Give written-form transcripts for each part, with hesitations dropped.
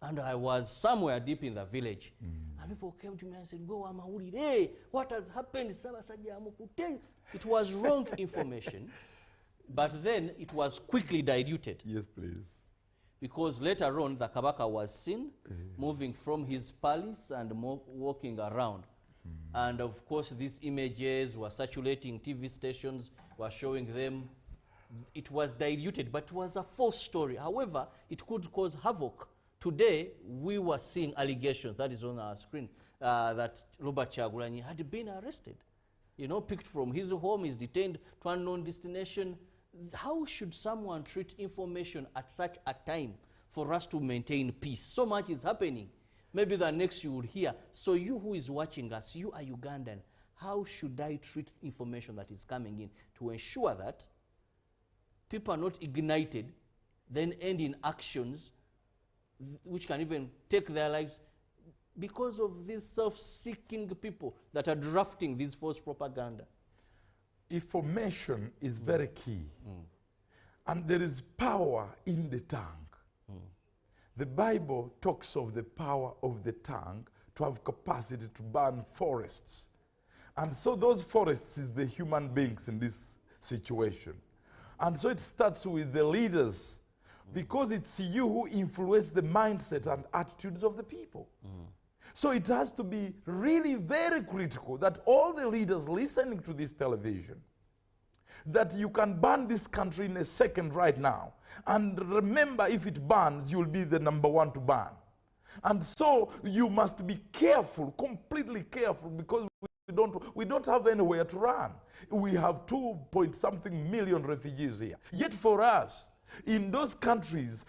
And I was somewhere deep in the village. And people came to me and said, go Amahuri, hey, what has happened? It was wrong information, but then it was quickly diluted. Yes, please. Because later on, the Kabaka was seen moving from his palace and walking around. And of course, these images were circulating, TV stations were showing them. It was diluted, but it was a false story. However, it could cause havoc. Today, we were seeing allegations, that is on our screen, that Robert Kyagulanyi had been arrested. You know, picked from his home, is detained to unknown destination. How should someone treat information at such a time for us to maintain peace? So much is happening. Maybe the next you will hear, so you who is watching us, you are Ugandan, how should I treat information that is coming in to ensure that people are not ignited, then end in actions which can even take their lives because of these self-seeking people that are drafting this false propaganda? Information is very key. And there is power in the tongue. The Bible talks of the power of the tongue to have capacity to burn forests. And so those forests is the human beings in this situation. And so it starts with the leaders, because it's you who influence the mindset and attitudes of the people. So it has to be really very critical that all the leaders listening to this television, that you can burn this country in a second right now. And remember, if it burns, you'll be the #1 to burn. And so you must be careful, completely careful, because we don't have anywhere to run. We have 2-point-something million refugees here. Yet for us, in those countries,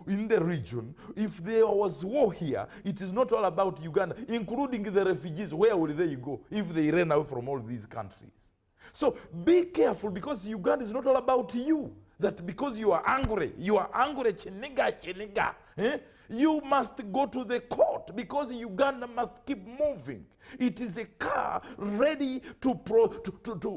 in the region, if there was war here, it is not all about Uganda, including the refugees. Where will they go if they ran away from all these countries? So be careful, because Uganda is not all about you. That because you are angry, chiniga, you must go to the court, because Uganda must keep moving. It is a car ready to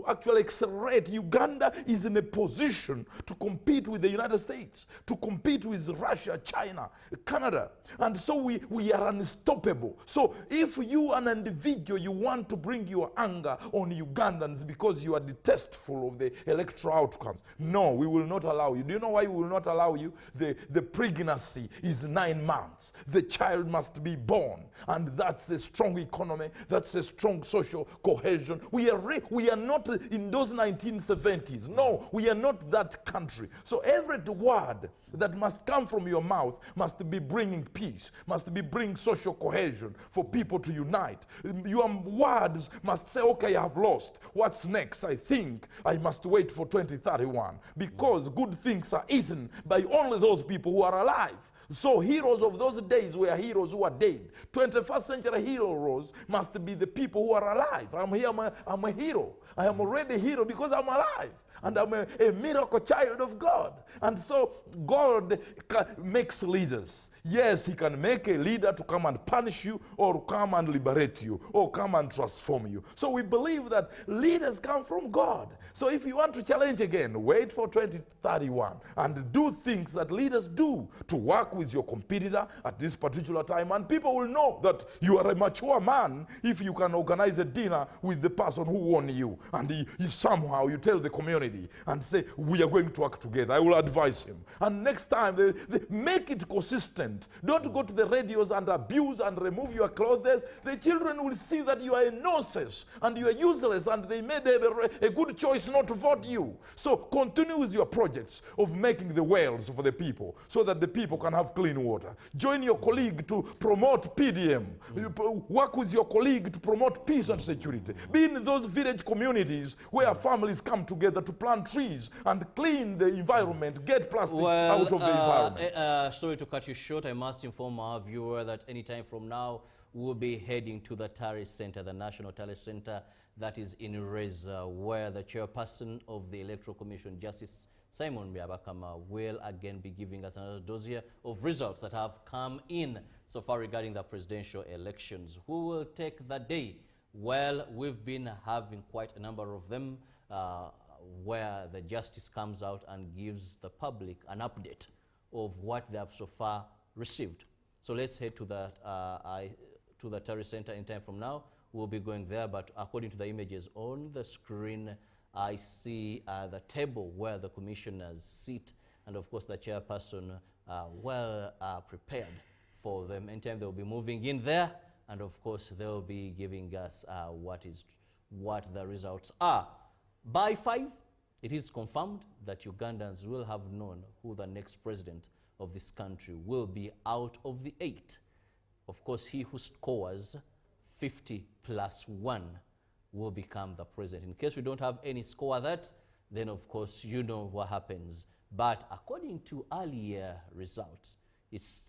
actually accelerate. Uganda is in a position to compete with the United States, to compete with Russia, China, Canada. And so we are unstoppable. So if you, an individual, you want to bring your anger on Ugandans because you are detestful of the electoral outcomes, no, we will not allow you. Do you know why we will not allow you? The pregnancy is 9 months. The child must be born. And that's a strong economy. That's a strong social cohesion. We are not in those 1970s. No, we are not that country. So every word that must come from your mouth must be bringing peace, must be bringing social cohesion for people to unite. Your words must say, okay, I have lost. What's next? I think I must wait for 2031, because good things are eaten by only those people who are alive. So heroes of those days were heroes who are dead. 21st century heroes must be the people who are alive. I'm here, I'm a hero. I am already a hero because I'm alive. And I'm a miracle child of God. And so God makes leaders. Yes, he can make a leader to come and punish you, or come and liberate you, or come and transform you. So we believe that leaders come from God. So if you want to challenge again, wait for 2031 and do things that leaders do to work with your competitor at this particular time. And people will know that you are a mature man if you can organize a dinner with the person who won you. And somehow you tell the community and say, we are going to work together. I will advise him. And next time, they make it consistent. Don't go to the radios and abuse and remove your clothes. The children will see that you are a nonsense and you are useless, and they made a good choice not to vote you. So continue with your projects of making the wells for the people so that the people can have clean water. Join your colleague to promote PDM. Work with your colleague to promote peace and security. Be in those village communities where families come together to plant trees and clean the environment, get plastic out of the environment. Sorry to cut you short. I must inform our viewer that anytime from now, we'll be heading to the Tare Center, the National Tare Center, that is in Reza, where the chairperson of the Electoral Commission, Justice Simon Byabakama, will again be giving us another dossier of results that have come in so far regarding the presidential elections. Who will take the day? Well, we've been having quite a number of them where the justice comes out and gives the public an update of what they have so far received. So let's head to the terrorist center in time from now. We'll be going there, but according to the images on the screen, I see the table where the commissioners sit, and of course the chairperson well prepared for them. In time they'll be moving in there, and of course they'll be giving us what the results are. By 5, it is confirmed that Ugandans will have known who the next president of this country will be out of the 8. Of course, he who scores 50 plus 1 will become the president. In case we don't have any score that, then of course you know what happens. But according to earlier results, it's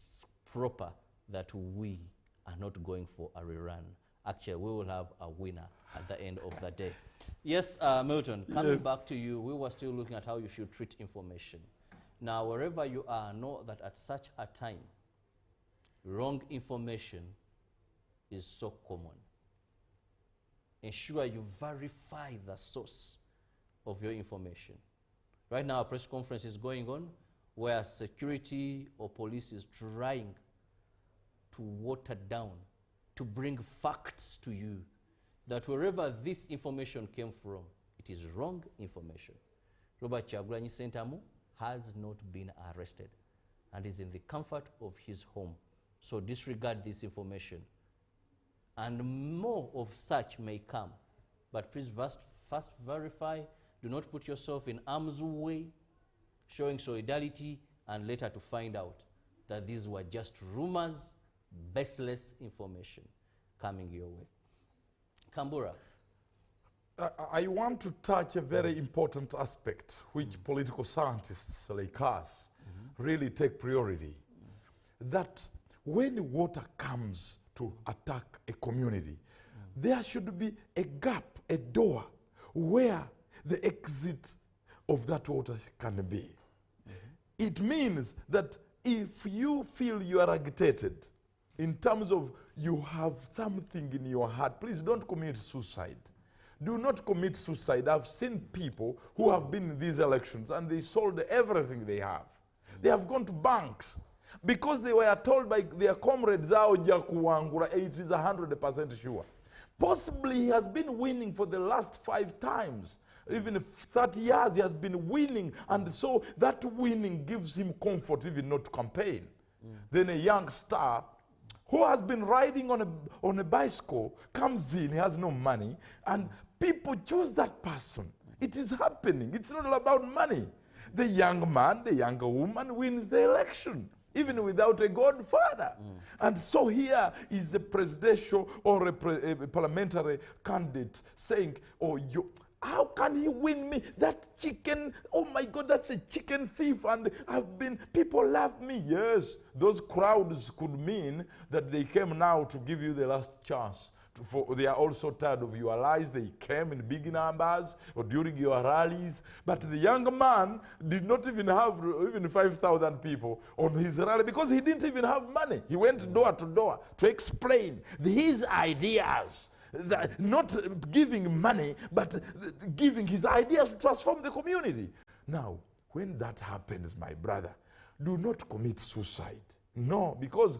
proper that we are not going for a rerun. Actually, we will have a winner at the end of the day. Yes, Milton, coming back to you, we were still looking at how you should treat information. Now, wherever you are, know that at such a time, wrong information is so common. Ensure you verify the source of your information. Right now, a press conference is going on where security or police is trying to water down, to bring facts to you, that wherever this information came from, it is wrong information. Robert Kyagulanyi Ssentamu has not been arrested and is in the comfort of his home. So disregard this information. And more of such may come. But please first verify. Do not put yourself in harm's way, showing solidarity, and later to find out that these were just rumors, baseless information coming your way. Kambura. I want to touch a very important aspect which political scientists like us really take priority. That when water comes to attack a community, there should be a gap, a door, where the exit of that water can be. It means that if you feel you are agitated, in terms of you have something in your heart, please don't commit suicide. Do not commit suicide. I've seen people who have been in these elections and they sold everything they have. They have gone to banks because they were told by their comrades, it is 100% sure. Possibly he has been winning for the last 5 times. Even if 30 years he has been winning, and so that winning gives him comfort even not to campaign. Then a young star who has been riding on a bicycle comes in, he has no money, and people choose that person. It is happening. It's not all about money. The young man, the younger woman wins the election, even without a godfather. And so here is a presidential or a parliamentary candidate saying, how can he win me? That chicken, oh my God, that's a chicken thief, and people love me. Yes, those crowds could mean that they came now to give you the last chance. They are also tired of your lies. They came in big numbers or during your rallies. But the young man did not even have even 5,000 people on his rally because he didn't even have money. He went door to door to explain his ideas. Not giving money, but giving his ideas to transform the community. Now, when that happens, my brother, do not commit suicide. No, because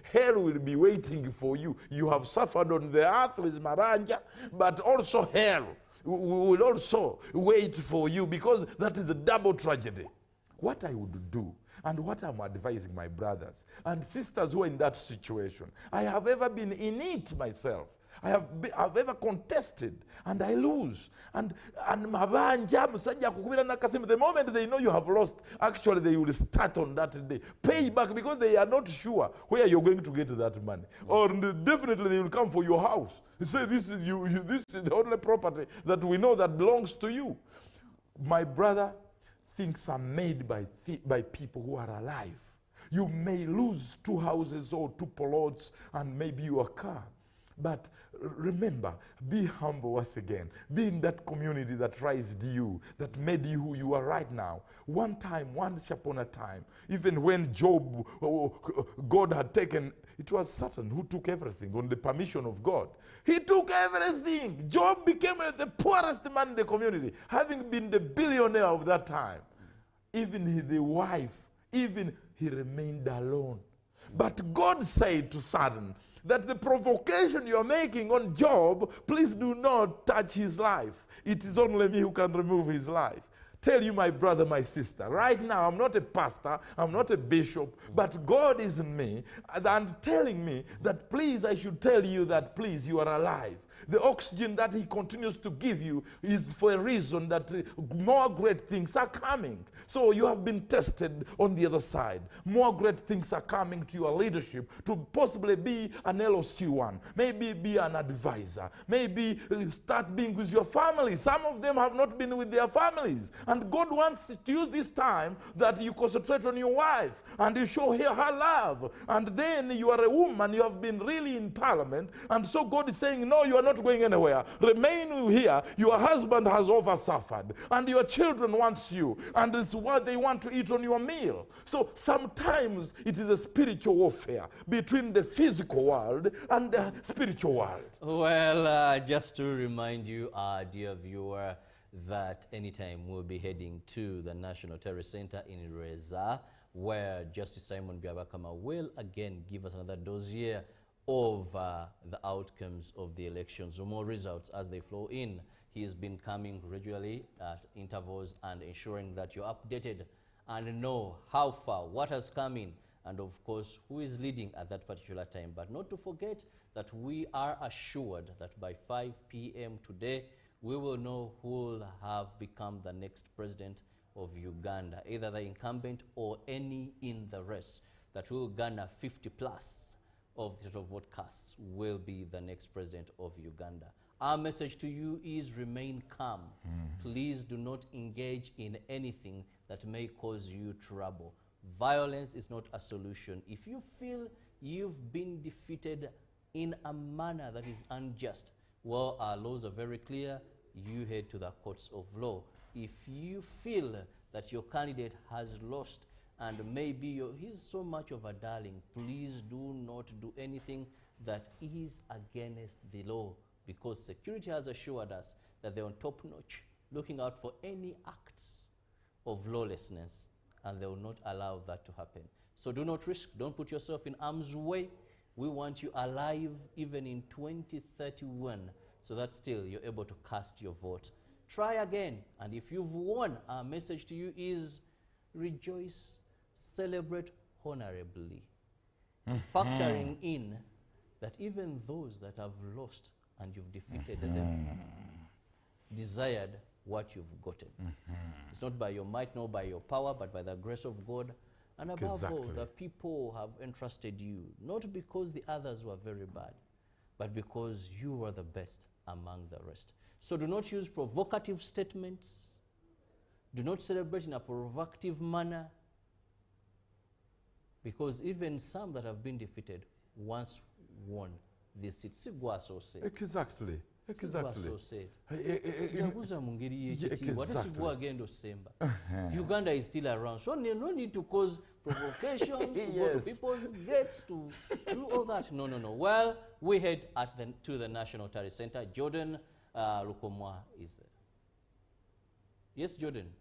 hell will be waiting for you. You have suffered on the earth with Mabanja, but also hell will also wait for you, because that is a double tragedy. What I would do, and what I'm advising my brothers and sisters who are in that situation, I have ever been in it myself. I've ever contested and I lose. And Mabanja, Musajja Kukubira Nakasim, the moment they know you have lost, actually they will start on that day. Pay back, because they are not sure where you're going to get that money. Or definitely they will come for your house. They say, this is the only property that we know that belongs to you. My brother, things are made by people who are alive. You may lose 2 houses or 2 plots and maybe your car. But remember, be humble once again. Be in that community that raised you, that made you who you are right now. One time, once upon a time, even when Job, God had taken, it was Satan who took everything on the permission of God. He took everything. Job became the poorest man in the community, having been the billionaire of that time. Even the wife, even he remained alone. But God said to Satan that the provocation you're making on Job, please do not touch his life. It is only me who can remove his life. Tell you, my brother, my sister, right now I'm not a pastor, I'm not a bishop, but God is in me and telling me that please, I should tell you that please, you are alive. The oxygen that he continues to give you is for a reason that more great things are coming. So you have been tested on the other side. More great things are coming to your leadership to possibly be an LOC1, maybe be an advisor, maybe start being with your family. Some of them have not been with their families. And God wants to use this time that you concentrate on your wife and you show her love. And then you are a woman, you have been really in parliament. And so God is saying, no, you are not going anywhere. Remain here. Your husband has over-suffered. And your children want you. And it's what they want to eat on your meal. So sometimes it is a spiritual warfare between the physical world and the spiritual world. Well, just to remind you, dear viewer, that anytime we'll be heading to the National Terrorist Center in Reza, where Justice Simon Byabakama will again give us another dossier of the outcomes of the elections, or more results as they flow in. He's been coming regularly at intervals and ensuring that you're updated and know how far, what has come in, and of course, who is leading at that particular time. But not to forget that we are assured that by 5 p.m. today, we will know who will have become the next president of Uganda, either the incumbent or any in the race that will garner 50 plus of the total vote casts will be the next president of Uganda. Our message to you is remain calm. Please do not engage in anything that may cause you trouble. Violence is not a solution. If you feel you've been defeated in a manner that is unjust, well, our laws are very clear. You head to the courts of law. If you feel that your candidate has lost and maybe he's so much of a darling, please do not do anything that is against the law, because security has assured us that they're on top notch, looking out for any acts of lawlessness, and they will not allow that to happen. So do not risk, don't put yourself in harm's way. We want you alive even in 2031, so that still you're able to cast your vote. Try again, and if you've won, our message to you is rejoice, celebrate honorably, factoring in that even those that have lost and you've defeated them desired what you've gotten. It's not by your might nor by your power, but by the grace of God. And above all, the people have entrusted you, not because the others were very bad, but because you were the best among the rest. So do not use provocative statements. Do not celebrate in a provocative manner, because even some that have been defeated once won this seat. Exactly. Exactly. Uganda is still around, so no need to cause provocation, to go to people's gates, to do all that. No. Well, we head to the National Terrorist Center. Jordan Rukomwa is there. Yes, Jordan.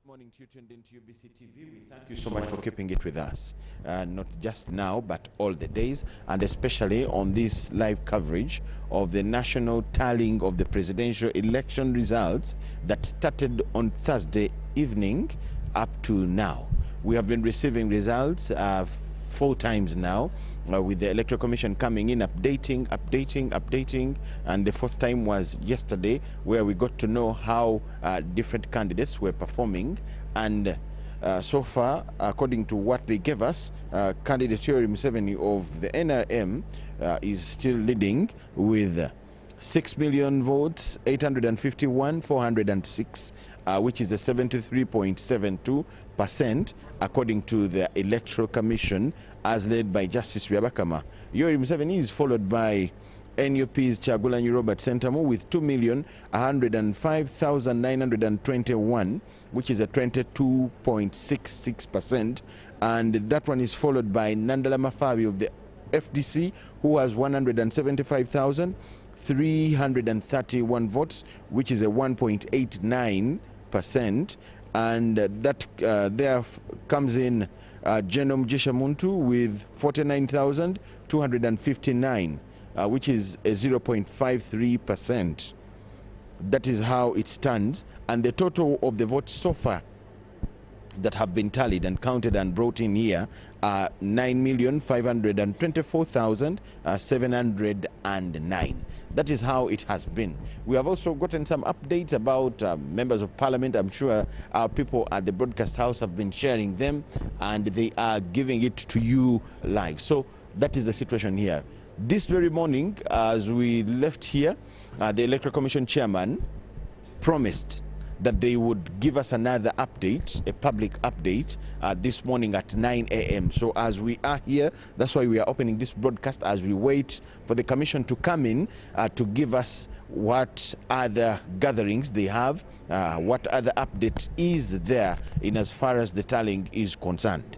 Morning to you, tuned into UBC TV. We thank you so much for keeping it with us, not just now, but all the days, and especially on this live coverage of the national tallying of the presidential election results that started on Thursday evening up to now. We have been receiving results 4 times now, with the Electoral Commission coming in, updating, and the 4th time was yesterday, where we got to know how different candidates were performing. And so far, according to what they gave us, candidate Yoweri Museveni of the NRM is still leading with 6 million votes, 851,406, which is a 73.72%, according to the Electoral Commission, as led by Justice Byabakama. Yoweri Museveni is followed by NUP's Kyagulanyi Robert Sentamu with 2,105,921, which is a 22.66%, and that one is followed by Nandala Mafabi of the FDC, who has 175,331 votes, which is a 1.89%, and that there comes in General Mugisha Muntu with 49,259, which is a 0.53%. That is how it stands. And the total of the votes so far that have been tallied and counted and brought in here are 9,524,709. That is how it has been. We have also gotten some updates about members of parliament. I'm sure our people at the broadcast house have been sharing them, and they are giving it to you live. So that is the situation here. This very morning, as we left here, the Electoral Commission chairman promised that they would give us another update, a public update, this morning at 9 a.m. So as we are here, that's why we are opening this broadcast as we wait for the commission to come in to give us what other gatherings they have, what other update is there in as far as the tallying is concerned.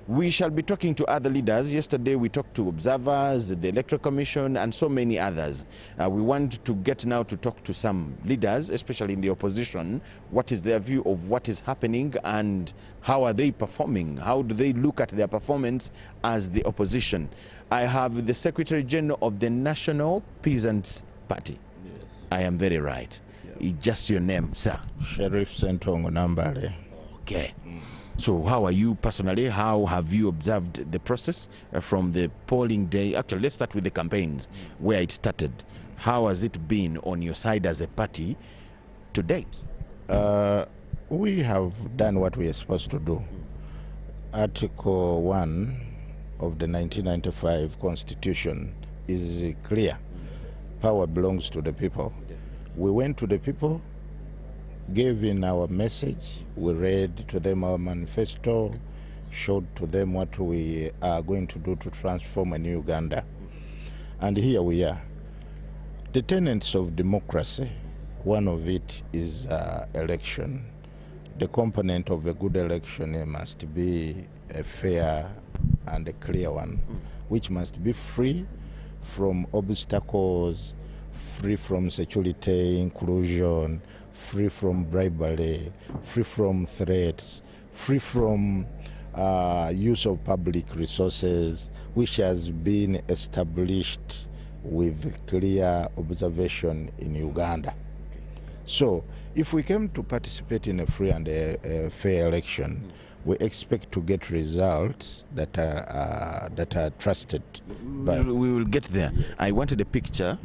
We shall be talking to other leaders. Yesterday we talked to observers, the Electoral Commission, and so many others. We want to get now to talk to some leaders, especially in the opposition. What is their view of what is happening and how are they performing? How do they look at their performance as the opposition? I have the Secretary General of the National Peasants Party. Yes. I am very right. Yeah. Just your name, sir. Sheriff Sentongo Nambale. Okay. So how are you personally? How have you observed the process from the polling day? Actually, let's start with the campaigns, where it started. How has it been on your side as a party to date? We have done what we are supposed to do. Article 1 of the 1995 Constitution is clear. Power belongs to the people. We went to the people, gave in our message, we read to them our manifesto, showed to them what we are going to do to transform a new Uganda. And here we are. The tenets of democracy, one of it is election. The component of a good election must be a fair and a clear one, which must be free from obstacles, free from security, inclusion, free from bribery, free from threats, free from use of public resources, which has been established with clear observation in Uganda. So if we came to participate in a free and a fair election, we expect to get results that are trusted. We will get there. I wanted a picture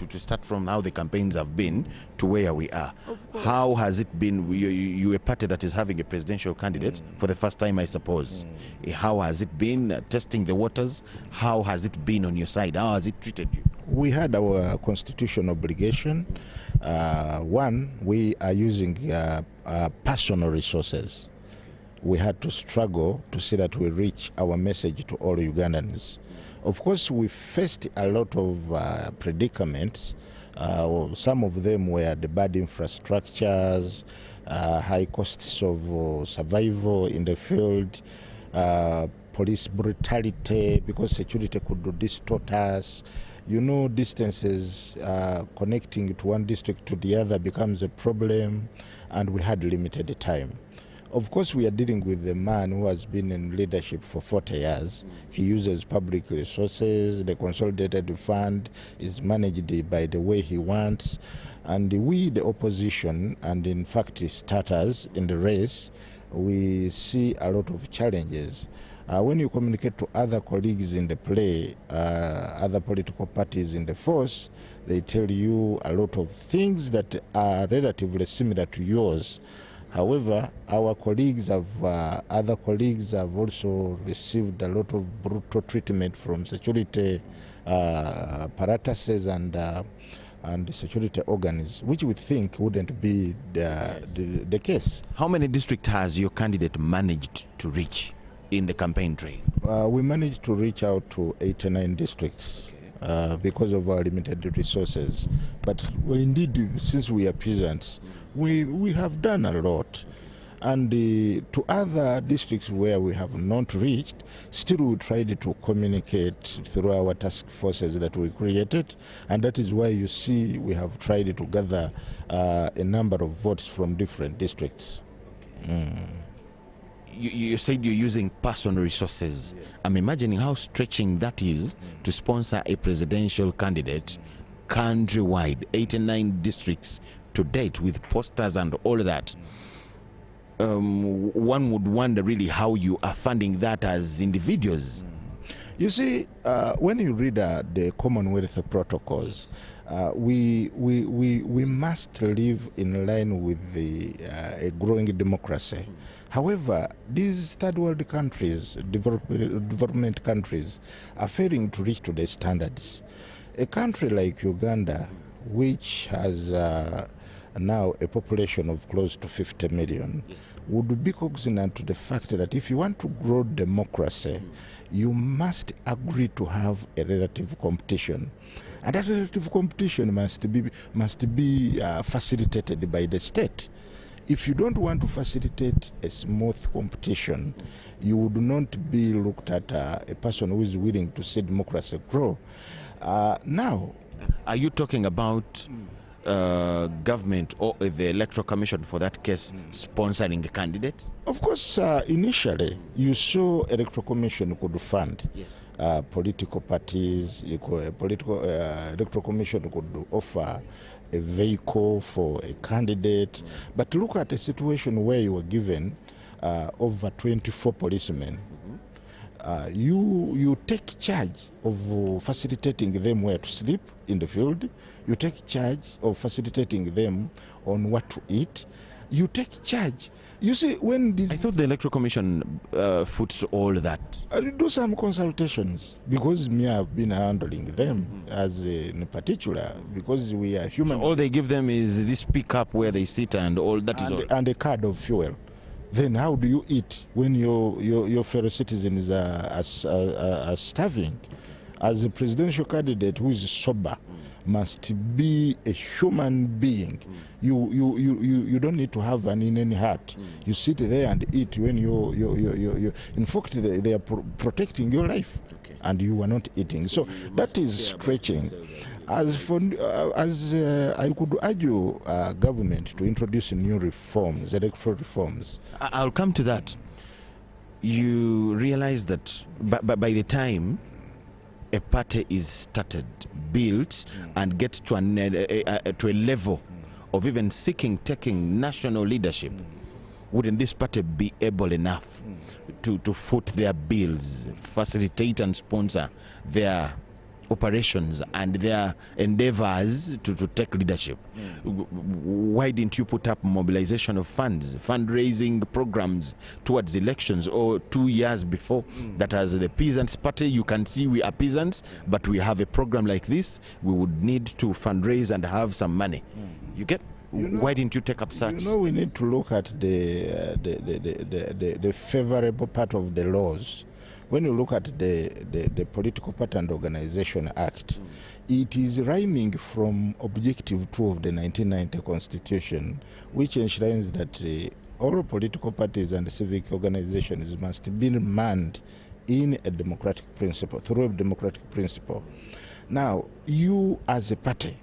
to start from how the campaigns have been to where we are. How has it been? You a party that is having a presidential candidate for the first time, I suppose. How has it been testing the waters? How has it been on your side? How has it treated you? We had our constitutional obligation. One, we are using personal resources. We had to struggle to see that we reach our message to all Ugandans. Of course, we faced a lot of predicaments. Some of them were the bad infrastructures, high costs of survival in the field, police brutality, because security could distort us. You know, distances connecting to one district to the other becomes a problem, and we had limited time. Of course, we are dealing with a man who has been in leadership for 40 years. He uses public resources. The consolidated fund is managed by the way he wants. And we, the opposition, and in fact starters in the race, we see a lot of challenges. When you communicate to other colleagues in the play, other political parties in the force, they tell you a lot of things that are relatively similar to yours. However, our colleagues have, other colleagues have also received a lot of brutal treatment from security apparatuses and security organs, which we think wouldn't be the case. How many districts has your candidate managed to reach in the campaign trail? We managed to reach out to 89 districts. Because of our limited resources. But indeed, since we are peasants, we have done a lot. And to other districts where we have not reached, still we tried to communicate through our task forces that we created. And that is why you see we have tried to gather a number of votes from different districts. you said you're using personal resources. I'm imagining how stretching that is to sponsor a presidential candidate countrywide, 89 districts to date, with posters and all that. One would wonder really how you are funding that as individuals. You see, when you read the Commonwealth protocols, we must live in line with a growing democracy. However, these third world countries, development countries, are failing to reach to the standards. A country like Uganda, which has now a population of close to 50 million, would be cognizant to the fact that if you want to grow democracy, you must agree to have a relative competition. And that relative competition must be facilitated by the state. If you don't want to facilitate a smooth competition, you would not be looked at a person who is willing to see democracy grow. Now, are you talking about government or the Electoral Commission, for that case, sponsoring candidates? Of course, initially, you saw Electoral Commission could fund political parties. Electoral Commission could offer a vehicle for a candidate. But look at a situation where you were given over 24 policemen. You take charge of facilitating them where to sleep in the field. You take charge of facilitating them on what to eat. You take charge. You see, when this... I thought the Electoral Commission foots all that. I do some consultations, because me have been handling them as in particular, because we are human. So all they give them is this pickup where they sit and all that is all. And a card of fuel. Then how do you eat when your fellow citizens are starving? As a presidential candidate who is sober, must be a human being. You don't need to have an in any hut. You sit there and eat when you in fact they are protecting your life, and you are not eating. So that is stretching. As I could urge government to introduce new reforms, electoral reforms. I'll come to that. You realize that by the time a party is started, built, and gets to a level of even taking national leadership, wouldn't this party be able enough to foot their bills, facilitate and sponsor their operations and their endeavors to take leadership? Why didn't you put up mobilization of funds, fundraising programs towards elections, or 2 years before that? As the Peasants Party, you can see we are peasants, but we have a program like this. We would need to fundraise and have some money. You get? Why didn't you take up such? We need to look at the favorable part of the laws. When you look at the Political Party and Organization Act, it is rhyming from Objective 2 of the 1990 Constitution, which enshrines that all political parties and civic organizations must be manned in a democratic principle, through a democratic principle. Now, you as a party,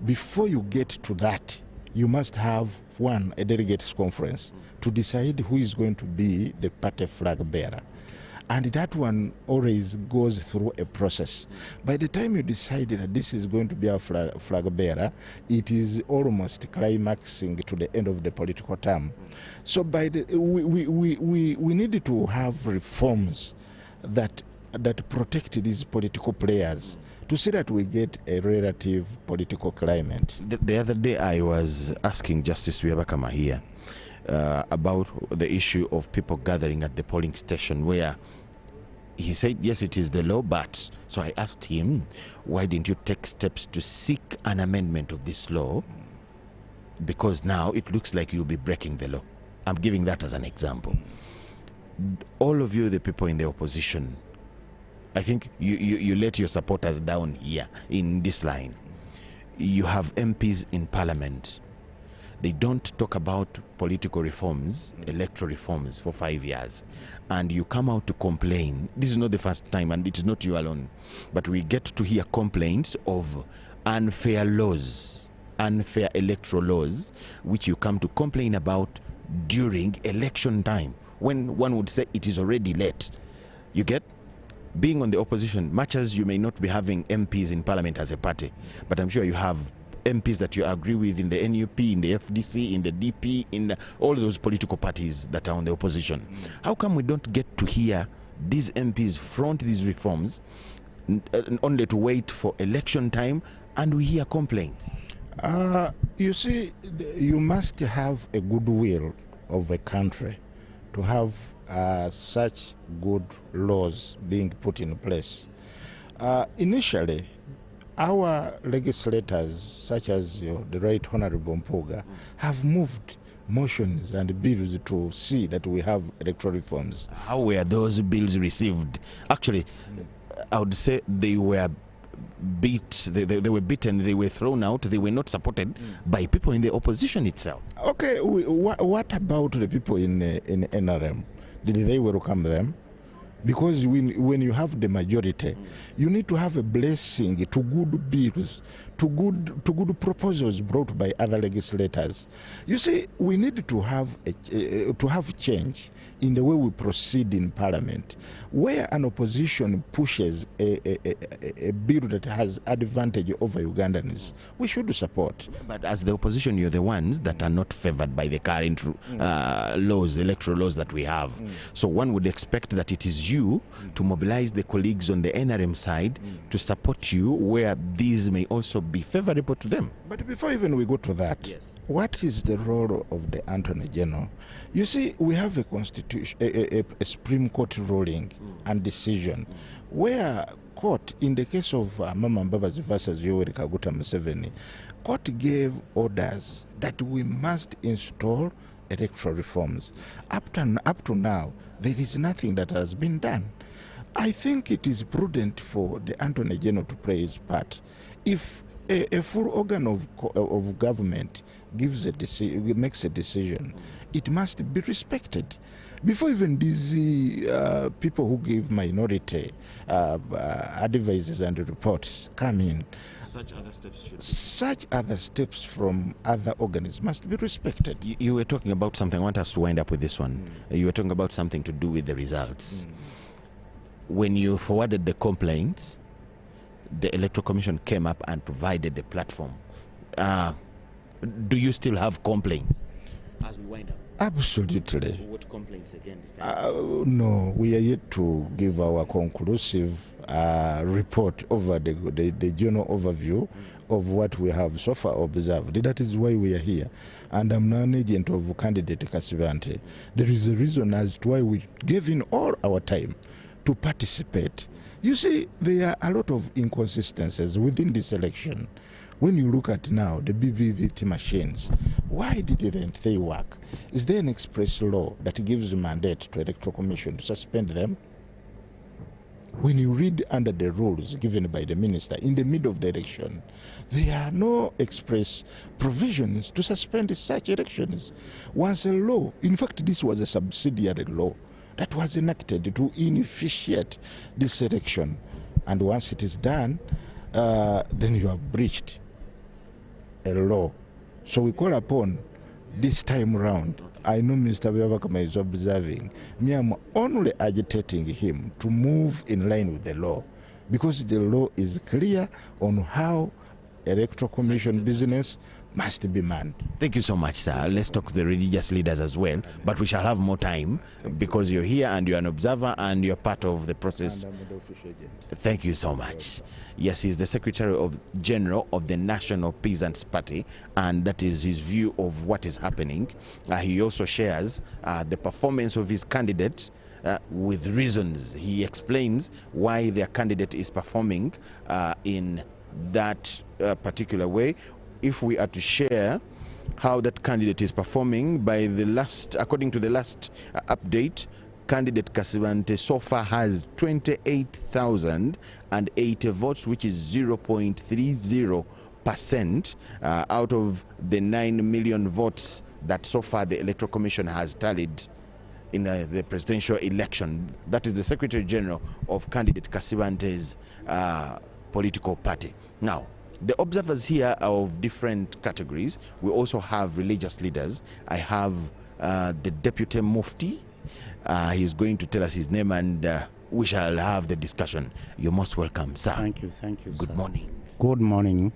before you get to that, you must have, one, a delegates conference to decide who is going to be the party flag bearer. And that one always goes through a process. By the time you decide that this is going to be our flag bearer, it is almost climaxing to the end of the political term. So we need to have reforms that protect these political players, to see that we get a relative political climate. The other day I was asking Justice Byabakama here about the issue of people gathering at the polling station, where he said, yes, it is the law, but... So I asked him, why didn't you take steps to seek an amendment of this law? Because now it looks like you'll be breaking the law. I'm giving that as an example. All of you, the people in the opposition, I think you let your supporters down here in this line. You have MPs in Parliament. They don't talk about political reforms, electoral reforms for 5 years. And you come out to complain. This is not the first time, and it is not you alone. But we get to hear complaints of unfair laws, unfair electoral laws, which you come to complain about during election time, when one would say it is already late. You get? Being on the opposition, much as you may not be having MPs in parliament as a party, but I'm sure you have MPs that you agree with in the NUP, in the FDC, in the DP, in all those political parties that are on the opposition. How come we don't get to hear these MPs front these reforms only to wait for election time and we hear complaints? You see, you must have a goodwill of a country to have such good laws being put in place. Initially, our legislators, such as the Right Honorable Mpuga, have moved motions and bills to see that we have electoral reforms. How were those bills received? Actually, I would say they were they were beaten, they were thrown out, they were not supported by people in the opposition itself. Okay, what about the people in NRM? Did they welcome them? Because when you have the majority, you need to have a blessing to good bills, to good proposals brought by other legislators. You see, we need to have change in the way we proceed in Parliament. Where an opposition pushes a bill that has advantage over Ugandans, we should support. But as the opposition, you're the ones that are not favored by the current laws, electoral laws that we have. So one would expect that it is you to mobilize the colleagues on the NRM side to support you where these may also be favorable to them. But before even we go to that, what is the role of the Attorney General? You see, we have a constitution, a Supreme Court ruling and decision where court, in the case of Mama Mbabazi versus Yoweri Kaguta Museveni, court gave orders that we must install electoral reforms. Up to now, there is nothing that has been done. I think it is prudent for the Attorney General to play his part. If a full organ of government makes a decision, it must be respected. Before even these people who give minority advices and reports come in, such other steps from other organs must be respected. You were talking about something. I want us to wind up with this one. You were talking about something to do with the results. When you forwarded the complaints, the Electoral Commission came up and provided the platform. Do you still have complaints as we wind up? Absolutely. What complaints again this time? No, we are yet to give our conclusive report over the general overview of what we have so far observed. That is why we are here. And I'm now an agent of candidate Kasibante. There is a reason as to why we gave in all our time to participate. You see, there are a lot of inconsistencies within this election. When you look at now the BVVT machines, why didn't they work? Is there an express law that gives a mandate to Electoral Commission to suspend them? When you read under the rules given by the minister in the middle of the election, there are no express provisions to suspend such elections. Once a law, in fact this was a subsidiary law that was enacted to initiate this election, and once it is done, then you have breached a law. So we call upon this time round. I know Mr. Byabakama is observing. Me, I'm only agitating him to move in line with the law, because the law is clear on how Electoral Commission business must be manned. Thank you so much, sir. Let's talk to the religious leaders as well, but we shall have more time because you're here and you're an observer and you're part of the process. And I'm the official agent. Thank you so much. Yes, he's the Secretary General of the National Peasants Party, and that is his view of what is happening. He also shares the performance of his candidate with reasons. He explains why their candidate is performing in that particular way. If we are to share how that candidate is performing, according to the last update, candidate Kasibante so far has 28,080 votes, which is 0.30% out of the 9 million votes that so far the Electoral Commission has tallied in the presidential election. That is the Secretary General of candidate Kasibante's political party. Now, the observers here are of different categories. We also have religious leaders. I have the Deputy Mufti He's going to tell us his name and we shall have the discussion. You're most welcome, sir. Thank you, Good sir. morning. Good morning.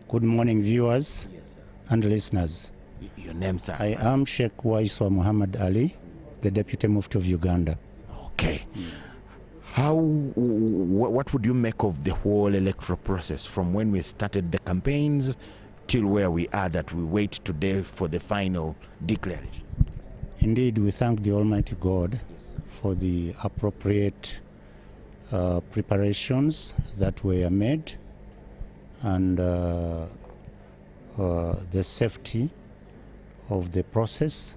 Good morning, viewers and listeners. Your name, sir? I am Sheikh Waiswa Muhammad Ali, the Deputy Mufti of Uganda. Okay. What would you make of the whole electoral process from when we started the campaigns till where we are that we wait today for the final declaration? Indeed, we thank the Almighty God for the appropriate preparations that were made and the safety of the process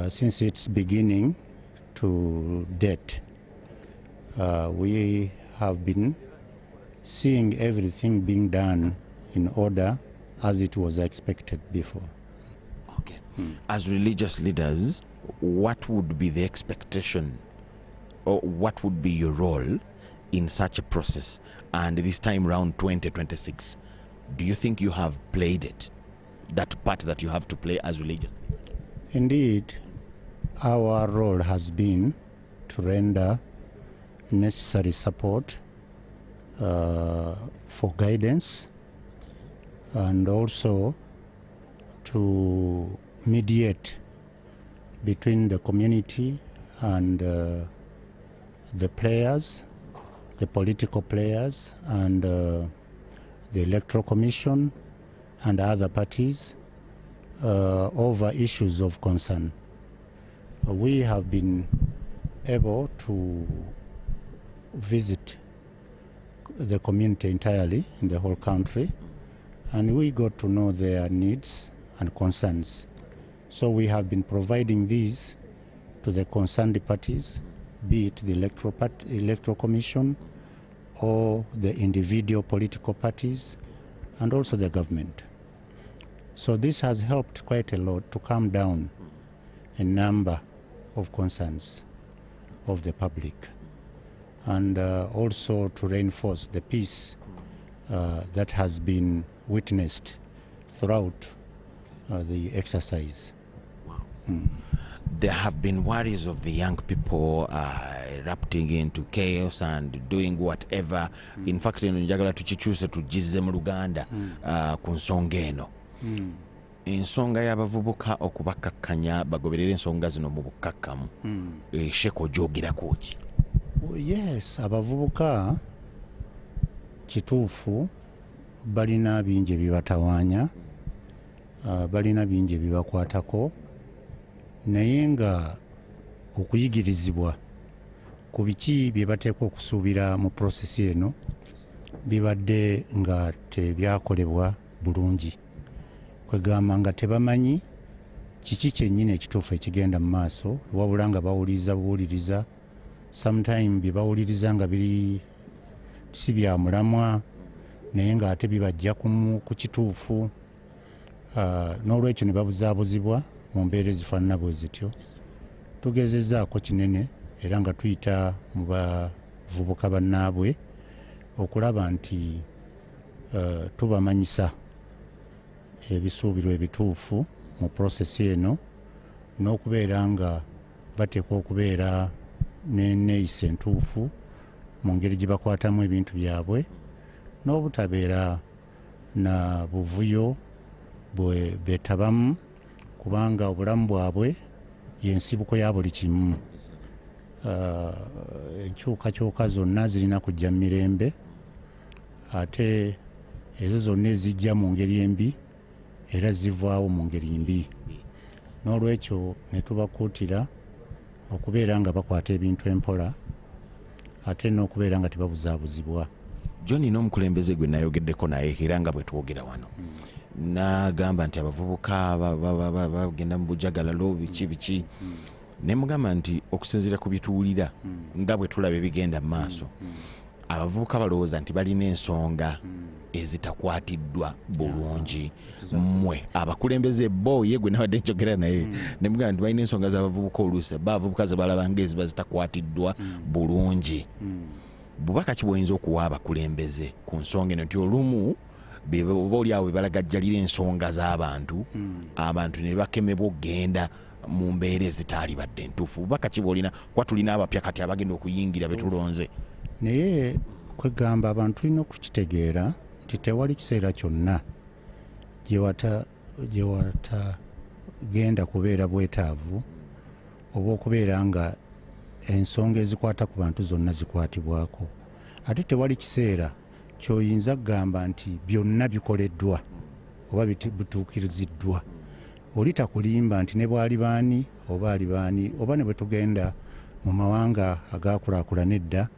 since its beginning to date. We have been seeing everything being done in order as it was expected before. Okay. As religious leaders, what would be the expectation or what would be your role in such a process? And this time around 2026, do you think you have played it, that part that you have to play as religious leaders? Indeed, our role has been to render necessary support for guidance and also to mediate between the community and the players, the political players, and the Electoral Commission and other parties over issues of concern. We have been able to visit the community entirely in the whole country, and we got to know their needs and concerns. So we have been providing these to the concerned parties, be it the Electoral Commission or the individual political parties, and also the government. So this has helped quite a lot to calm down a number of concerns of the public, and also to reinforce the peace that has been witnessed throughout the exercise. Wow. There have been worries of the young people erupting into chaos and doing whatever. In fact, njagala tukikyuse tugize mu Luganda ku nsonga eno. Ensonga y'abavubuka okubakkakkanya bagoberera ensonga zino mu bukkakkamu. Sheko gyogirako ki? Yes, abavubuka kituufu balina bingi ebibatawaanya, balina bingi ebibakwatako, naye nga okuyigirizibwa ku biki bye bateekwa okusuubira mu prosesi eno bibadde nga tebyakolebwa bulungi. Kwegamba nga tebamanyi kiki kyennyini ekituufu ekigenda mu maaso, wabula nga bawuliriza sometime bye bawuliriza nga biri si bya mulamwa naye nga ate bibajja ku kituufu. N'olwekyo ne babuzaabuzibwa mu mbeera ezifaanana bwe zityo. Tugezezzaako kinene era nga tuyita mu bavubuka bannaabwe okulaba nti tubamanyisa ebisuubirwa ebituufu mu prosesi eno, n'okubeera nga bateekwa okubeera n'enneeyisa entuufu mu ngeri gye bakwatamu ebintu byabwe, n'obutabeera na buvuyo bwe beetabamu, kubanga obulamu bwabwe y'ensibuko ya buli kimu. Enkyukakyuka zonna zirina kujja mu mirembe, ate ezo zonna ezijja mu ngeri embi era zivaawo mu ngeri mbi. N'olwekyo ne tubakuutira okubeera nga bakwata ebintu empola ate n'okubeera nga tebabuzaabuzibwa. John n'omukulembeze gwe nayogeddeko naye era nga bwe twogera wano n'agamba nti abavubuka bagenda mu bujagalalo biki ne mugamba nti okusinziira ku bituwulira nga bwe tulaba ebigenda mu maaso, abavubuka balowooza nti balina ensonga ezitakwatiddwa bulungi. Mmwe abakulembeze bo ye gwe nabadde njogera naye ne mugamba nti balina ensonga z'abavubuka oluusi bavubuka ze balaba ng'eziba zitakwatiddwa bulungi. Bubaka ki bw'oyinza okuwa abakulembeze ku nsonga eno nti olumu oba oliawo bebalagajjalira ensonga z'abantu abantu ne bakemebwa okugenda mu mbeera ezitaali badde entuufu bubaka ki bwolina kuba tulina abapya kati abagenda okuyingira betulonze naye kwegamba abantu tulina okukitegeera nti tewali kiseera kyonna gye watagenda kubeera bwetaavu oba okubeera nga ensonga ezikwata ku bantu zonna zikwatibwako ate tewali kiseera kyoyinza kugamba nti byonna bikoleddwa oba bituukiriziddwa oli takulimba nti ne bwali baani oba ali baani oba ne bwe tugenda mu mawanga agaakulaakulana edda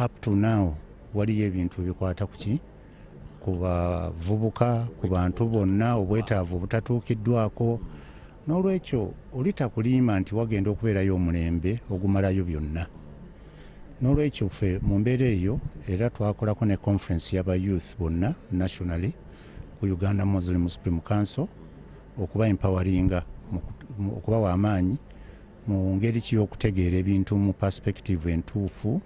up to now waliyo ebintu ebikwata kuki ku bavubuka ku bantu bonna obwetaavu obutatuukiddwako n'olwekyo oli takulimba nti wagenda okubeerayo omulembe ogumalayo byonna n'olwekyo ffe mu mbeera eyo era twakolako ne conference y'aba youth bonna nationally ku Uganda Muslim Supreme Council okuba empoweringa okubawa amaanyi mu ngeri ki y'okutegeera ebintu mu perspective entuufu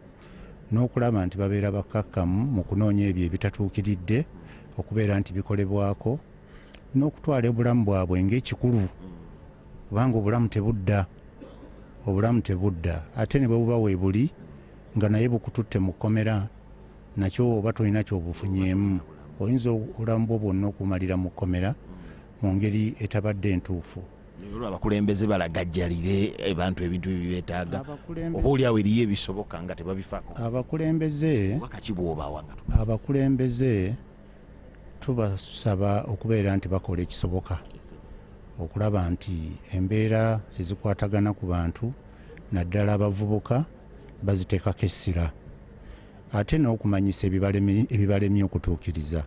n'okulaba nti babeera bakakkamu mu kunoonya ebyo ebitatuukiridde okubeera nti bikolebwako n'okutwala obulamu bwabwe ng'ekikulu kubanga obulamu tebudda ate ne bwe buba weebuli nga naye bukututte mu kkomera nakyo oba tolina kyobufunyeemu oyinza obulamu bwo bwonna okumalira mu kkomera mu ngeri etabadde entuufu olwo abakulembeze balagajjalire abantu ebintu ebibeetaaga oba oliawo eriyo ebisoboka nga tebabifaako abakulembeze tubasaba okubeera nti bakola ekisoboka okulaba nti embeera ezikwatagana ku bantu naddala abavubuka baziteekako essira ate n'okumanyisa ebibalemye okutuukiriza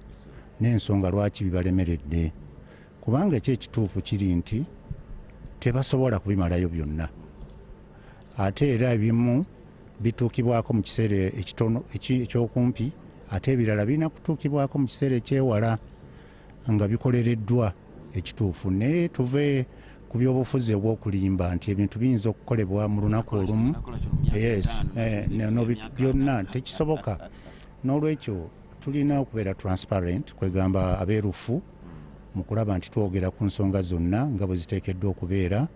n'ensonga lwaki bibalemeredde kubanga ekyekituufu kiri nti tebasobola kubimalayo byonna ate era ebimu bituukibwako mu kiseera ekitono ekyokumpi ate ebirala birina kutuukibwako mu kiseera ekyewala nga bikolereddwa ekituufu naye tuve ku byobufuzi obw'okulimba nti ebintu biyinza okukolebwa mu lunaku olumu byonna tekisoboka n'olwekyo tulina okubeera transparent kwegamba abeerufu mu kulaba nti twogera ku nsonga zonna nga bwe ziteekeddwa okubeera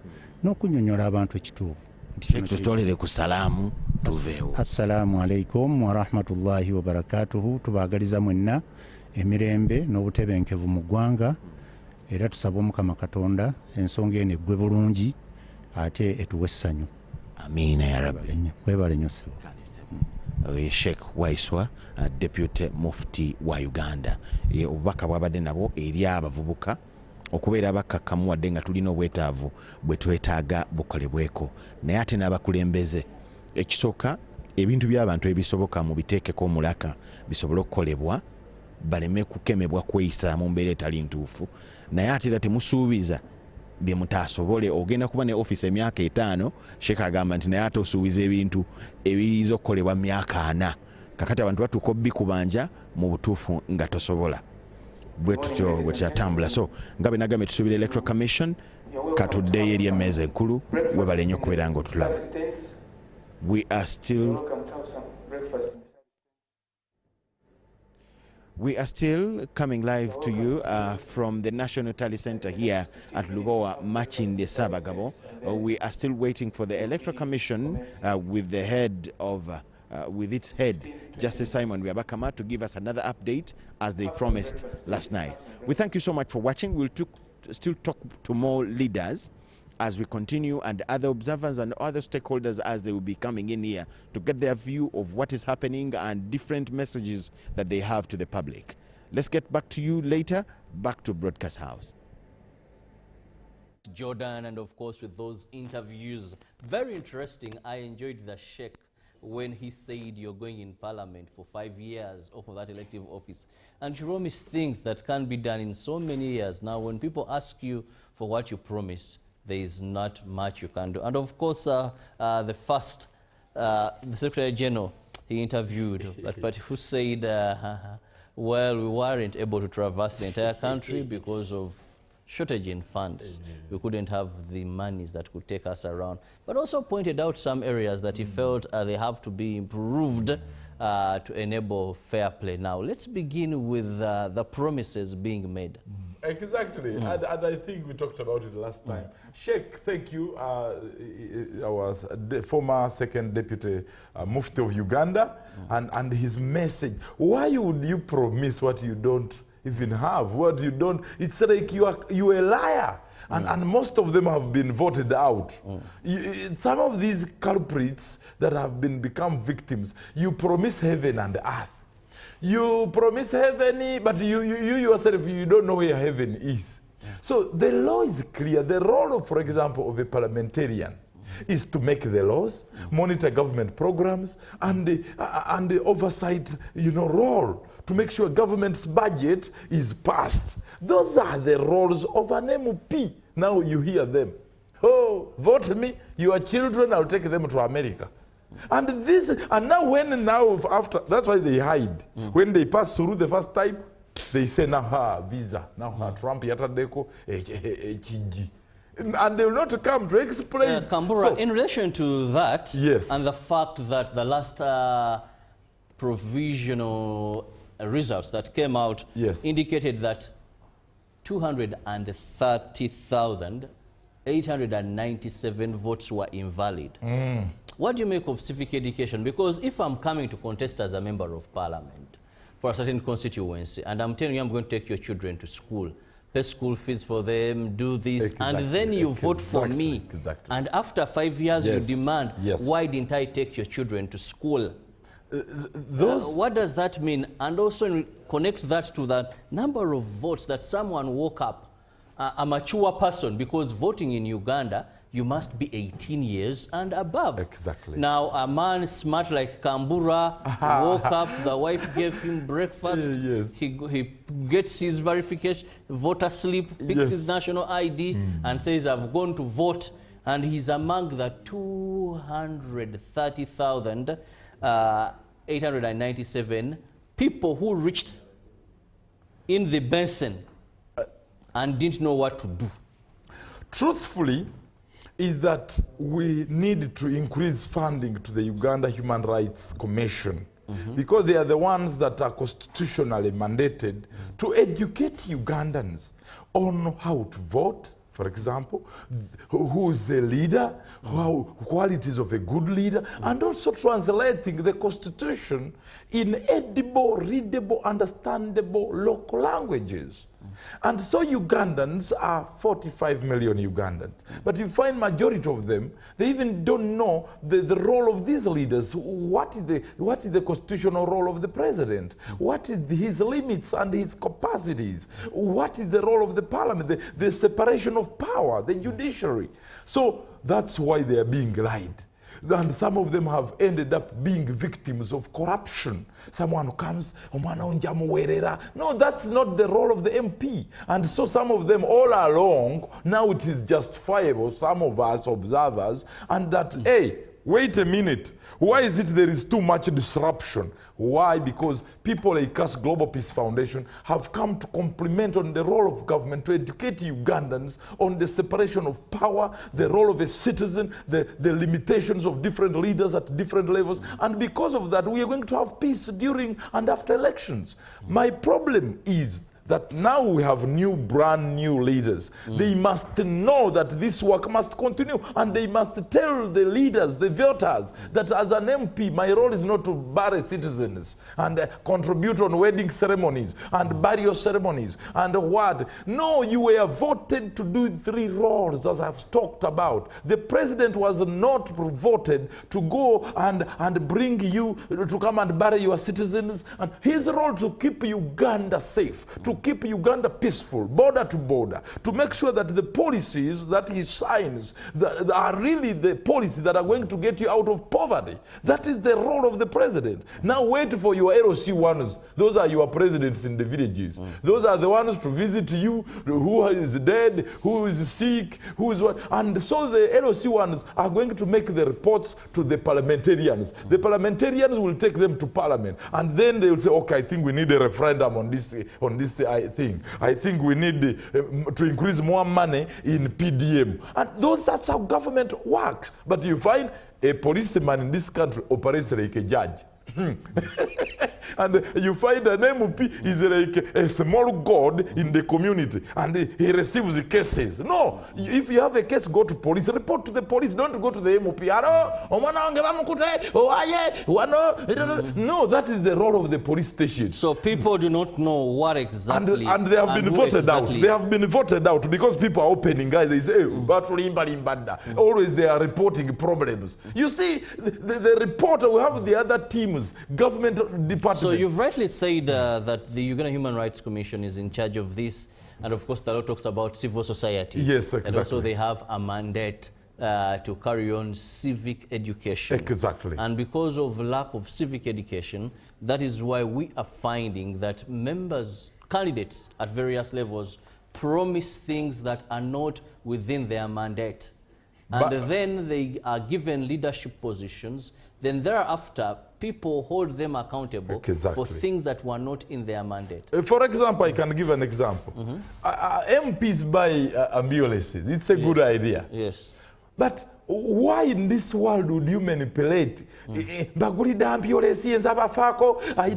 n'okunnyonnyola abantu ekituufu tutolere ku salaamu tuveewo. Assalamu alaikum warahmatullahi wabarakatuhu. Tubaagaliza mwenna emirembe n'obutebenkevu mu ggwanga era tusaba Omukama Katonda ensonga eno eggwe bulungi ate etuwe essanyu. Amiina ya Rabbi. Webale nnyo ssebo. Sheikh Waiswa, Deputy Mufti wa Uganda. Obubaka bwabadde nabo eri abavubuka okubeera bakakkamu wadde nga tulina obwetaavu bwe twetaaga bukolebweko naye ate n'abakulembeze ekisooka ebintu by'abantu ebisoboka mu biteekeko omulaka bisobole okukolebwa baleme kukemebwa kweyisa mu mbeera etali ntuufu naye ate era temusuubiza bye mutaasobole ogenda kuba ne office emyaka 5 Sheikh agamba nti naye ate osuubiza ebintu ebiyinza okukolebwa myaka 4 kakati abantu batuuka obbikubanja mu butuufu nga tosobola bwe tutyo bwe kyatambula so nga benagambye tusuubira Electoral Commission katuddeyo eri emmeeza enkulu webale nnyo okubeera nga otulaba. We are still coming live to you from the National Tally Center here at Lubowa, Machinde Sabagabo. We are still waiting for the Electoral Commission with the head of with its head, Justice Simon Wiabakama, to give us another update as they promised last night. We thank you so much for watching. We'll still talk to more leaders as we continue and other observers and other stakeholders as they will be coming in here to get their view of what is happening and different messages that they have to the public. Let's get back to you later, back to Broadcast House. Jordan, and of course with those interviews, very interesting. I enjoyed the Sheikh when he said you're going in parliament for 5 years off of that elective office, and you promised things that can't be done in so many years. Now when people ask you for what you promised, there is not much you can do. And of course the Secretary General he interviewed but who said well, we weren't able to traverse the entire country because of shortage in funds. We couldn't have the monies that could take us around, but also pointed out some areas that he felt they have to be improved to enable fair play. Now, let's begin with the promises being made. Exactly, and I think we talked about it last time. Sheikh, thank you. Our former second deputy Mufti of Uganda, and his message. Why would you promise what you don't even have? What you don't? It's like you're a liar. And most of them have been voted out. Some of these culprits that have become victims, you promise heaven and earth. You promise heaven, but you yourself, you don't know where heaven is. So the law is clear. The role, of, for example, of a parliamentarian is to make the laws, monitor government programs, and the oversight, role to make sure government's budget is passed. Those are the roles of an MP. Now you hear them. Oh, vote me, your children, I'll take them to America. And now after, that's why they hide. When they pass through the first time, they say, now visa, now Trump yatadeko, and they will not come to explain. Kambura, So, in relation to that, Yes. and the fact that the last provisional results that came out Yes. indicated that 230,897 votes were invalid. What do you make of civic education? Because if I'm coming to contest as a member of parliament for a certain constituency, and I'm telling you I'm going to take your children to school, pay school fees for them, do this, and then you vote for me. Exactly. And after 5 years Yes. you demand, Yes. why didn't I take your children to school? those What does that mean? And also connect that to the number of votes that someone woke up, a mature person, because voting in Uganda, you must be 18 years and above. Exactly. Now, a man smart like Kambura woke up, the wife gave him breakfast, Yes. he gets his verification, voter slip, picks Yes. his national ID, and says, I've gone to vote. And he's among the 230,897 people who reached in the basin and didn't know what to do. truthfully, is that we need to increase funding to the Uganda Human Rights Commission because they are the ones that are constitutionally mandated to educate Ugandans on how to vote, for example, who is the leader, qualities of a good leader, and also translating the constitution in edible, readable, understandable local languages. And so Ugandans are 45 million Ugandans. But you find majority of them, they even don't know the role of these leaders. What is the constitutional role of the president? What is his limits and his capacities? What is the role of the parliament? The separation of power, the judiciary. So that's why they are being lied. And some of them have ended up being victims of corruption. Someone who comes, no, that's not the role of the MP. And so some of them all along, now it is justifiable, some of us observers, and that, hey, wait a minute. Why is it there is too much disruption? Why? Because people like us, Global Peace Foundation, have come to compliment on the role of government to educate Ugandans on the separation of power, the role of a citizen, the limitations of different leaders at different levels. And because of that, we are going to have peace during and after elections. My problem is that now we have brand new leaders. They must know that this work must continue, and they must tell the leaders, the voters, that as an MP, my role is not to bury citizens and contribute on wedding ceremonies and burial ceremonies and what. No, you were voted to do 3 roles, as I've talked about. The president was not voted to go and bring you to come and bury your citizens. And his role to keep Uganda safe, to keep Uganda peaceful, border to border, to make sure that the policies that he signs that are really the policies that are going to get you out of poverty. That is the role of the president. Now wait for your LOC ones. Those are your presidents in the villages. Those are the ones to visit you, who is dead, who is sick, who is what. And so the LOC ones are going to make the reports to the parliamentarians. The parliamentarians will take them to parliament, and then they will say, okay, I think we need a referendum on this thing. I think we need to increase more money in PDM. And that's how government works. But you find a policeman in this country operates like a judge. And you find an MP is like a small god in the community, and he receives the cases. No, if you have a case, go to police, report to the police, don't go to the MP. No, that is the role of the police station. So people do not know what exactly. And they have been voted out. They have been voted out because people are opening eyes. They say, always they are reporting problems. You see, the reporter will have the other teams, government departments. So you've rightly said that the Uganda Human Rights Commission is in charge of this. And of course, the law talks about civil society. Yes, exactly. And also they have a mandate to carry on civic education. Exactly. And because of lack of civic education, that is why we are finding that candidates at various levels promise things that are not within their mandate. And then they are given leadership positions. Then thereafter, people hold them accountable for things that were not in their mandate. For example, I can give an example. MPs buy ambulances. It's a good idea. Yes. But why in this world would you manipulate? I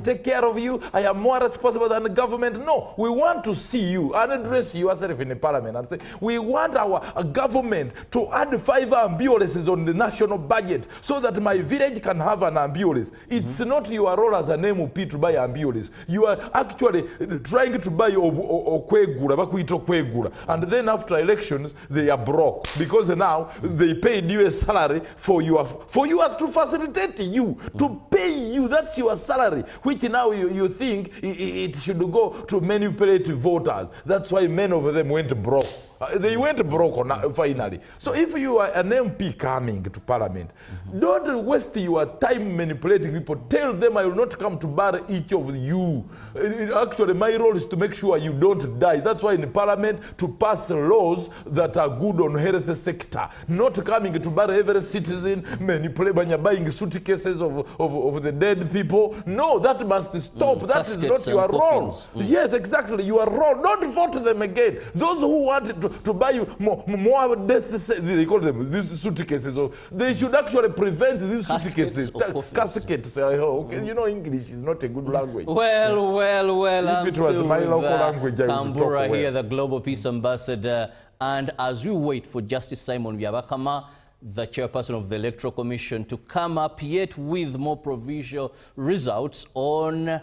take care of you. I am more responsible than the government. No, we want to see you and address yourself in the parliament and say, we want our government to add 5 ambulances on the national budget so that my village can have an ambulance. It's not your role as an MOP to buy ambulance. You are actually trying to buy Okwegura, and then after elections, they are broke because now they paid you a salary for us to facilitate you, to pay you. That's your salary, which now you think it should go to manipulate voters. That's why many of them went broke. They went broke finally. So if you are an MP coming to parliament, don't waste your time manipulating people. Tell them I will not come to bar each of you. Actually, my role is to make sure you don't die. That's why in parliament to pass laws that are good on health sector, not coming to bar every citizen, manipulate when you're buying suitcases of the dead people. No, that must stop. That is not your role. Yes, exactly, your role. Don't vote them again. Those who want to buy you more death, they call them these suitcases. So they should actually prevent these suitcases. Caskets. Okay. You know, English is not a good language. Well, if it was my local language, I would talk Kambura well. here, the Global Peace Ambassador. And as we wait for Justice Simon Byabakama, the chairperson of the Electoral Commission, to come up yet with more provisional results on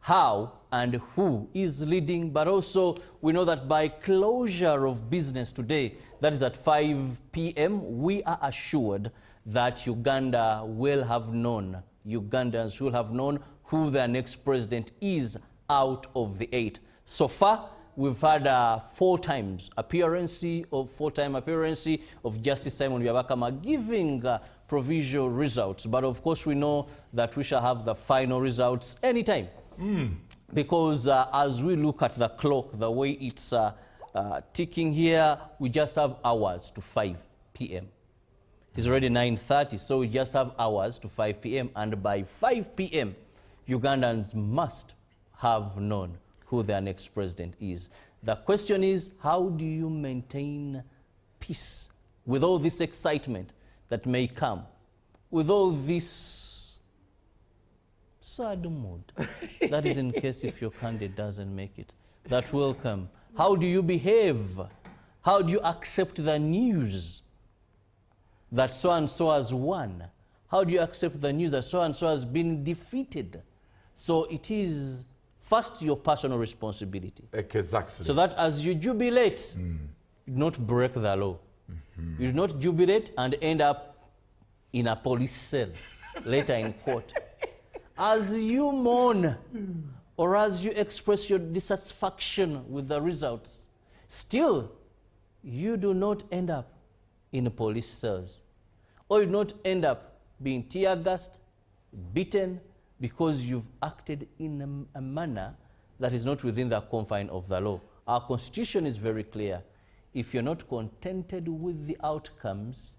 how and who is leading, but also we know that by closure of business today, that is at 5 p.m., we are assured that Ugandans will have known who their next president is out of the 8. So far, we've had four-time appearance of Justice Simon Byabakama giving provisional results. But of course, we know that we shall have the final results anytime. Because as we look at the clock, the way it's ticking here, we just have hours to 5 p.m. It's already 9:30, so we just have hours to 5 p.m. And by 5 p.m., Ugandans must have known who their next president is. The question is, how do you maintain peace with all this excitement that may come, with all this sad mood? That is in case if your candidate doesn't make it. That will come. How do you behave? How do you accept the news that so-and-so has won? How do you accept the news that so-and-so has been defeated? So it is first your personal responsibility. Exactly. So that as you jubilate, you do not break the law. You do not jubilate and end up in a police cell later in court. As you mourn or as you express your dissatisfaction with the results, still you do not end up in police cells, or you do not end up being tear gassed, beaten, because you've acted in a manner that is not within the confine of the law. Our constitution is very clear. If you're not contented with the outcomes,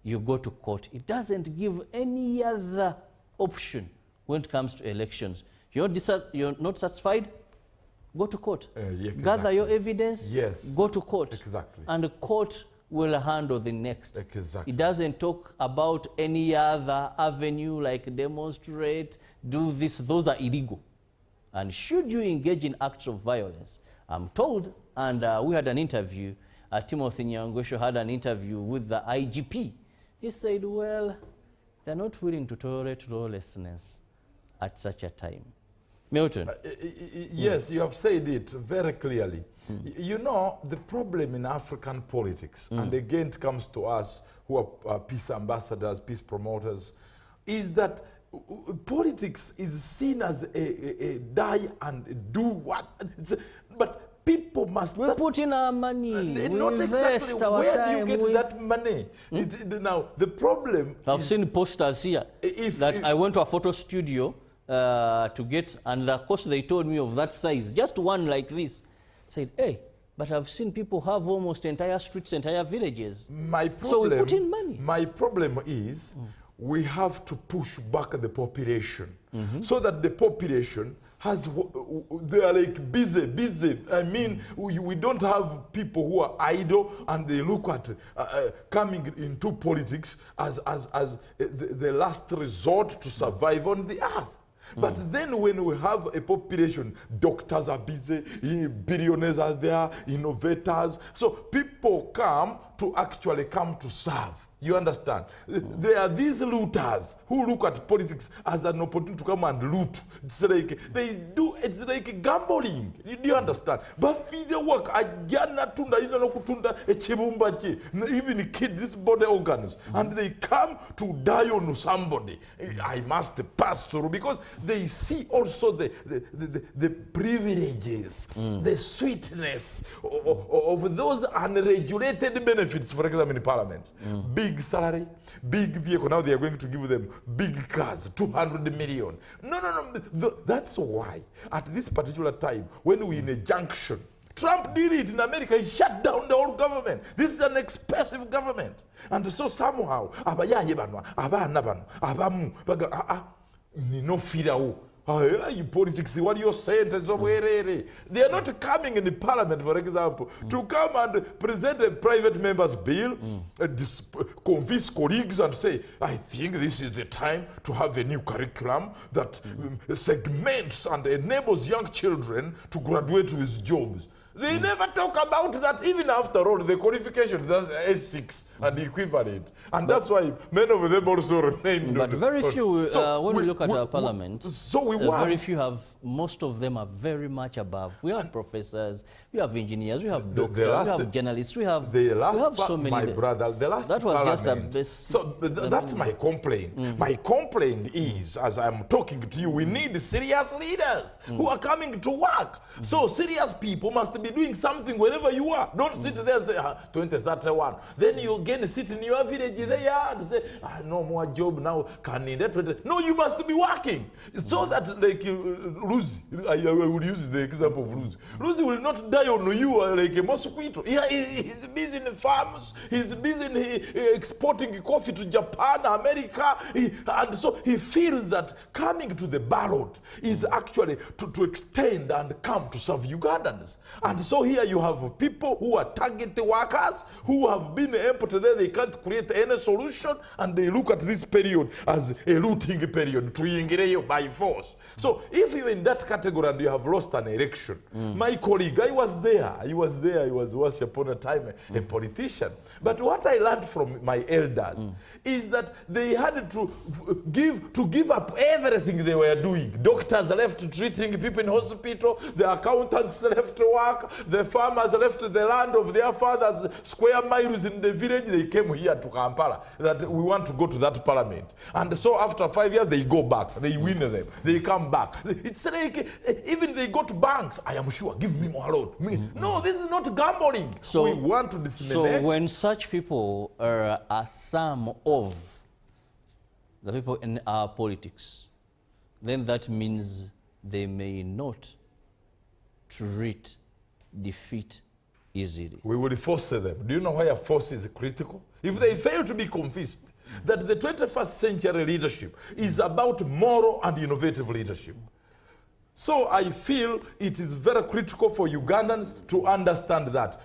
you go to court. It doesn't give any other option when it comes to elections. You're not satisfied? Go to court. Yeah, exactly. Gather your evidence, yes. go to court. Exactly. And the court will handle the next. Exactly. It doesn't talk about any other avenue like demonstrate, do this. Those are illegal. And should you engage in acts of violence, I'm told, and we had an interview, Timothy Nyangwesho had an interview with the IGP. He said, well, they're not willing to tolerate lawlessness at such a time. Milton. Yes, you have said it very clearly. You know, the problem in African politics, and again it comes to us who are peace ambassadors, peace promoters, is that politics is seen as a die and do what. But people must... We put in our money, not we invest exactly. our Where time. do you get that money? Now, the problem I've seen posters here that I went to a photo studio to get, and of course they told me of that size, just one like this. Said, hey, but I've seen people have almost entire streets, entire villages. My problem, so we put in money. My problem is we have to push back the population so that the population has, they are like busy. I mean, we don't have people who are idle and they look at coming into politics as the last resort to survive on the earth. But then when we have a population, doctors are busy, billionaires are there, innovators. So people come to serve. You understand? There are these looters who look at politics as an opportunity to come and loot. It's like it's like gambling. Do you understand? But video work, even kid these body organs, and they come to die on somebody. I must pass through because they see also the privileges, the sweetness of those unregulated benefits, for example, in Parliament. Big salary, big vehicle. Now they are going to give them big cars, 200 million. No. That's why at this particular time, when we're in a junction, Trump did it in America. He shut down the whole government. This is an expensive government. And so somehow, politics, what you're saying, they are not coming in the parliament, for example, to come and present a private member's bill, convince colleagues and say, I think this is the time to have a new curriculum that segments and enables young children to graduate with jobs. They never talk about that, even after all, the qualification, that's S6 and equivalent. And that's why many of them also remain. But very few, when we look at our parliament, very few have, most of them are very much above. We have professors, we have engineers, we have doctors, we have journalists, we have so many. My brother, the last that was just the best. So that's my complaint. My complaint is, as I'm talking to you, we need serious leaders who are coming to work. So serious people must be doing something wherever you are. Don't sit there and say, 2031. Then you again sit in your village there and say, no more job now. No, you must be working. So that, like, Lucy, I will use the example of Lucy. Lucy will not die on you like a mosquito. He's busy in the farms. He's busy in exporting coffee to Japan, America. And so he feels that coming to the ballot is actually to extend and come to serve Ugandans. And so here you have people who are target workers, who have been empty there, they can't create any solution, and they look at this period as a looting period, to ingredient by force. So if you're in that category and you have lost an election, my colleague, I was there, he was once upon a time a politician. But what I learned from my elders is that they had to give up everything they were doing. Doctors left treating people in hospital, the accountants left work, the farmers left the land of their fathers, square miles in the village. They came here to Kampala, that we want to go to that parliament. And so after 5 years, they go back, they win them, they come back. It's like, even they go to banks, I am sure, give me more loan. No, this is not gambling. So we want to disseminate. So when such people are some of the people in our politics, then that means they may not treat defeat easily. We will force them. Do you know why a force is critical? If they fail to be convinced that the 21st century leadership is about moral and innovative leadership, So I feel it is very critical for Ugandans to understand that.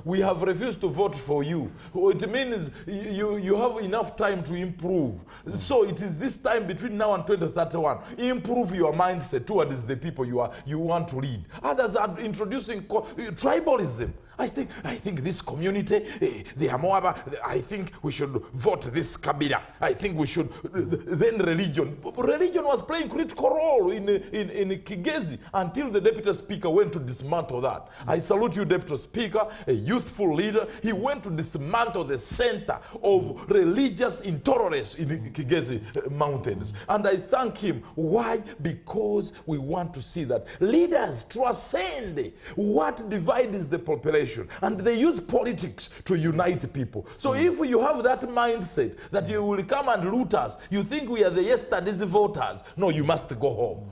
We have refused to vote for you. It means you have enough time to improve. So it is this time between now and 2031. Improve your mindset towards the people you want to lead. Others are introducing tribalism. I think this community, they are more about, I think we should vote this Kabila. I think we should, then religion. Religion was playing critical role in Kigezi until the deputy speaker went to dismantle that. I salute you, deputy speaker, a youthful leader. He went to dismantle the center of religious intolerance in Kigezi mountains. And I thank him. Why? Because we want to see that leaders transcend what divides the population. And they use politics to unite people. So if you have that mindset that you will come and loot us, you think we are the yesterday's voters, no, you must go home.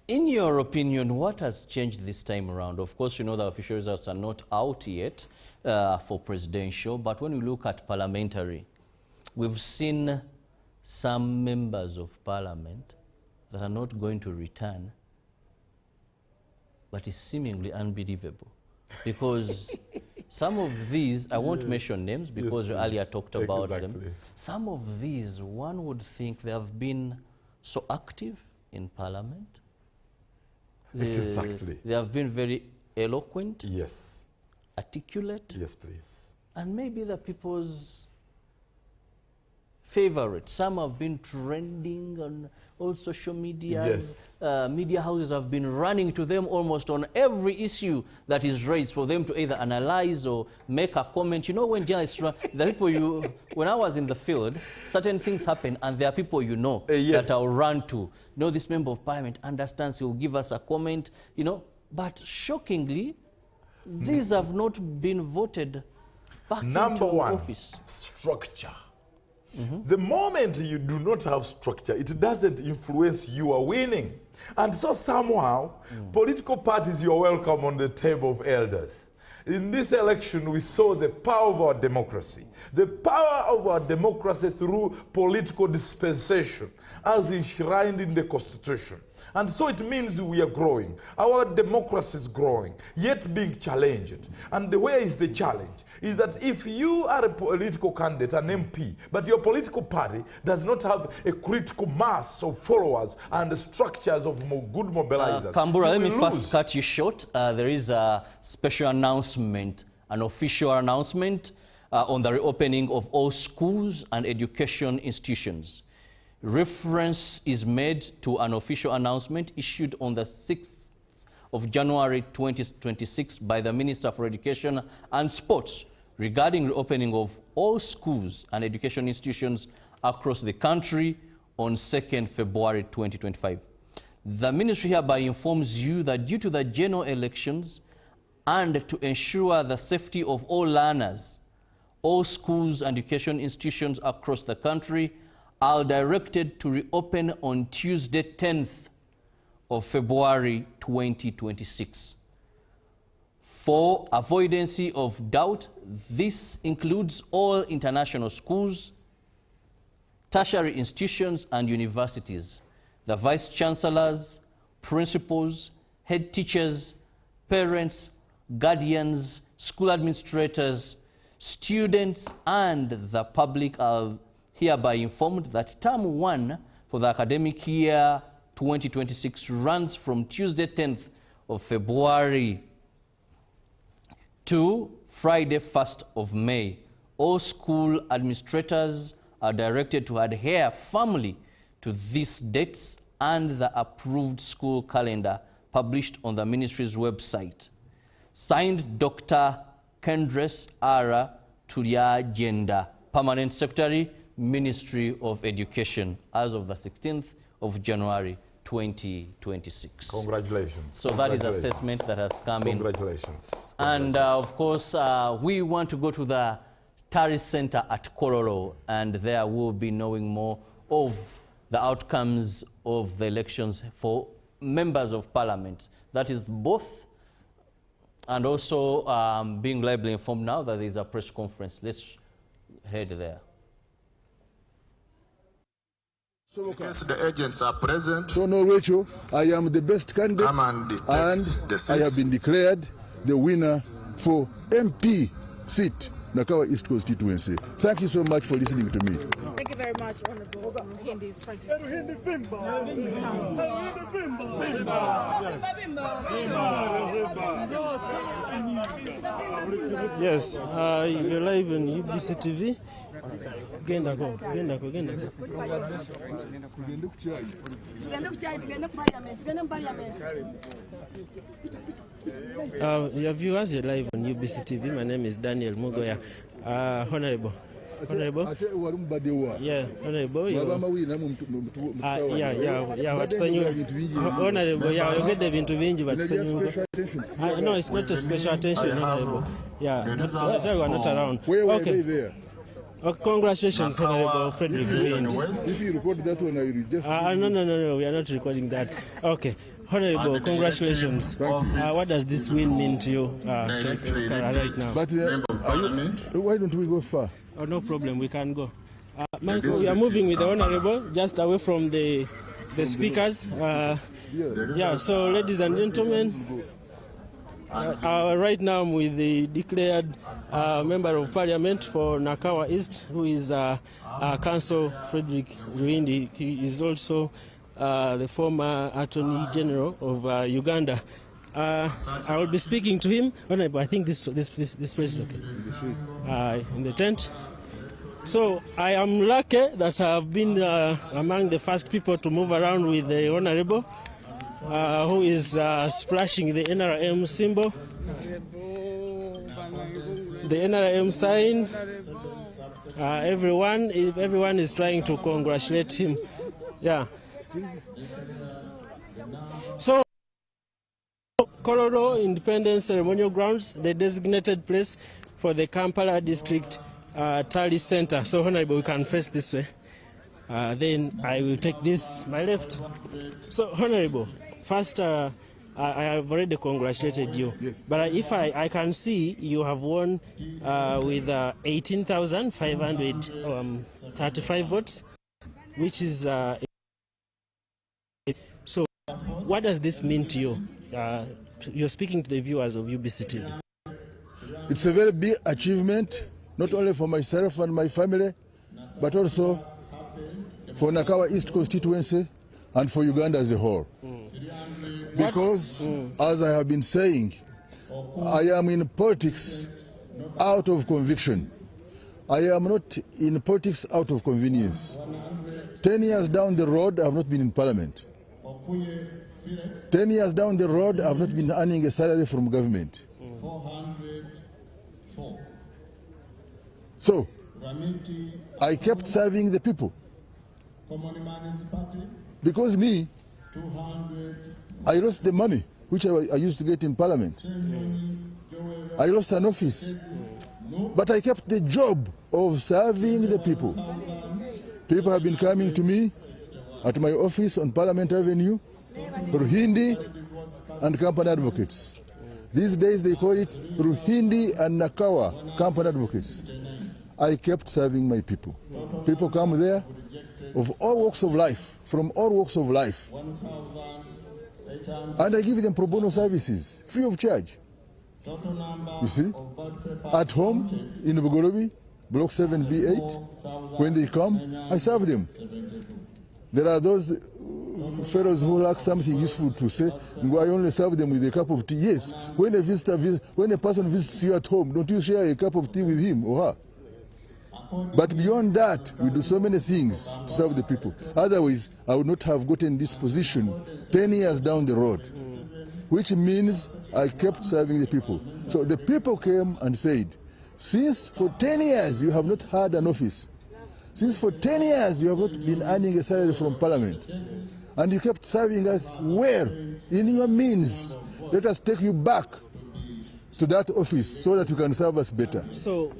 In your opinion, what has changed this time around? Of course, you know the official results are not out yet for presidential, but when you look at parliamentary, we've seen some members of parliament that are not going to return, but it's seemingly unbelievable. Because some of these, I won't mention names because you earlier talked about them. Some of these, one would think they have been so active in parliament. Exactly. They have been very eloquent. Yes. Articulate. Yes, please. And maybe the people's favorite. Some have been trending on all social media. Yes. Media houses have been running to them almost on every issue that is raised for them to either analyze or make a comment. You know, when journalists run, the people when I was in the field, certain things happen and there are people that I'll run to. You know, this member of parliament understands, he will give us a comment, you know. But shockingly, these have not been voted back into office. Structure. The moment you do not have structure, it doesn't influence your winning. And so somehow, political parties, you're welcome on the table of elders. In this election, we saw the power of our democracy. The power of our democracy through political dispensation, as enshrined in the Constitution. And so it means we are growing. Our democracy is growing, yet being challenged. And where is the challenge? Is that if you are a political candidate, an MP, but your political party does not have a critical mass of followers and structures of good mobilizers. Kambura, let me first cut you short. There is a special announcement, an official announcement on the reopening of all schools and education institutions. Reference is made to an official announcement issued on the 6th of January 2026 by the Minister for Education and Sports regarding reopening of all schools and education institutions across the country on 2nd February 2025. The ministry hereby informs you that due to the general elections and to ensure the safety of all learners, all schools and education institutions across the country are directed to reopen on Tuesday, 10th of February 2026. For avoidance of doubt, this includes all international schools, tertiary institutions and universities, the vice chancellors, principals, head teachers, parents, guardians, school administrators, students and the public are hereby informed that term 1 for the academic year 2026 runs from Tuesday 10th of February to Friday 1st of May. All school administrators are directed to adhere firmly to these dates and the approved school calendar published on the ministry's website. Signed, Dr. Kendres R. Tulyagenda, Permanent Secretary, Ministry of Education, as of the 16th of January 2026. Congratulations. So that is assessment that has come in. Congratulations. And of course, we want to go to the Tari Center at Kororo, and there we'll be knowing more of the outcomes of the elections for members of parliament. That is both, and also being liably informed now that there is a press conference. Let's head there. In case the agents are present, So no, Rachel, I am the best candidate, come and take and the seats. I have been declared the winner for MP seat, Nakawa East constituency. Thank you so much for listening to me. Thank you very much, Honorable Hindi Yes, you're live on UBC TV. Genda go. Your viewers, you're live on UBC TV. My name is Daniel Mugoya. Honorable. Yeah, Honorable. Honorable, yeah, you get the vintu vinji, but no, it's not a special attention, Honorable. Yeah, they were not around. Where were they there? Congratulations, Honorable Frederick Wind. If you record that one, I will just... No, we are not recording that. Okay. Honorable, congratulations. What does this win mean to you right now? But why don't we go far? Oh, no problem, we can go. So we are moving with the Honorable, just away from the speakers. Yeah, so ladies and gentlemen, right now I'm with the declared Member of Parliament for Nakawa East, who is Council Frederick Ruindi. He is also the former Attorney General of Uganda. I will be speaking to him. Honorable, I think this place is okay. In the tent. So I am lucky that I've been among the first people to move around with the Honorable, who is splashing the NRM symbol, the NRM sign. Everyone is trying to congratulate him. Yeah. So, Kololo Independence Ceremonial Grounds, the designated place for the Kampala District Tally Center. So, Honorable, we can face this way. Then I will take this, my left. So, Honorable, first, I have already congratulated you. Yes. But if I can see, you have won with 18,535 votes, which is... so, what does this mean to you? You're speaking to the viewers of UBC TV. It's a very big achievement, not only for myself and my family, but also for Nakawa East constituency and for Uganda as a whole. Because, as I have been saying, I am in politics out of conviction. I am not in politics out of convenience. 10 years down the road, I have not been in parliament. 10 years down the road, I have not been earning a salary from government. So, I kept serving the people. Because me, I lost the money which I used to get in parliament. I lost an office. But I kept the job of serving the people. People have been coming to me at my office on Parliament Avenue, Ruhindi and company advocates. These days they call it Ruhindi and Nakawa company advocates. I kept serving my people. People come there of all walks of life, from all walks of life. And I give them pro bono services, free of charge. You see, at home in Bugorobi, Block 7B8, when they come, I serve them. There are those fellows who lack something useful to say, I only serve them with a cup of tea. Yes, when a person visits you at home, don't you share a cup of tea with him or her? But beyond that, we do so many things to serve the people. Otherwise, I would not have gotten this position 10 years down the road, which means I kept serving the people. So the people came and said, since for 10 years you have not had an office, since for 10 years you have not been earning a salary from Parliament, and you kept serving us well, in your means, let us take you back to that office so that you can serve us better. So,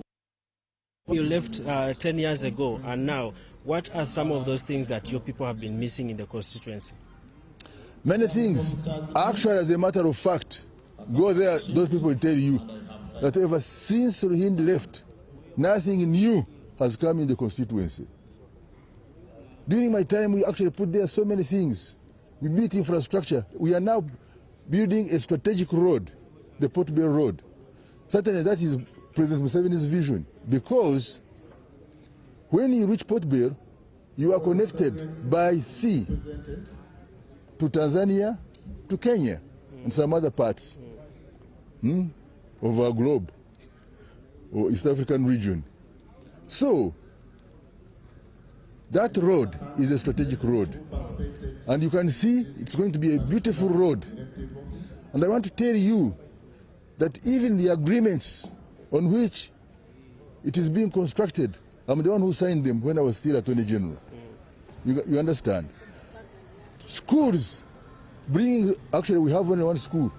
you left 10 years ago, and now, what are some of those things that your people have been missing in the constituency? Many things. Actually, as a matter of fact, go there, those people will tell you that ever since Ruhindi left, nothing new has come in the constituency. During my time, we actually put there so many things. We built infrastructure. We are now building a strategic road, the Port Bell Road. Certainly that is President Museveni's vision, because when you reach Port Bell, you are connected by sea to Tanzania, to Kenya, and some other parts of our globe, or East African region. So, that road is a strategic road. And you can see it's going to be a beautiful road. And I want to tell you that even the agreements on which it is being constructed, I'm the one who signed them when I was still Attorney General. You understand? Schools, actually we have only one school,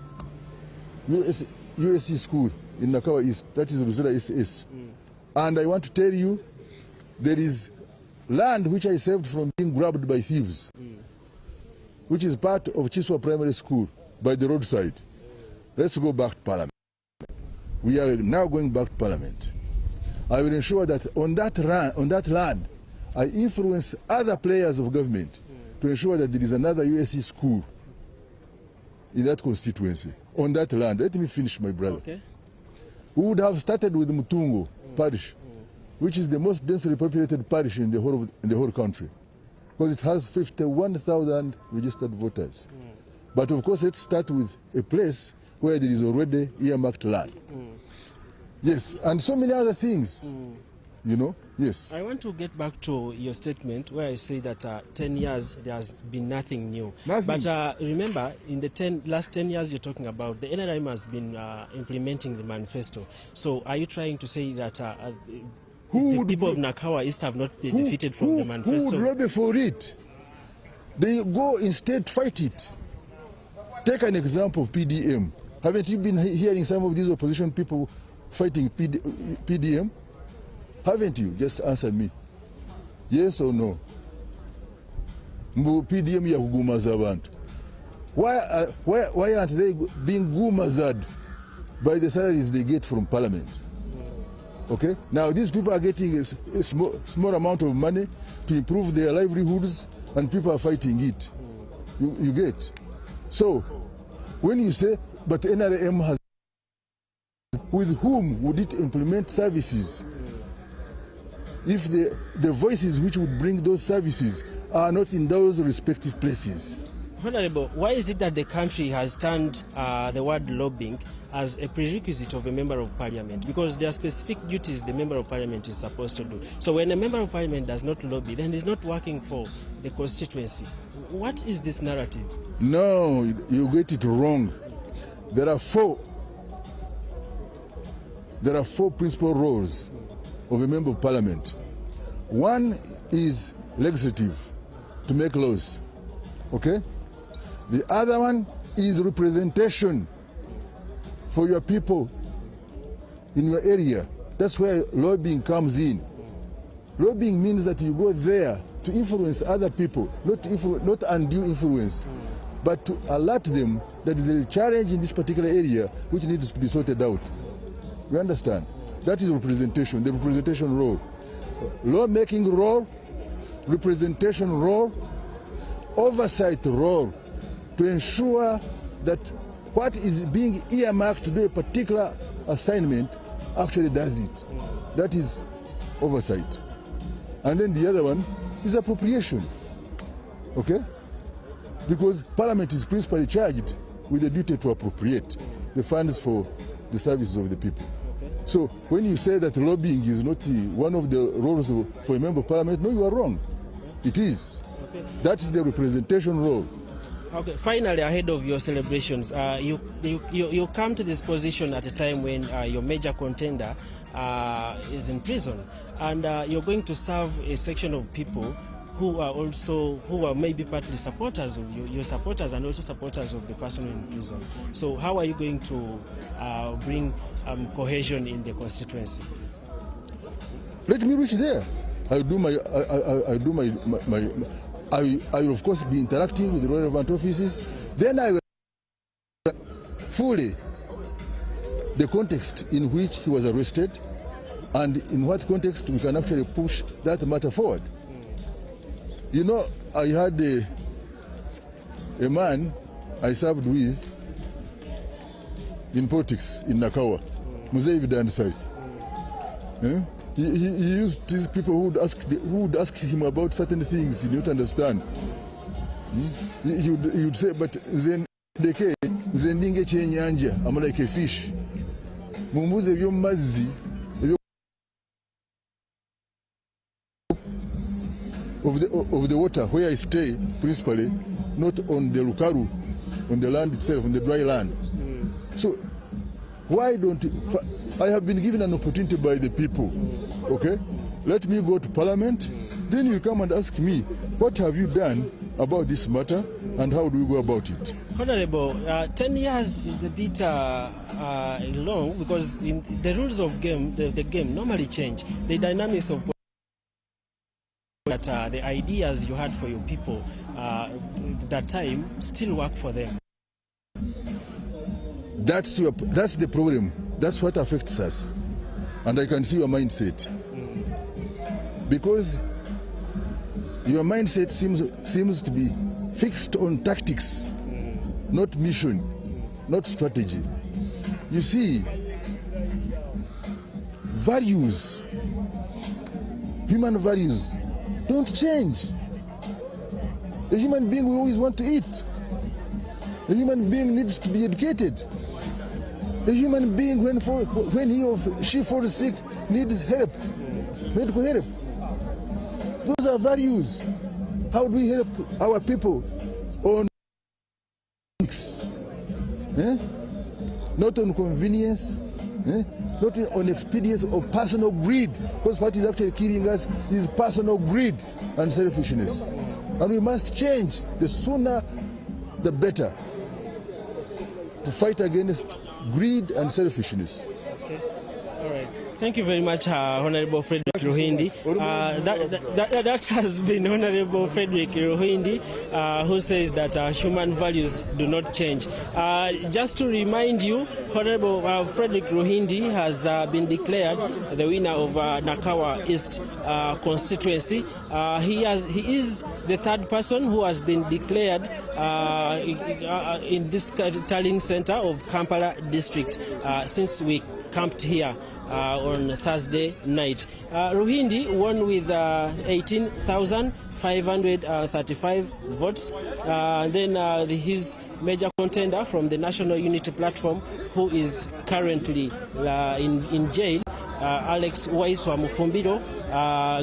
USC school in Nakawa East, that is Ruzira SS. And I want to tell you, there is land which I saved from being grabbed by thieves, which is part of Chiswa Primary School by the roadside. Let's go back to Parliament. We are now going back to Parliament. I will ensure that on that land, I influence other players of government to ensure that there is another USC school in that constituency, on that land. Let me finish, my brother. Okay. We would have started with Mutungo parish, which is the most densely populated parish in the whole country, because it has 51,000 registered voters. But of course, let's start with a place where there is already earmarked land. Yes, and so many other things, you know, yes. I want to get back to your statement where I say that 10 years there has been nothing new. Nothing. But remember, in the last 10 years you're talking about, the NRM has been implementing the manifesto. So are you trying to say that the people of Nakawa East have not been defeated from the manifesto? Who would lobby for it? They go instead fight it. Take an example of PDM. Haven't you been hearing some of these opposition people fighting PDM? Haven't you? Just answer me. Yes or no? PDM ya kugumaza abantu. Why aren't they being gumazed by the salaries they get from Parliament? Okay? Now these people are getting a small amount of money to improve their livelihoods, and people are fighting it. You get? So, when you say, but NRM has, with whom would it implement services if the voices which would bring those services are not in those respective places? Honorable, why is it that the country has turned the word lobbying as a prerequisite of a member of parliament? Because there are specific duties the member of parliament is supposed to do. So when a member of parliament does not lobby, then he's not working for the constituency. What is this narrative? No, you get it wrong. There are four principal roles of a member of parliament. One is legislative, to make laws, okay? The other one is representation for your people in your area. That's where lobbying comes in. Lobbying means that you go there to influence other people, not undue influence, but to alert them that there is a challenge in this particular area which needs to be sorted out. You understand? That is representation, the representation role. Law-making role, representation role, oversight role, to ensure that what is being earmarked to do a particular assignment actually does it. That is oversight. And then the other one is appropriation, okay? Because Parliament is principally charged with the duty to appropriate the funds for the services of the people. So when you say that lobbying is not one of the roles for a member of Parliament, no, you are wrong. It is. That is the representation role. Okay. Finally, ahead of your celebrations, you come to this position at a time when your major contender is in prison, and you're going to serve a section of people who are maybe partly supporters of your supporters and also supporters of the person in prison. So how are you going to bring cohesion in the constituency? Let me reach there. I will of course be interacting with the relevant offices. Then I will fully the context in which he was arrested and in what context we can actually push that matter forward. You know, I had a man I served with in politics in Nakawa, Mzee Vidansai. He used these people who would ask him about certain things he didn't understand. He would say, but then Zendinge chenyanja, I'm like a fish. Mumbuze vyo mazi of the water where I stay principally, not on the Lukaru, on the land itself, on the dry land. So why don't I have been given an opportunity by the people, okay? Let me go to Parliament, then you come and ask me, what have you done about this matter and how do we go about it? Honorable, 10 years is a bit long because in the rules of the game normally change. The dynamics of that the ideas you had for your people that time still work for them. That's the problem. That's what affects us. And I can see your mindset. Because your mindset seems to be fixed on tactics, not mission, not strategy. You see, values, human values, don't change. A human being will always want to eat. A human being needs to be educated. A human being, when he or she falls sick, needs help, medical help. Those are values. How do we help our people on not on convenience, not on expedience or personal greed? Because what is actually killing us is personal greed and selfishness. And we must change. The sooner, the better, to fight against greed and selfishness. Okay. All right. Thank you very much, Honorable Frederick Ruhindi. That has been Honorable Frederick Ruhindi, who says that human values do not change. Just to remind you, Honorable Frederick Ruhindi has been declared the winner of Nakawa East constituency. He is the third person who has been declared in this tallying center of Kampala district since we camped here on Thursday night. Ruhindi won with 18,535 votes. Then his major contender from the National Unity Platform, who is currently in jail, Alex Waiswa Mufumbiro,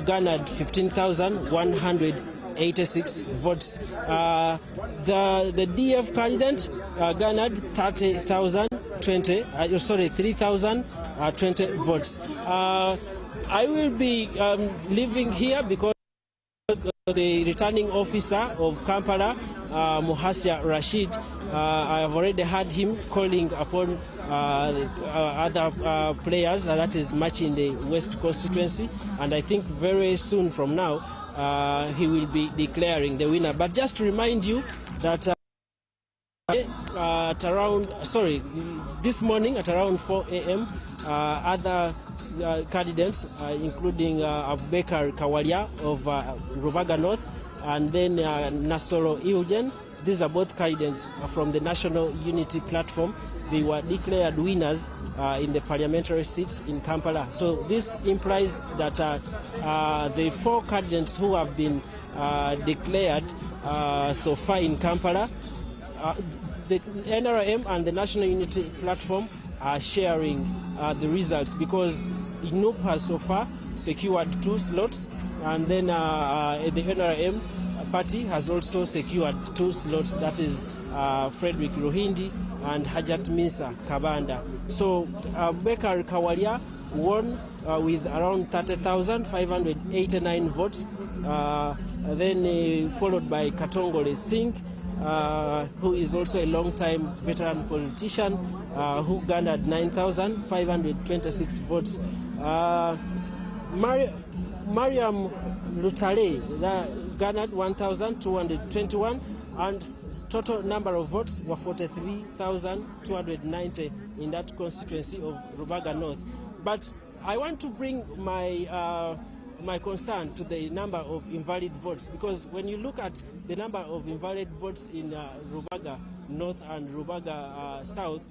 garnered 15,186 votes. The DF candidate garnered 3,020 votes. I will be leaving here because the returning officer of Kampala, Muhasia Rashid, I have already heard him calling upon other players that is matching the West constituency, and I think very soon from now he will be declaring the winner. But just to remind you that this morning at around 4 a.m. Other candidates, including Abubakar Kawalia of Rubaga North, and then Nasoro Eugen, these are both candidates from the National Unity Platform. They were declared winners in the parliamentary seats in Kampala. So this implies that the four candidates who have been declared so far in Kampala, the NRM and the National Unity Platform are sharing the results, because INUP has so far secured 2 slots, and then the NRM party has also secured 2 slots, that is Frederick Ruhindi and Hajat Misa Kabanda. So Bekar Kawalia won with around 30,589 votes, then followed by Katongole Singh, who is also a long-time veteran politician, who garnered 9,526 votes. Mariam Lutale garnered 1,221, and total number of votes were 43,290 in that constituency of Rubaga North. But I want to bring my my concern to the number of invalid votes, because when you look at the number of invalid votes in Rubaga North and Rubaga South,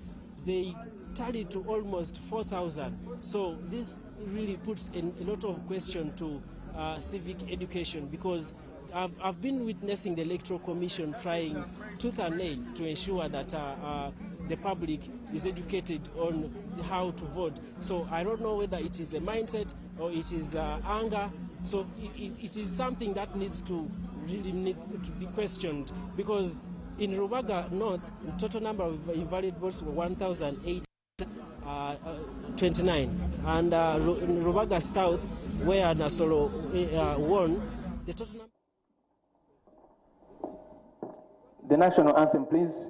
they tally to almost 4,000. So this really puts in a lot of question to civic education, because I've been witnessing the Electoral Commission trying tooth and nail to ensure that the public is educated on how to vote. So I don't know whether it is a mindset or it is anger. So it is something that needs to really be questioned, because in Rubaga North, the total number of invalid votes were 1,829, and in Rubaga South, where Nasolo won, the total number. The national anthem, please.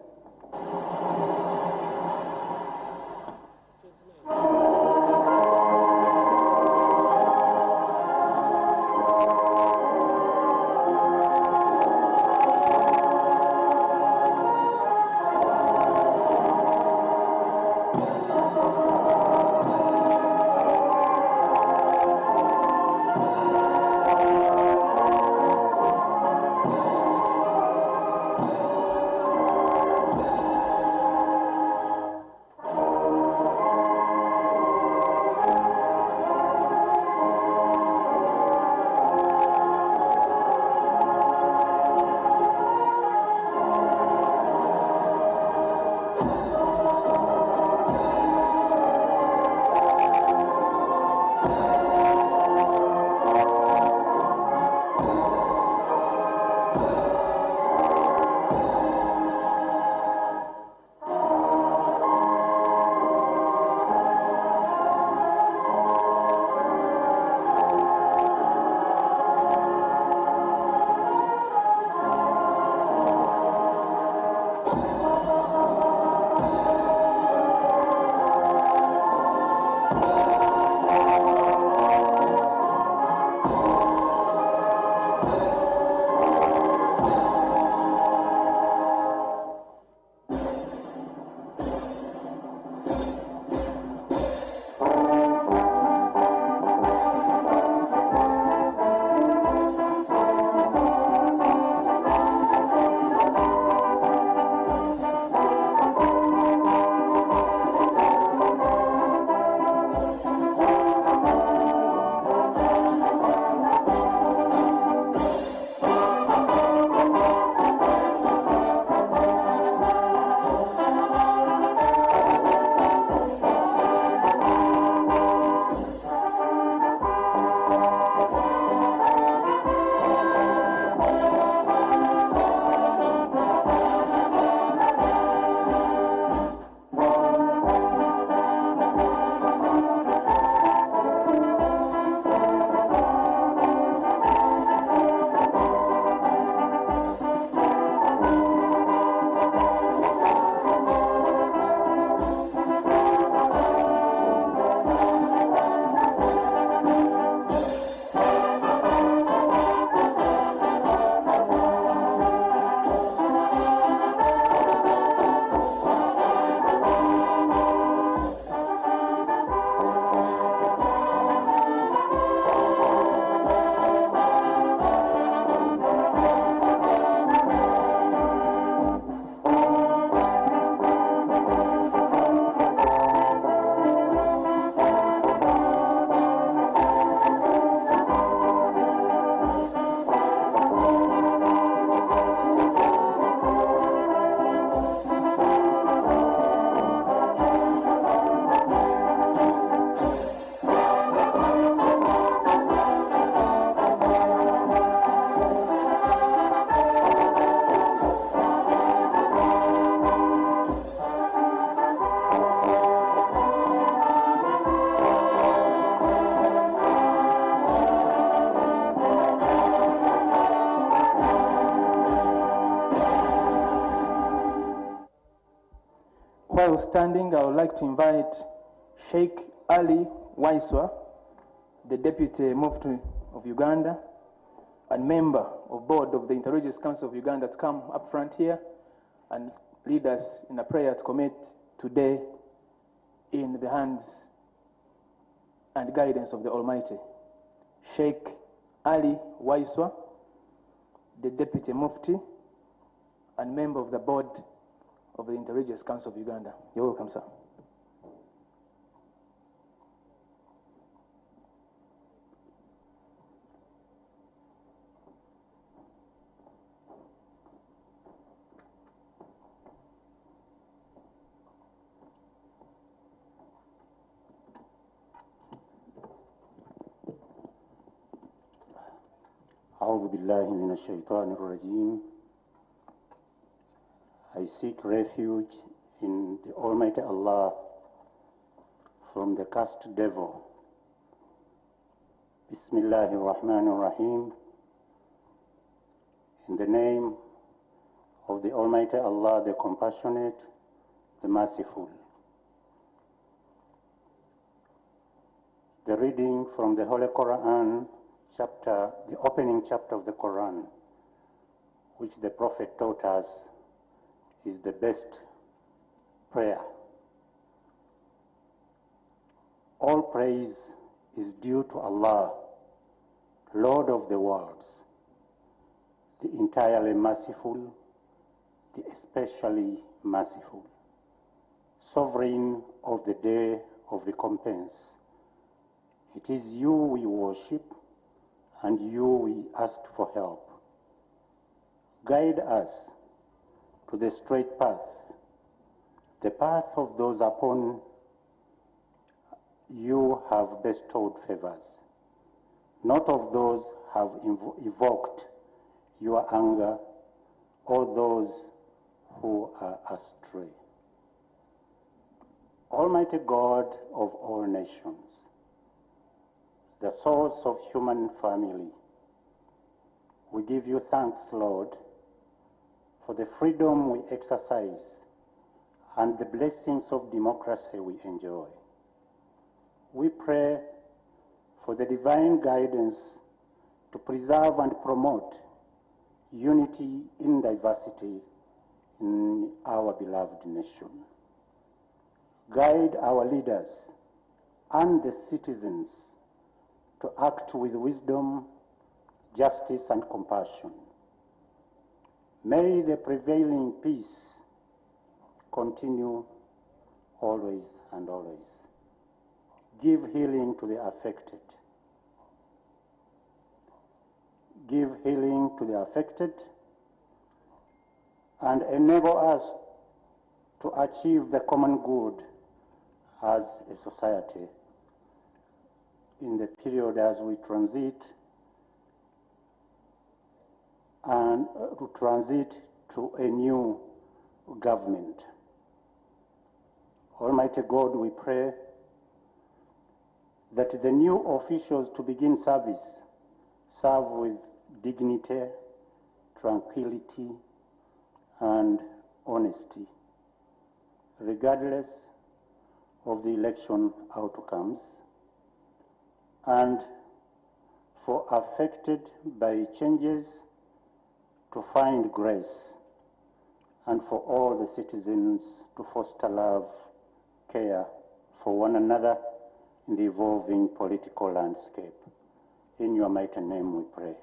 While standing, I would like to invite Sheikh Ali Waiswa, the Deputy Mufti of Uganda and member of board of the Interreligious Council of Uganda, to come up front here and lead us in a prayer to commit today in the hands and guidance of the Almighty. Sheikh Ali Waiswa, the Deputy Mufti and member of the board of the Interreligious Council of Uganda. You're welcome, sir. أعوذ بالله من الشيطان الرجيم. I seek refuge in the Almighty Allah from the cursed devil. Bismillahir Rahmanir Rahim. In the name of the Almighty Allah, the Compassionate, the Merciful. The reading from the Holy Quran, the opening chapter of the Quran, which the Prophet taught us is the best prayer. All praise is due to Allah, Lord of the worlds, the entirely merciful, the especially merciful, sovereign of the day of recompense. It is you we worship, and you we ask for help. Guide us to the straight path, the path of those upon you have bestowed favors, not of those have evoked your anger or those who are astray. Almighty God of all nations, the source of human family, we give you thanks, Lord, for the freedom we exercise and the blessings of democracy we enjoy. We pray for the divine guidance to preserve and promote unity in diversity in our beloved nation. Guide our leaders and the citizens to act with wisdom, justice, and compassion. May the prevailing peace continue always and always. Give healing to the affected. Give healing to the affected and enable us to achieve the common good as a society in the period as we transit and to transit to a new government. Almighty God, we pray that the new officials to begin service serve with dignity, tranquility, and honesty, regardless of the election outcomes, and for affected by changes to find grace, and for all the citizens to foster love, care for one another in the evolving political landscape. In your mighty name we pray.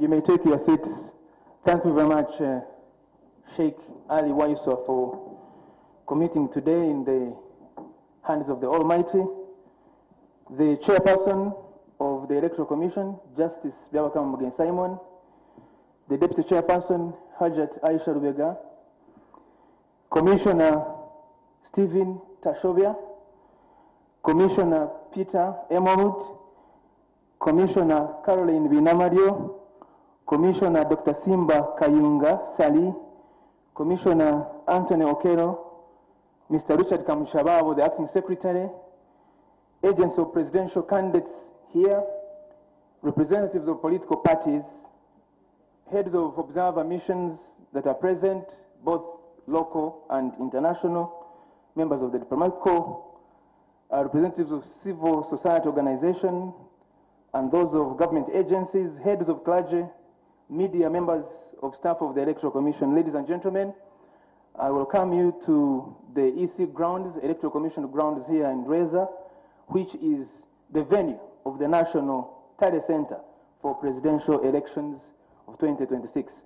You may take your seats. Thank you very much, Sheikh Ali Waiswa, for committing today in the hands of the Almighty. The chairperson of the Electoral Commission, Justice Byabakama Mugen Simon, the deputy chairperson, Hajat Aisha Rubega, Commissioner Stephen Tashovia, Commissioner Peter Emmerwood, Commissioner Caroline Binamario, Commissioner Dr. Simba Kayunga Sali, Commissioner Anthony Okero, Mr. Richard Kamushababo, the acting secretary, agents of presidential candidates here, representatives of political parties, heads of observer missions that are present, both local and international, members of the diplomatic corps, representatives of civil society organizations, and those of government agencies, heads of clergy, media, members of staff of the Electoral Commission. Ladies and gentlemen, I welcome you to the EC grounds, Electoral Commission grounds here in Reza, which is the venue of the National Tally Center for presidential elections of 2026.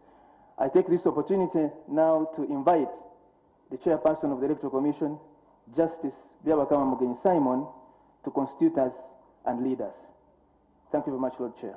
I take this opportunity now to invite the chairperson of the Electoral Commission, Justice Byabakama Mugenyi Simon, to constitute us and lead us. Thank you very much, Lord Chair.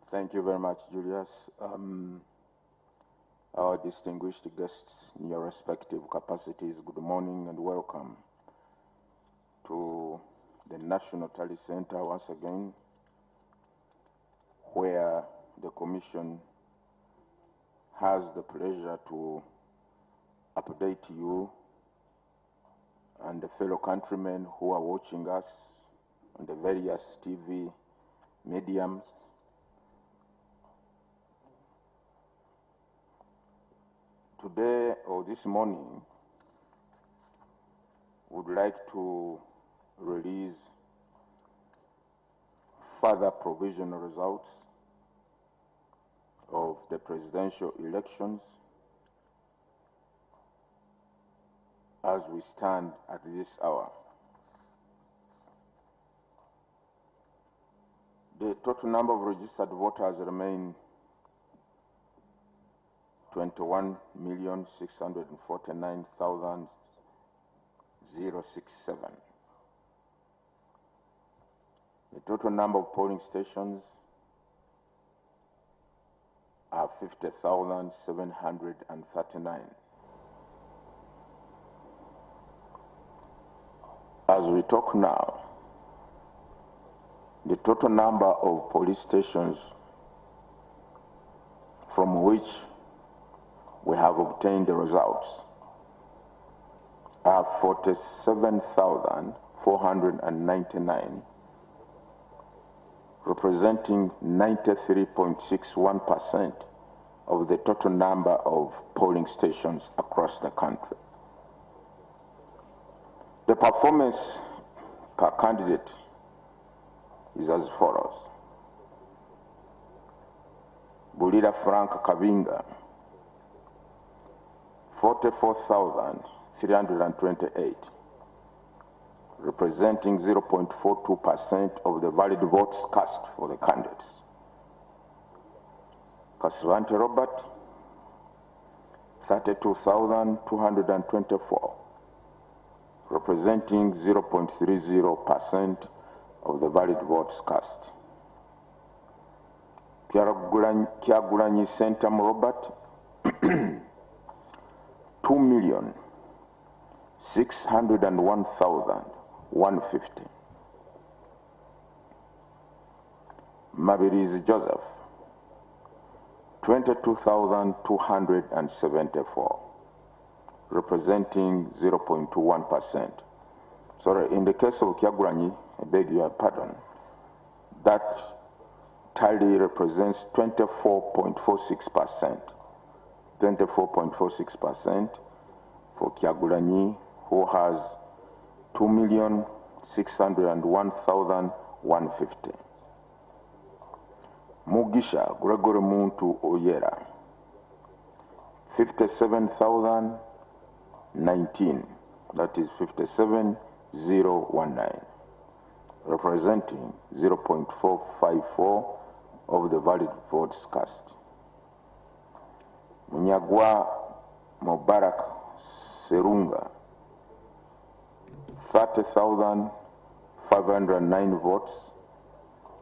Thank you very much, Julius. Our distinguished guests in your respective capacities, good morning and welcome to the National Tally Center once again, where the Commission has the pleasure to update you and the fellow countrymen who are watching us on the various TV mediums. Today or this morning, would like to release further provisional results of the presidential elections as we stand at this hour. The total number of registered voters remain 21,649,067. The total number of polling stations are 50,739. As we talk now, the total number of police stations from which we have obtained the results are 47,499, representing 93.61% of the total number of polling stations across the country. The performance per candidate is as follows. Bulira Frank Kabinga, 44,328, representing 0.42% of the valid votes cast for the candidates. Kasvante Robert, 32,224, representing 0.30% of the valid votes cast. Kyagulanyi Sentam Robert, 2,601,150. Mabirizi Joseph, 22,274, representing 0.21%. Sorry, in the case of Kyagulanyi, I beg your pardon, that tally represents 24.46%. 24.46% for Kyagulanyi, who has 2,601,150. Mugisha Gregory Muntu Oyera, 57,019, that is 57,019, representing 0.454 of the valid votes cast. Munyagwa Mubarak Serunga, 30,509 votes,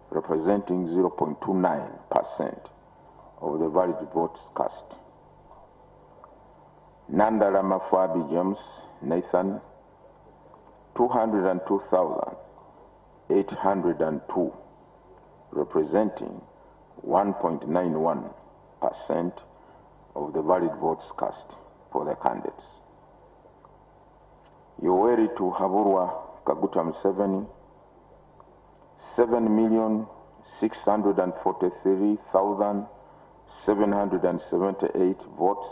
representing 0.29% of the valid votes cast. Nandala Mafabi James Nathan, 202,802, representing 1.91% of the valid votes cast for the candidates. Yoweri to Haburwa Kaguta Museveni, 7,643,778 votes,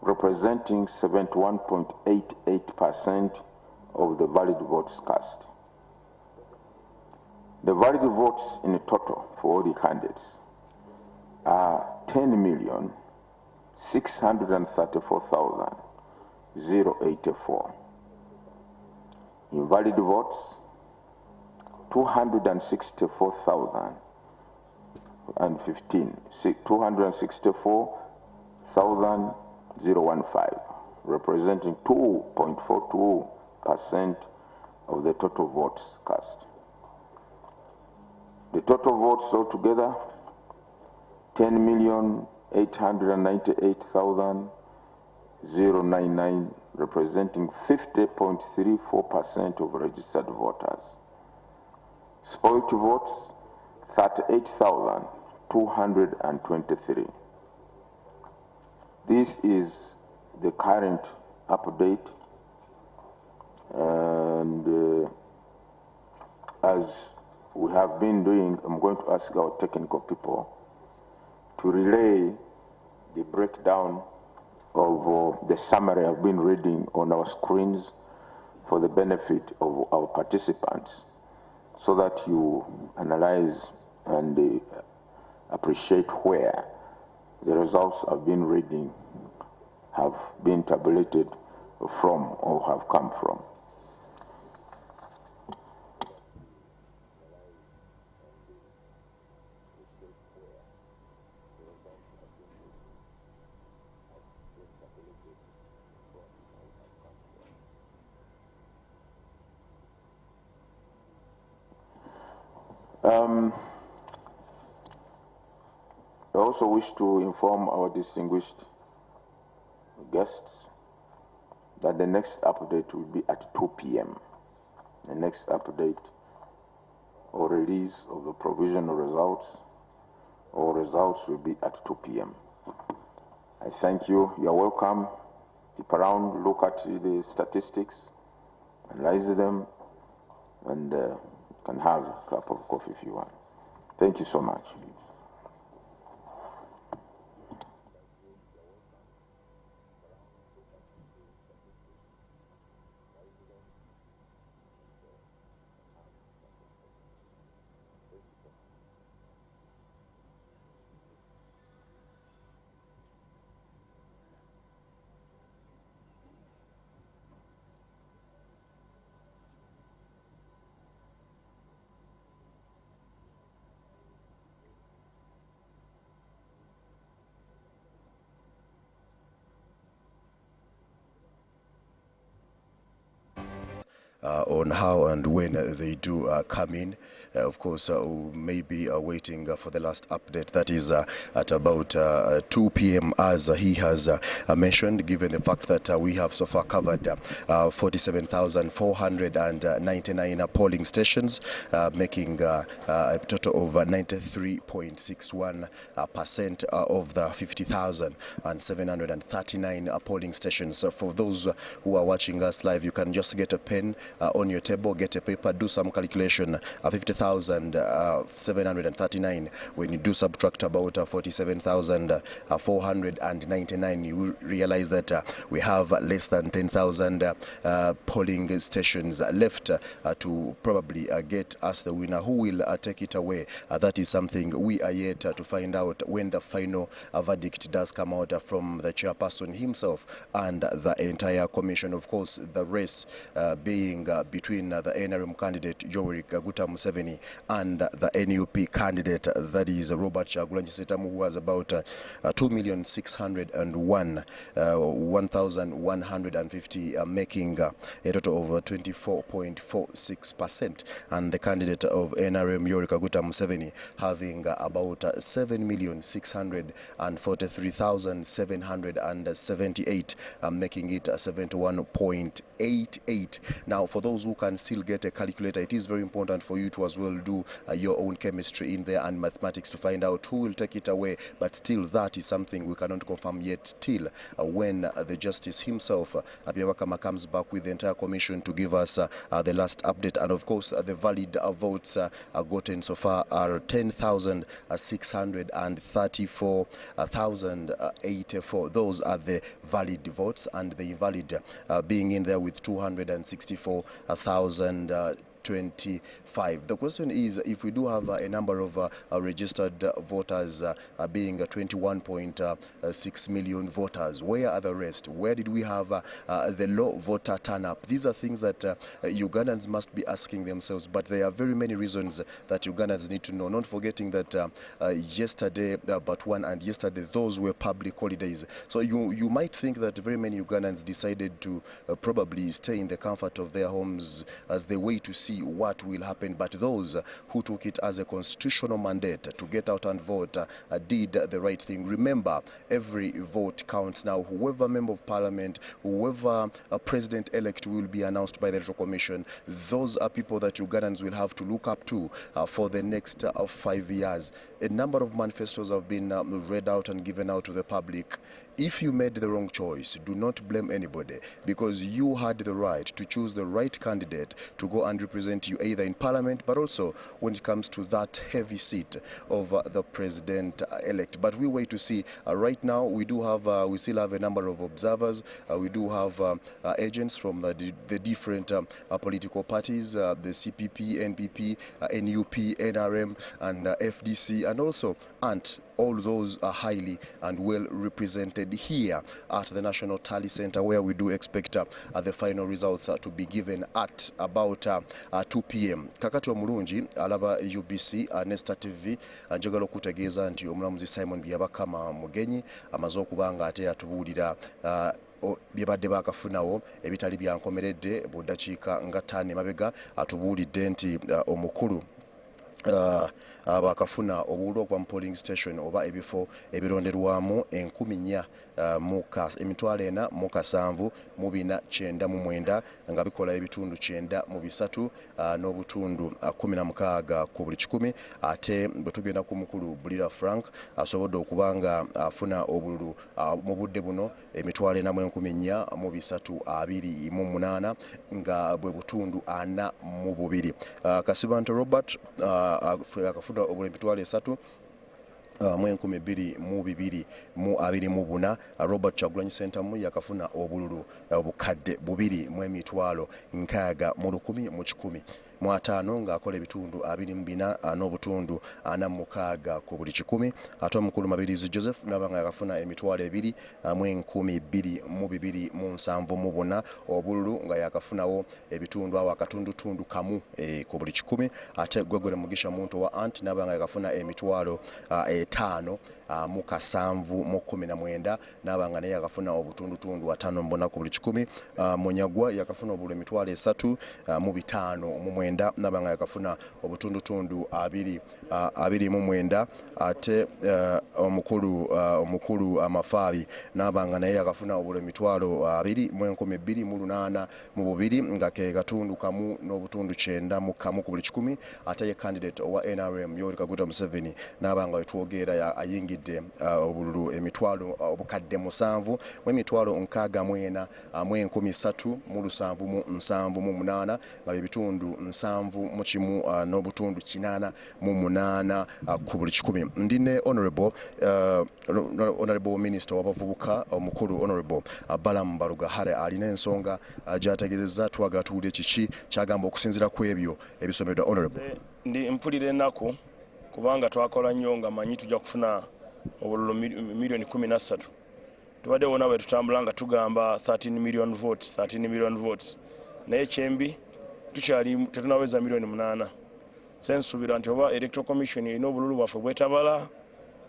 representing 71.88% of the valid votes cast. The valid votes in total for all the candidates are 10,634,084. Invalid votes, 264,015, 264,015, representing 2.42% of the total votes cast. The total votes altogether, 10,898,099, representing 50.34% of registered voters. Spoiled votes, 38,223. This is the current update, and as we have been doing, I'm going to ask our technical people to relay the breakdown of the summary I've been reading on our screens for the benefit of our participants, so that you analyze and appreciate where the results I've been reading have been tabulated from or have come from. I also wish to inform our distinguished guests that the next update will be at 2 p.m. The next update or release of the provisional results or results will be at 2 p.m. I thank you. You are welcome. Keep around, look at the statistics, analyze them, and can have a cup of coffee if you want. Thank you so much. On how and when they do come in. Of course, maybe waiting for the last update, that is at about 2 p.m. as he has mentioned, given the fact that we have so far covered 47,499 polling stations, making a total of 93.61% of the 50,739 polling stations. So for those who are watching us live, you can just get a pen on your table, get a paper, do some calculation. 50,739, when you do subtract about 47,499, you realize that we have less than 10,000 polling stations left to probably get us the winner. Who will take it away? That is something we are yet to find out when the final verdict does come out from the chairperson himself and the entire commission. Of course, the race being between the NRM candidate Yoweri Kaguta Museveni and the NUP candidate, that is Robert Kyagulanyi Ssentamu, who has about 2,601,150, making a total of 24.46%, and the candidate of NRM Yoweri Kaguta Museveni having about 7,643,778, making it 71.88. Now, for those who can still get a calculator, it is very important for you to as well do your own chemistry in there and mathematics to find out who will take it away. But still, that is something we cannot confirm yet till when the justice himself, Abiyamakama, comes back with the entire commission to give us the last update. And of course, the valid votes gotten so far are 10,634,084. Those are the valid votes, and the invalid being in there with 264,025. The question is, if we do have a number of registered voters being 21.6 million voters, where are the rest? Where did we have the low voter turn-up? These are things that Ugandans must be asking themselves, but there are very many reasons that Ugandans need to know, not forgetting that yesterday, but one and yesterday, those were public holidays. So you might think that very many Ugandans decided to probably stay in the comfort of their homes as they wait to see what will happen. But those who took it as a constitutional mandate to get out and vote did the right thing. Remember, every vote counts now. Whoever member of parliament, whoever president-elect will be announced by the Electoral Commission, those are people that Ugandans will have to look up to for the next 5 years. A number of manifestos have been read out and given out to the public. If you made the wrong choice, do not blame anybody, because you had the right to choose the right candidate to go and represent you either in parliament, but also when it comes to that heavy seat of the president-elect. But we wait to see. Right now, we still have a number of observers. We do have agents from the different political parties, the CPP, NPP, NUP, NRM, and FDC, and also ANT. All those are highly and well represented here at the National Tally Center, where we do expect the final results to be given at about 2 p.m. Kakati omulungi alaba UBC Nesta TV njagala okutegeeza nti omulamuzi Simon Byabakama mugenyi amaze okubanga ate atubuulira byebadde bakafunawo ebitali byankomeredde buddakiika nga 5 mabega. Atubuulidde nti omukulu bakafuna obululu okuva mu polling station oba ebifo ebironderwamu 4,479 nga bikola ebitundu 9 n'obutundu 16 ku buli 100. Ate bwe tugenda ku mukulu Bulira Frank asobodde okubanga afuna obululu mu budde buno 4,328 nga bwe butundu 42. Kasibanto Robert akafuna obululu 3 mu 2024. Robert Chagulanyi Sentamu yakafuna obululu obukadde 2,600 mu 1,000 ng'akola ebitundu 24 n'obutundu 46 ku buli 100. Ate omukulu Mabirizi Joseph nabanga yakafuna emitwalo 2,274 obululu nga yakafunawo ebitundu awo akatundutundu kamu ku buli 100. Ate Gwegwere Mugisha Muntu wa ANT nabanga yakafuna emitwalo 5 mu 719 nabanga naye yakafuna obutundutundu 5 ku buli 100. Munyagwa yakafuna obululu emitwalo 3,509 nabanga yakafuna obutundutundu 29. Ate omukulu Amafaabi nabanga naye yakafuna obululu emitwalo 2,282 nga ke katundu kamu n'obutundu 9 ku buli 100. Ate ye candidate owa NRM Yoweri Kaguta Museveni nabanga wetwogera ayingidde obululu emitwalo obukadde 7 mu emitwalo 64,378 nga ebitundu 7 n'obutundu 88 ku buli 100. Ndine honorable minister w'abavubuka omukulu honorable Balaam Barugahare alina ensonga gy'ategeezezza twagatuulye kiki kyagamba okusinziira ku ebyo ebisomeddwa. Honorable, ndi mpulira ennaku kubanga twakola nnyo nga manyi tujja kufuna obululu milioni 13. Tubadde wona bwe tutambula nga tugamba 13 million votes naye kyembi tukyali tetunaweza milioni 8. Sensuubira nti oba Electoral Commission erina obululu bwaffe bwetabala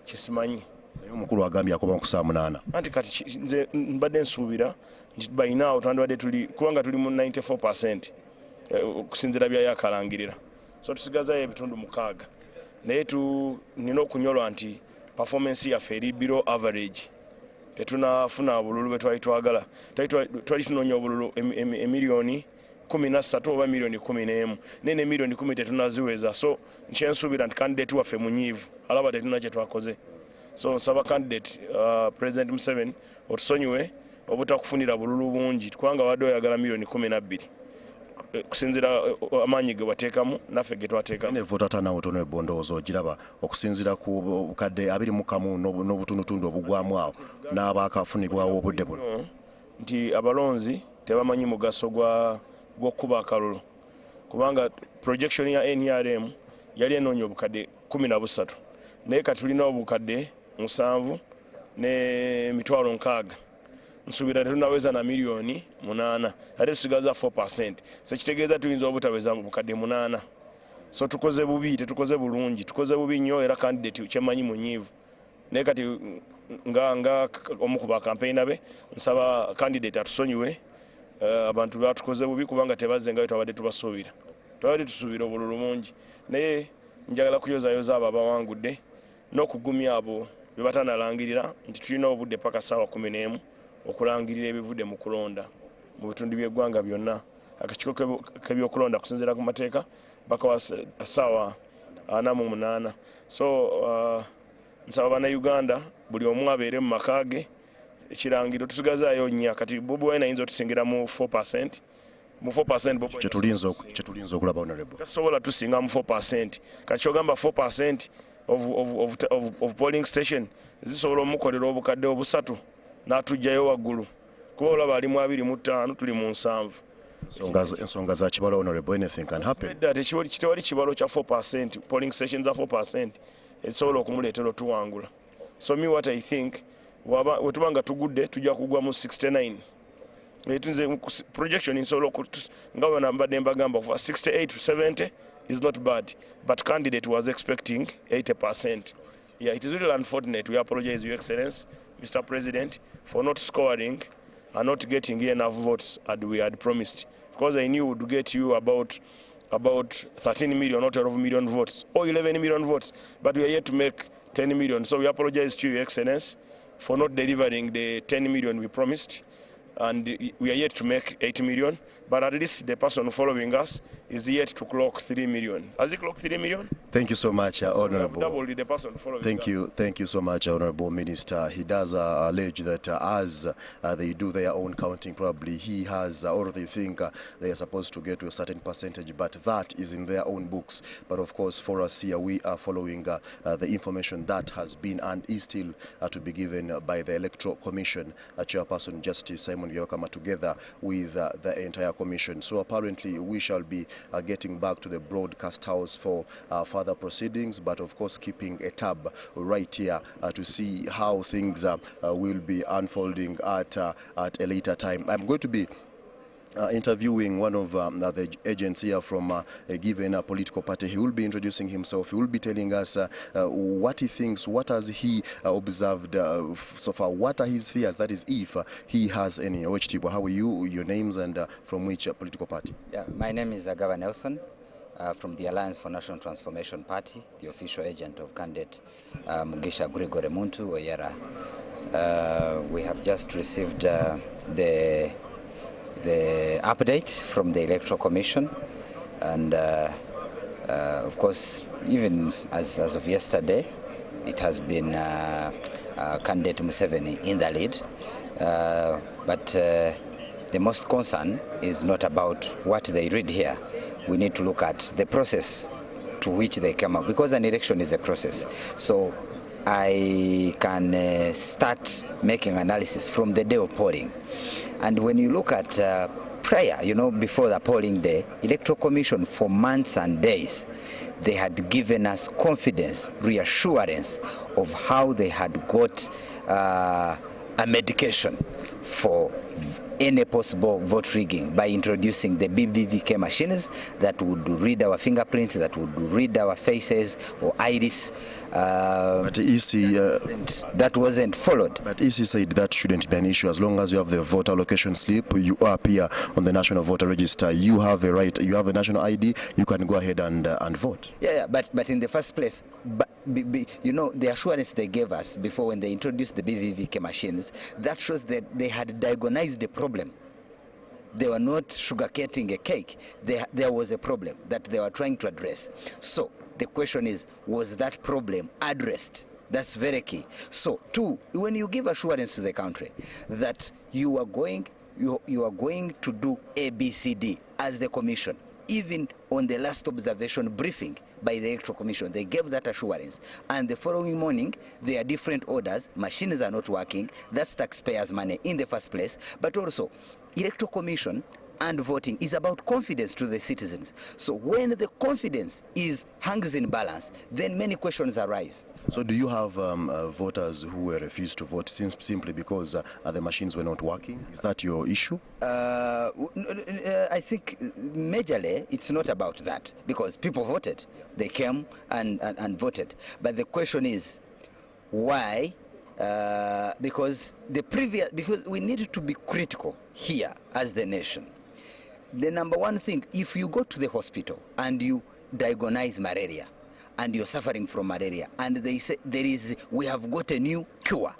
kisimanyi. Naye omukulu agambye akuba ku 8. Anti kati nze mbadde nsuubira nti bayinaawo twandibadde tuli kubanga tuli mu 94% okusinziira byayakalangirira. So tusigazayo ebitundu 6. Naye nina okunyolwa nti performance yaffe eri below average. Tetunafuna obululu bwe twali twagala. Twali tunoonya obululu emiliyoni 13 oba milioni 11 nene milioni 10 tetunaziweza. So nkyensuubira nti candidate waffe munyiivu alaba tetuna kye twakoze. So nsaba candidate President Museveni otusonyiwe obutakufunira bululu bungi kubanga wadde oyagala milioni 12 kusinzira amaanyi ge bateekamu naffe ge twateekamu. Ne vota tanawo tono ebondoozo giraba okusinzira ku bukadde 21 n'obutundutundu obugwamu awo n'abaakafunibwawo obudde buno nti abalonzi tebamanyi mugaso gw'okuba akalulu kubanga projection ya NRM yali enoonya obukadde 13 naye kati tulina obukadde 7 ne mitwalo 6 nsuubira tetunaweza na milioni 8 ate tusigaza 4%. Sekitegeeza tuyinza obutaweza bukadde 8. So tukoze bubi tetukoze bulungi, tukoze bubi nnyo era candidate kyemanyi munyiivu. Naye kati nga omukuba campaign be nsaba candidate atusonyiwe abantu batukoze bubi kubanga tebazze nga twabadde tubasuubira. Twabadde tusuubira obululu mungi. Naye njagala kuyozayoza abo abawangudde n'okugumya abo bye batanalangirira nti tulina obudde paka ssaawa 11 okulangirira ebivudde mu kulonda mu bitundu by'eggwanga byonna. Akakiiko k'ebyokulonda kusinziira ku mateeka bakawa ssaawa 48. So nsaba bannayuganda buli omu abeere mu maka ge ekirangiro tusigazaayo nnya kati Bobi Wine ayinza otusingira mu 4%. Mu 4% kyetulinza okulaba honorable tasobola tusinga mu 4%. Kati kyogamba 4% of polling station zisobola omukolera obukadde obusatu n'atugjayo waggulu kuba olaba ali mu 25 tuli mu 7. ensonga za kibalo honorable anything can happen. Kitewali kibalo kya 4% polling stations za 4% ezisobola okumuleetera otuwangula. So me what I think wetubanga tugudde tujja kugwa mu 69. Etunze projection insobola nga bwe nambadde mbagamba 68 to 70 is not bad, but candidate was expecting 80%. Yeah, it is really unfortunate. We apologize, Your Excellency, Mr. President, for not scoring and not getting enough votes as we had promised. Because I knew we would get you about 13 million, not 12 million votes, or 11 million votes, but we are yet to make 10 million. So we apologize to Your Excellency for not delivering the 10 million we promised, and we are yet to make 8 million, but at least the person following us is yet to clock 3 million. Has he clocked 3 million? Thank you so much, Honorable. Doubled the person following Thank you so much, Honorable Minister. He does allege that as they do their own counting, probably he has or they think they are supposed to get to a certain percentage, but that is in their own books. But of course, for us here, we are following the information that has been and is still to be given by the Electoral Commission, Chairperson Justice Simon Byabakama, together with the entire commission. So apparently we shall be getting back to the broadcast house for further proceedings, but of course keeping a tab right here to see how things will be unfolding at a later time. I'm going to be interviewing one of the agents here from a given political party. He will be introducing himself. He will be telling us what he thinks, what has he observed so far, what are his fears, that is if he has any. Oweekitiibwa, how are you, your names, and from which political party? Yeah, my name is Agaba Nelson from the Alliance for National Transformation Party, the official agent of candidate Mugisha Gregory Muntu Oyera. We have just received the update from the Electoral Commission, and of course, even as of yesterday, it has been candidate Museveni in the lead. But the most concern is not about what they read here. We need to look at the process to which they come up, because an election is a process. So I can start making analysis from the day of polling. And when you look at prior, before the polling day, Electoral Commission for months and days, they had given us confidence, reassurance of how they had got a medication for any possible vote rigging by introducing the BVVK machines that would read our fingerprints, that would read our faces or iris. But EC that wasn't followed. But EC said that shouldn't be an issue as long as you have the voter allocation slip, you appear on the National Voter Register, you have a right, you have a national ID, you can go ahead and vote. Yeah, but in the first place, the assurance they gave us before when they introduced the BVVK machines, that shows that they had diagnosed the problem they were not sugarcoating a cake. There was a problem that they were trying to address. So the question is, was that problem addressed? That's very key. So, two, when you give assurance to the country that you are going to do A, B, C, D as the commission, even on the last observation briefing by the Electoral Commission, they gave that assurance. And the following morning, there are different orders, machines are not working, that's taxpayers' money in the first place, but also Electoral Commission and voting is about confidence to the citizens. So when the confidence hangs in balance, then many questions arise. So do you have voters who were refused to vote simply because the machines were not working? Is that your issue? I think majorly it's not about that, because people voted. They came and voted. But the question is, why? Because we need to be critical here as the nation. The number one thing, if you go to the hospital and you diagnose malaria and you're suffering from malaria and they say we have got a new cure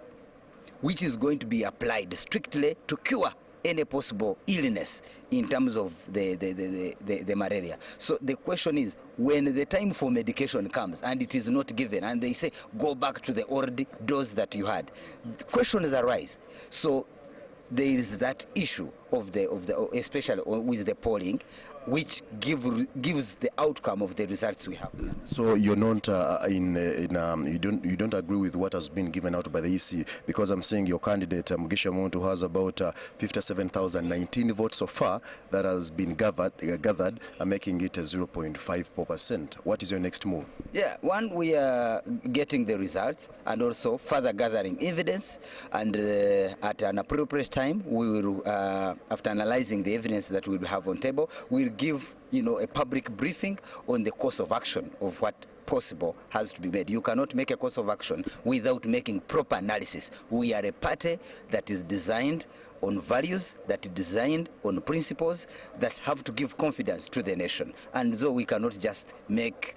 which is going to be applied strictly to cure any possible illness in terms of the malaria. So the question is, when the time for medication comes and it is not given and they say go back to the old dose that you had, questions arise. So there is that issue of especially with the polling, which gives the outcome of the results we have. So you're not you don't agree with what has been given out by the EC, because I'm seeing your candidate Mugisha Muntu has about 57,019 votes so far that has been gathered, making it 0.54%. What is your next move? Yeah, one, we are getting the results and also further gathering evidence, and at an appropriate time we will, after analyzing the evidence that we will have on table, we'll give a public briefing on the course of action of what possible has to be made. You cannot make a course of action without making proper analysis. We are a party that is designed on values, that is designed on principles that have to give confidence to the nation. And so we cannot just make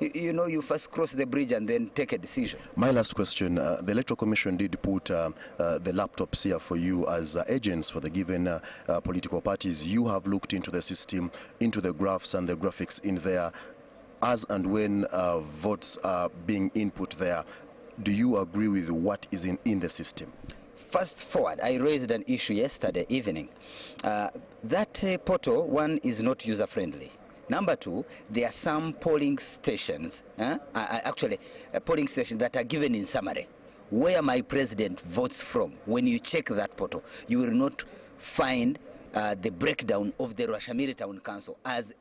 you first cross the bridge and then take a decision. My last question, the Electoral Commission did put the laptops here for you as agents for the given political parties. You have looked into the system, into the graphs and the graphics in there. As and when votes are being input there, do you agree with what is in the system? Fast forward, I raised an issue yesterday evening. That portal, one, is not user-friendly. Number two, there are some polling stations, polling stations that are given in summary, where my president votes from. When you check that portal, you will not find the breakdown of the Ruashamiri Town Council as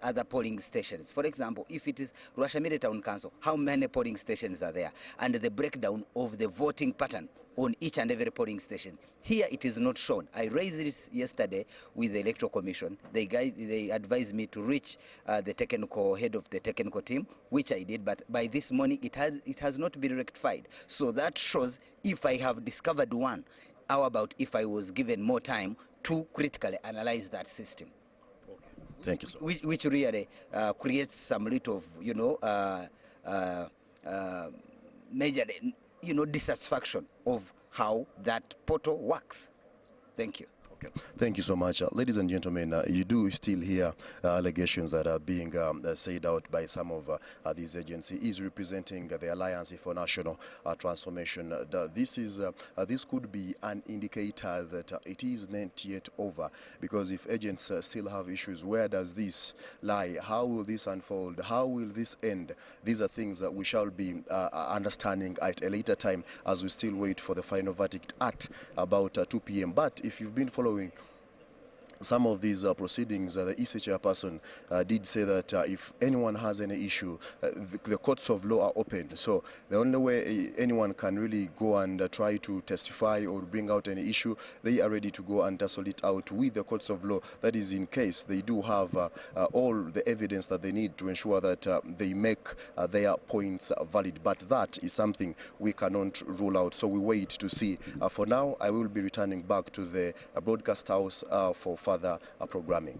other polling stations. For example, if it is Ruashamiri Town Council, how many polling stations are there? And the breakdown of the voting pattern on each and every polling station. Here it is not shown. I raised this yesterday with the Electoral Commission. They advised me to reach the technical head of the technical team, which I did, but by this morning it has not been rectified. So that shows if I have discovered one, how about if I was given more time to critically analyze that system? Okay. Thank you so much. Which really creates some little major dissatisfaction of how that portal works. Thank you. Okay. Thank you so much. Ladies and gentlemen, you do still hear allegations that are being said out by some of these agencies. He is representing the Alliance for National Transformation. This could be an indicator that it is not yet over, because if agents still have issues, where does this lie? How will this unfold? How will this end? These are things that we shall be understanding at a later time as we still wait for the final verdict at about 2 p.m. But if you've been following some of these proceedings, the EC chairperson did say that if anyone has any issue, the courts of law are open. So the only way anyone can really go and try to testify or bring out any issue, they are ready to go and tussle it out with the courts of law. That is in case they do have all the evidence that they need to ensure that they make their points valid. But that is something we cannot rule out. So we wait to see. For now, I will be returning back to the broadcast house for further programming.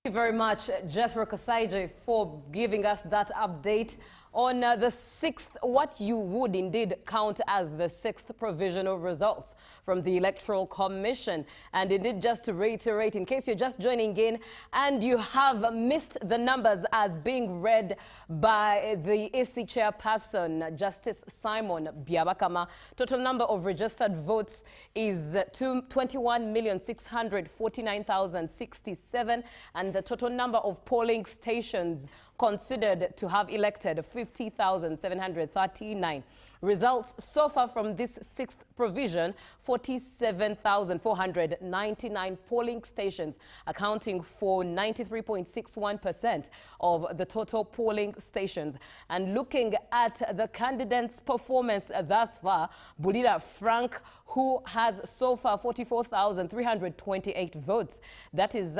Thank you very much, Jethro Kasaije, for giving us that update On the 6th, what you would indeed count as the 6th provisional results from the Electoral Commission. And indeed, just to reiterate, in case you're just joining in and you have missed the numbers as being read by the EC chairperson, Justice Simon Byabakama, total number of registered votes is 21,649,067, and the total number of polling stations considered to have elected 50,739. Results so far from this 6th provision: 47,499 polling stations, accounting for 93.61% of the total polling stations. And looking at the candidates' performance thus far, Bulira Frank, who has so far 44,328 votes, that is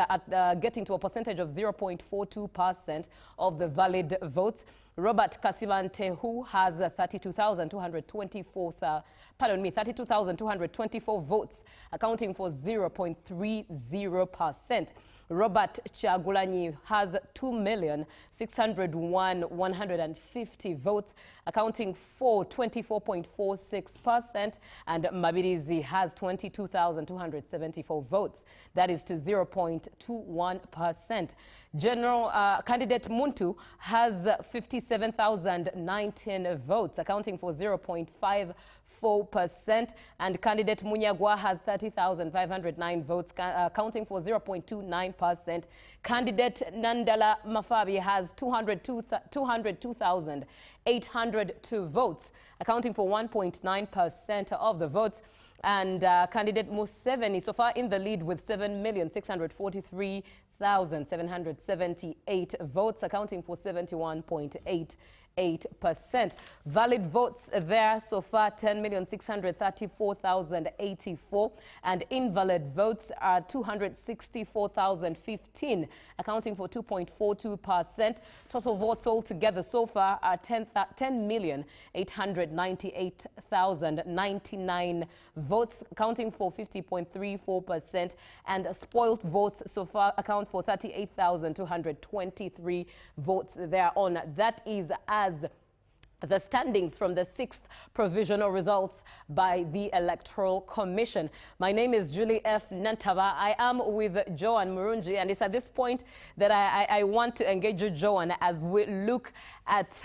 getting to a percentage of 0.42% of the valid votes. Robert Kasibante, who has 32,224 votes, accounting for 0.30%. Robert Chagulanyi has 2,601,150 votes, accounting for 24.46%, and Mabirizi has 22,274 votes, that is to 0.21%. General candidate Muntu has 57,019 votes, accounting for 0.54%, and candidate Munyagwa has 30,509 votes, accounting for 0.29%. Candidate Nandala Mafabi has 202,802 votes, accounting for 1.9% of the votes. And candidate Museveni so far in the lead with 7,643,778 votes, accounting for 71.88%. Valid votes there so far 10,634,084, and invalid votes are 264,015, accounting for 2.42%. Total votes altogether so far are 10,898,099 votes, accounting for 50.34%, and spoiled votes so far account for 38,223 votes thereon. That is as the standings from the 6th provisional results by the Electoral Commission. My name is Julie F. Nantava. I am with Joan Murungi, and it's at this point that I want to engage you, Joan, as we look at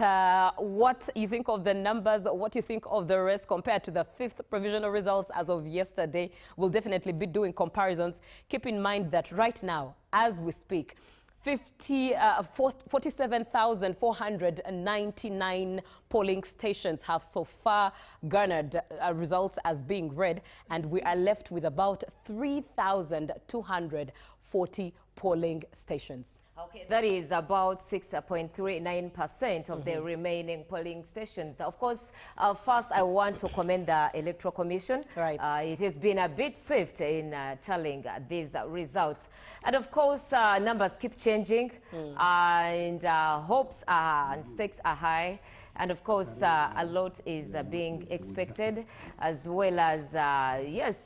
what you think of the numbers, what you think of the rest compared to the 5th provisional results as of yesterday. We'll definitely be doing comparisons. Keep in mind that right now, as we speak, 47,499 polling stations have so far garnered results as being read, and we are left with about 3,240 polling stations. Okay, that is about 6.39% of the remaining polling stations. Of course, first I want to commend the Electoral Commission. Right. It has been a bit swift in telling these results. And of course, numbers keep changing, and hopes and stakes are high. And of course, a lot is being expected, as well as, yes,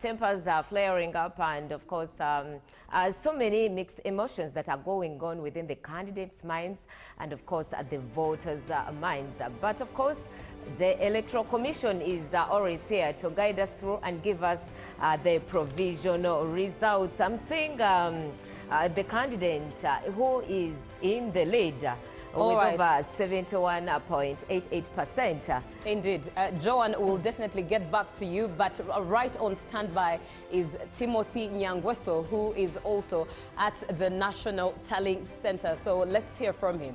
tempers are flaring up, and of course, so many mixed emotions that are going on within the candidates' minds, and of course, the voters' minds. But of course, the Electoral Commission is always here to guide us through and give us the provisional results. I'm seeing the candidate who is in the lead with over 71.88%. Indeed. Joan will definitely get back to you, but right on standby is Timothy Nyangweso, who is also at the National Tallying Center. So let's hear from him.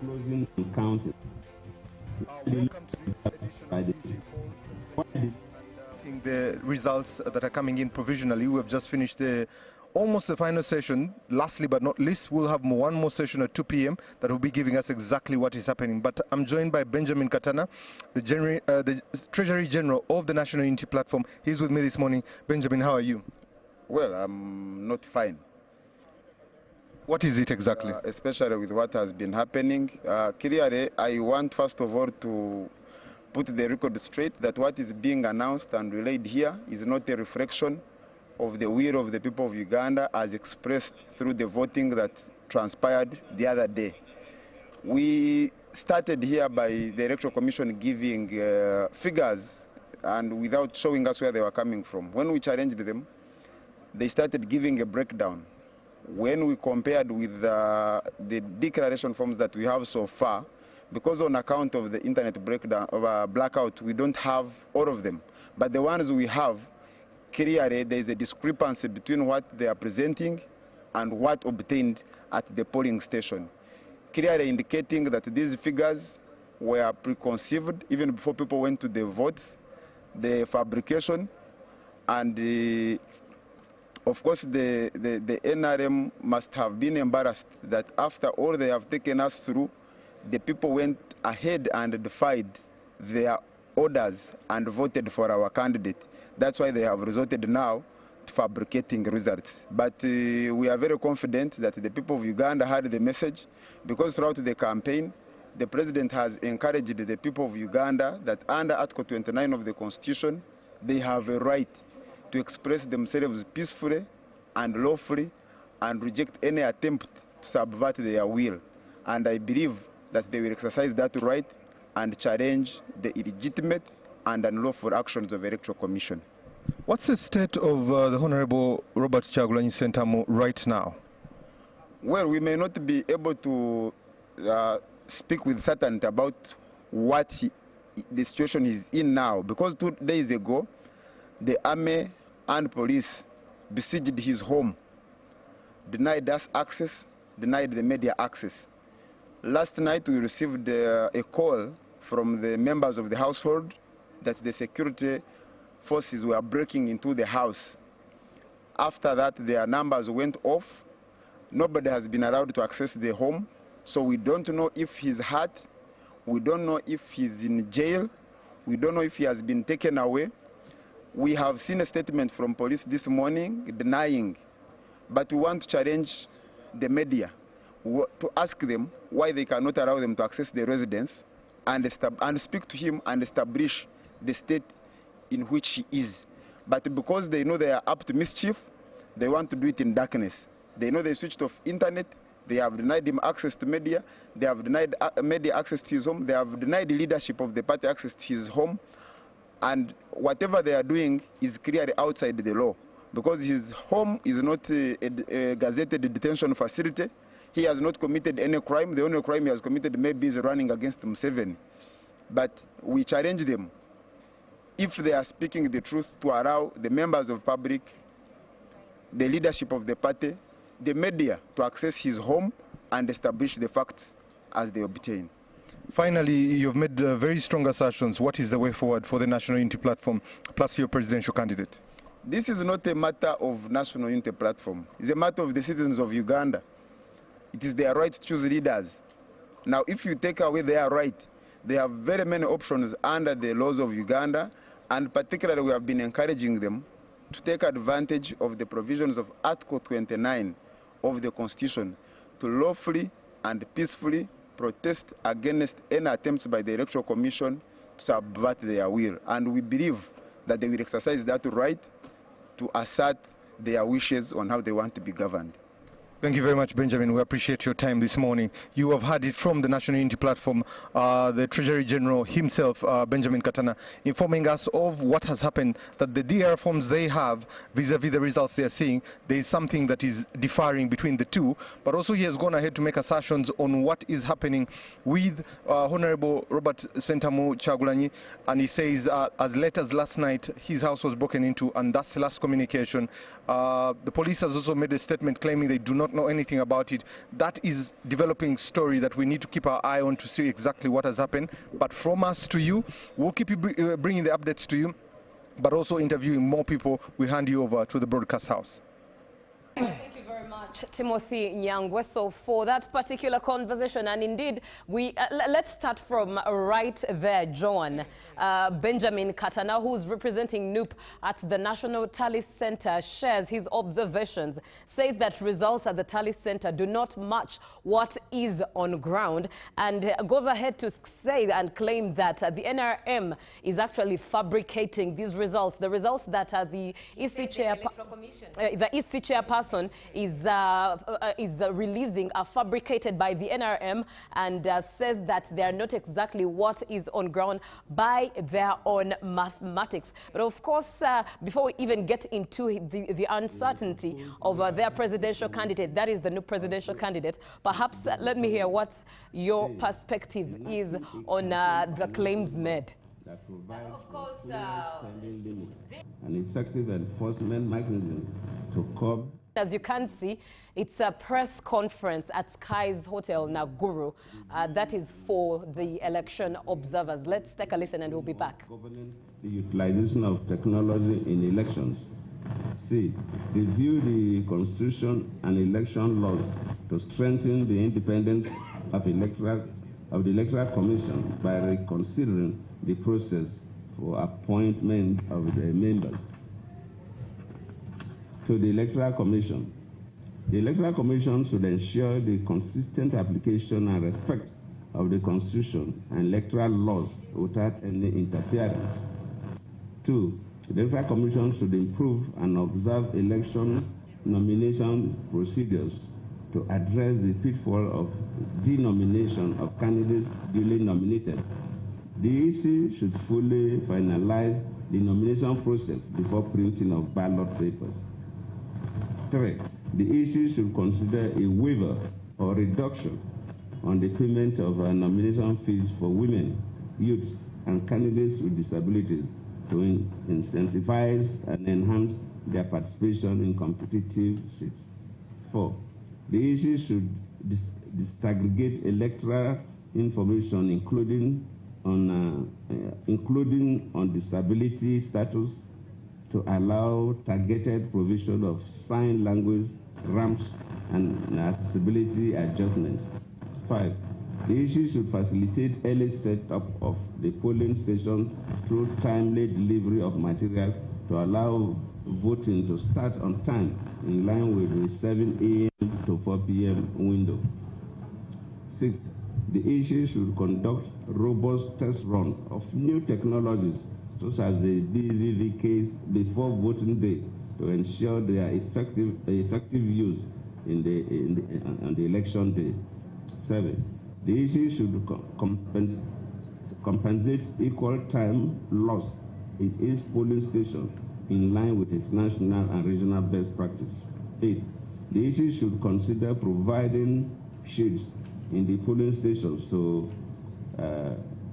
Closing and counting. Welcome to this edition of the results that are coming in provisionally. We have just finished almost the final session. Lastly but not least, we'll have one more session at 2 p.m. that will be giving us exactly what is happening. But I'm joined by Benjamin Katana, the Treasury General of the National Unity Platform. He's with me this morning. Benjamin, how are you? Well, I'm not fine. What is it exactly? Especially with what has been happening. Clearly, I want first of all to put the record straight that what is being announced and relayed here is not a reflection of the will of the people of Uganda as expressed through the voting that transpired the other day. We started here by the Electoral Commission giving figures and without showing us where they were coming from. When we challenged them, they started giving a breakdown. When we compared with the declaration forms that we have so far, because on account of the internet breakdown of blackout, we don't have all of them. But the ones we have, clearly there is a discrepancy between what they are presenting and what obtained at the polling station, clearly indicating that these figures were preconceived even before people went to the votes, the fabrication, and of course the NRM must have been embarrassed that after all they have taken us through, the people went ahead and defied their orders and voted for our candidate. That's why they have resorted now to fabricating results. But we are very confident that the people of Uganda heard the message, because throughout the campaign, the president has encouraged the people of Uganda that under Article 29 of the Constitution, they have a right to express themselves peacefully and lawfully and reject any attempt to subvert their will. And I believe that they will exercise that right and challenge the illegitimate and unlawful actions of the Electoral Commission. What's the state of the Honorable Robert Kyagulanyi Ssentamu right now? Well, we may not be able to speak with certainty about what the situation is in now, because 2 days ago, the army and police besieged his home, denied us access, denied the media access. Last night we received a call from the members of the household that the security forces were breaking into the house. After that, their numbers went off. Nobody has been allowed to access the home, so we don't know if he's hurt. We don't know if he's in jail. We don't know if he has been taken away. We have seen a statement from police this morning denying, but we want to challenge the media to ask them why they cannot allow them to access the residence and speak to him and establish the state in which he is. But because they know they are up to mischief, they want to do it in darkness. They know they switched off internet, they have denied him access to media, they have denied media access to his home, they have denied the leadership of the party access to his home, and whatever they are doing is clearly outside the law, because his home is not a gazetted detention facility. He has not committed any crime. The only crime he has committed maybe is running against Museveni. But we challenge them, if they are speaking the truth, to allow the members of public, the leadership of the party, the media to access his home and establish the facts as they obtain. Finally, you've made very strong assertions. What is the way forward for the National Unity Platform plus your presidential candidate? This is not a matter of National Unity Platform. It's a matter of the citizens of Uganda. It is their right to choose leaders. Now, if you take away their right, they have very many options under the laws of Uganda, and particularly we have been encouraging them to take advantage of the provisions of Article 29 of the Constitution to lawfully and peacefully protest against any attempts by the Electoral Commission to subvert their will. And we believe that they will exercise that right to assert their wishes on how they want to be governed. Thank you very much, Benjamin. We appreciate your time this morning. You have heard it from the National Unity Platform, the Treasury General himself, Benjamin Katana, informing us of what has happened, that the DR forms they have vis-a-vis the results they are seeing, there is something that is differing between the two, but also he has gone ahead to make assertions on what is happening with Honorable Robert Ssentamu Kyagulanyi, and he says as late as last night, his house was broken into, and that's the last communication. The police has also made a statement claiming they do not know anything about it. That is developing story that we need to keep our eye on to see exactly what has happened. But from us to you, we'll keep you bringing the updates to you, but also interviewing more people. We hand you over to the broadcast house. Thank you very much, Timothy Nyangwe, so for that particular conversation. And indeed, we let's start from right there, Joan. Benjamin Katana, who's representing NUP at the National Tally Center, shares his observations, says that results at the Tally Center do not match what is on ground, and goes ahead to say and claim that the NRM is actually fabricating these results, the results that the EC chairperson is releasing are fabricated by the NRM and says that they are not exactly what is on ground by their own mathematics. But of course, before we even get into the uncertainty of their presidential candidate, that is the new presidential candidate, perhaps let me hear what your perspective is on the claims made. That provides spending limits and effective enforcement mechanism to curb. As you can see, it's a press conference at Sky's Hotel Nakuru. That is for the election observers. Let's take a listen and we'll be back. Governing the utilization of technology in elections. C. Review the Constitution and election laws to strengthen the independence of the Electoral Commission by reconsidering the process for appointment of the members. To the Electoral Commission. The Electoral Commission should ensure the consistent application and respect of the Constitution and electoral laws without any interference. 2. The Electoral Commission should improve and observe election nomination procedures to address the pitfall of denomination of candidates duly nominated. The EC should fully finalize the nomination process before printing of ballot papers. 3. The EC should consider a waiver or reduction on the payment of nomination fees for women, youths, and candidates with disabilities to incentivize and enhance their participation in competitive seats. 4. The EC should disaggregate electoral information, including on disability status, to allow targeted provision of sign language, ramps, and accessibility adjustments. 5. The EC should facilitate early setup of the polling station through timely delivery of materials to allow voting to start on time in line with the 7 a.m. to 4 p.m. window. 6. The EC should conduct robust test runs of new technologies such as the BVV case before voting day to ensure their effective use on the election day. 7. The EC should compensate equal time loss in each polling station in line with international and regional best practice. 8. The EC should consider providing shades in the polling stations to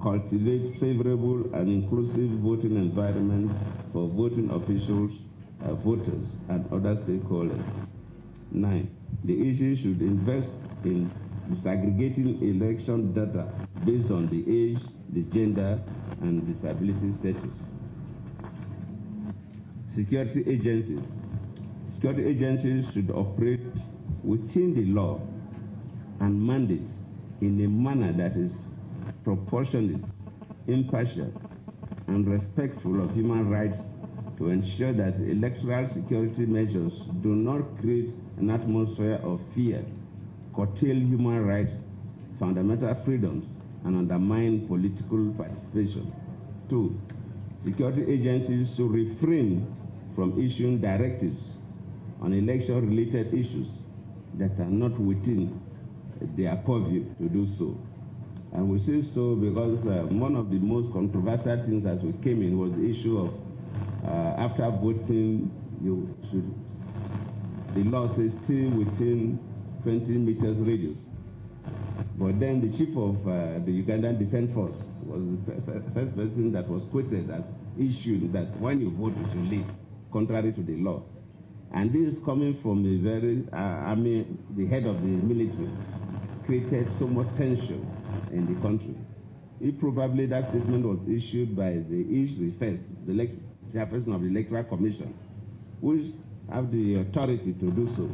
cultivate favorable and inclusive voting environment for voting officials, voters, and other stakeholders. 9. The EC should invest in disaggregating election data based on the age, the gender, and disability status. Security agencies. Security agencies should operate within the law and mandate in a manner that is proportionate, impartial, and respectful of human rights to ensure that electoral security measures do not create an atmosphere of fear, curtail human rights, fundamental freedoms, and undermine political participation. 2. Security agencies should refrain from issuing directives on election-related issues that are not within their purview to do so. And we say so because one of the most controversial things as we came in was the issue of after voting, the law says stay within 20 meters radius. But then the chief of the Ugandan Defense Force was the first person that was quoted as issuing that when you vote, you should leave, contrary to the law. And this is coming from the very, the head of the military, created so much tension in the country. If probably that statement was issued by the chairperson of the Electoral Commission, which have the authority to do so,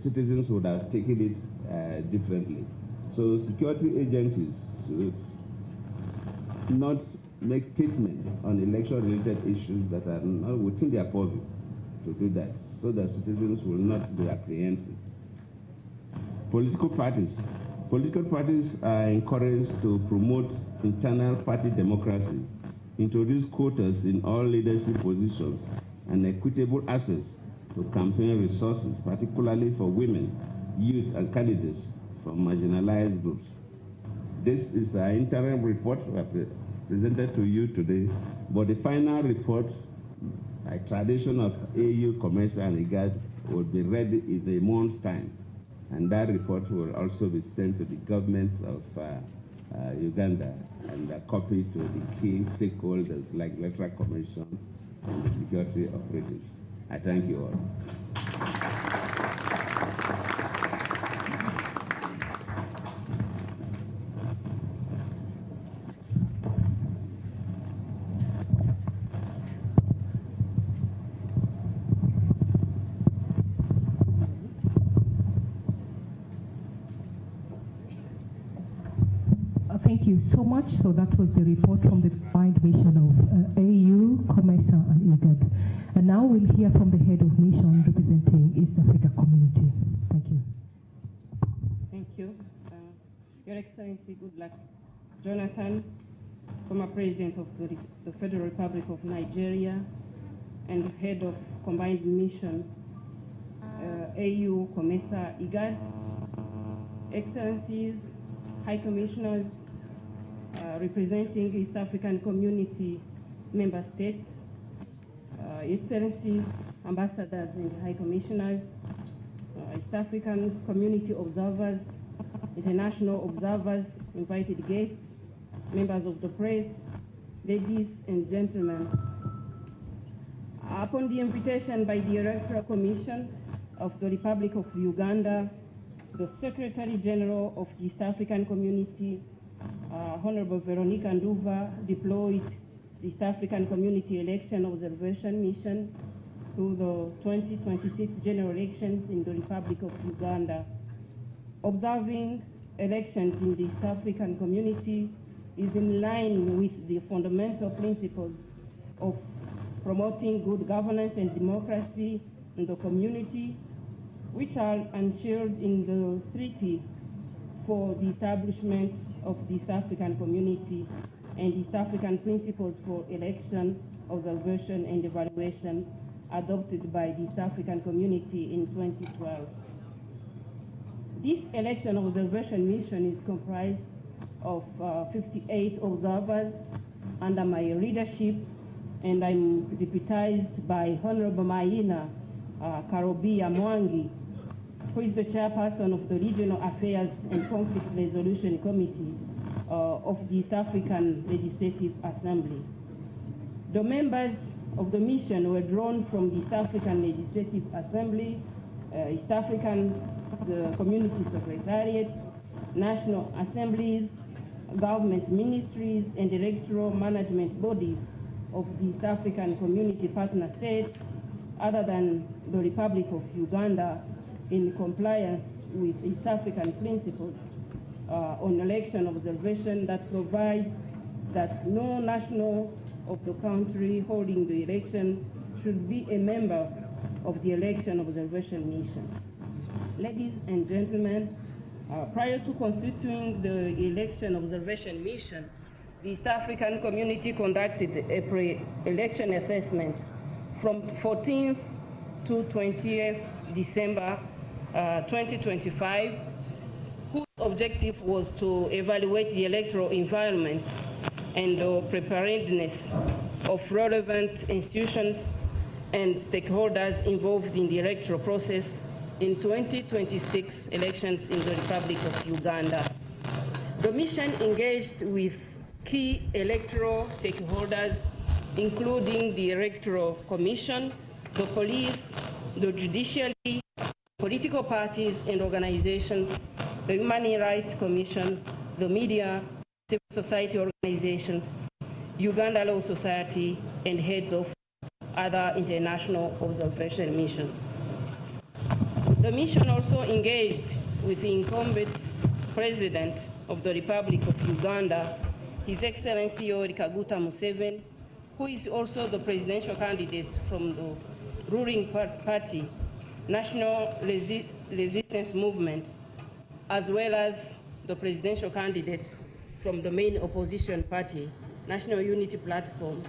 citizens would have taken it differently. So security agencies should not make statements on election-related issues that are not within their purview to do that, so that citizens will not be apprehensive. Political parties. Political parties are encouraged to promote internal party democracy, introduce quotas in all leadership positions, and equitable access to campaign resources, particularly for women, youth, and candidates from marginalized groups. This is our interim report we have presented to you today, but the final report, by tradition of AU, COMESA, and IGAD, will be ready in a month's time. And that report will also be sent to the government of Uganda and a copy to the key stakeholders like Electoral Commission and the security operatives. I thank you all. Thank you so much. So that was the report from the combined mission of AU, COMESA, and IGAD. And now we'll hear from the head of mission representing East Africa Community. Thank you. Thank you. Your Excellency, good luck. Jonathan, former President of the Federal Republic of Nigeria and head of combined mission AU, COMESA, IGAD. Excellencies, High Commissioners, representing East African Community member states, Excellencies, Ambassadors and High Commissioners, East African Community observers, international observers, invited guests, members of the press, ladies and gentlemen. Upon the invitation by the Electoral Commission of the Republic of Uganda, the Secretary General of the East African Community, Honorable Veronica Nduva, deployed the East African Community Election Observation Mission to the 2026 general elections in the Republic of Uganda. Observing elections in the East African Community is in line with the fundamental principles of promoting good governance and democracy in the community, which are enshrined in the Treaty for the establishment of the East African Community and East African Principles for Election, Observation and Evaluation adopted by the East African Community in 2012. This election observation mission is comprised of 58 observers under my leadership, and I'm deputized by Honorable Maina Karobia Mwangi, who is the chairperson of the Regional Affairs and Conflict Resolution Committee of the East African Legislative Assembly. The members of the mission were drawn from the East African Legislative Assembly, East African Community Secretariat, national assemblies, government ministries, and electoral management bodies of the East African Community partner states, other than the Republic of Uganda, in compliance with East African principles on election observation that provide that no national of the country holding the election should be a member of the election observation mission. Ladies and gentlemen, prior to constituting the election observation mission, the East African Community conducted a pre-election assessment from 14th to 20th December 2025, whose objective was to evaluate the electoral environment and the preparedness of relevant institutions and stakeholders involved in the electoral process in 2026 elections in the Republic of Uganda. The mission engaged with key electoral stakeholders, including the Electoral Commission, the police, the judiciary, political parties and organizations, the Human Rights Commission, the media, civil society organizations, Uganda Law Society, and heads of other international observation missions. The mission also engaged with the incumbent President of the Republic of Uganda, His Excellency Yoweri Kaguta Museveni, who is also the presidential candidate from the ruling party, National Resistance Movement, as well as the presidential candidate from the main opposition party, National Unity Platform,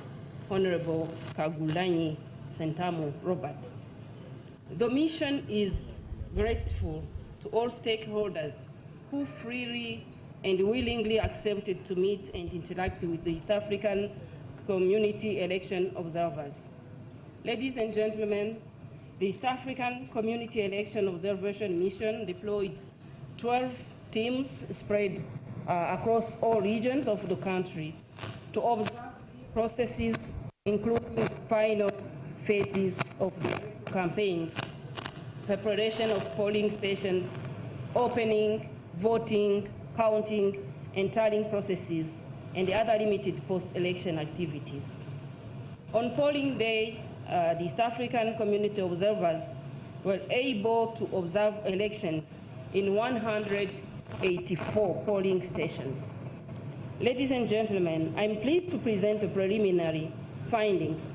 Honorable Kagulanyi Sentamu Robert. The mission is grateful to all stakeholders who freely and willingly accepted to meet and interact with the East African Community Election Observers. Ladies and gentlemen, the East African Community Election Observation Mission deployed 12 teams spread across all regions of the country to observe processes, including final phases of the campaigns, preparation of polling stations, opening, voting, counting, and tallying processes, and other limited post-election activities. On polling day, the East African Community Observers were able to observe elections in 184 polling stations. Ladies and gentlemen, I'm pleased to present the preliminary findings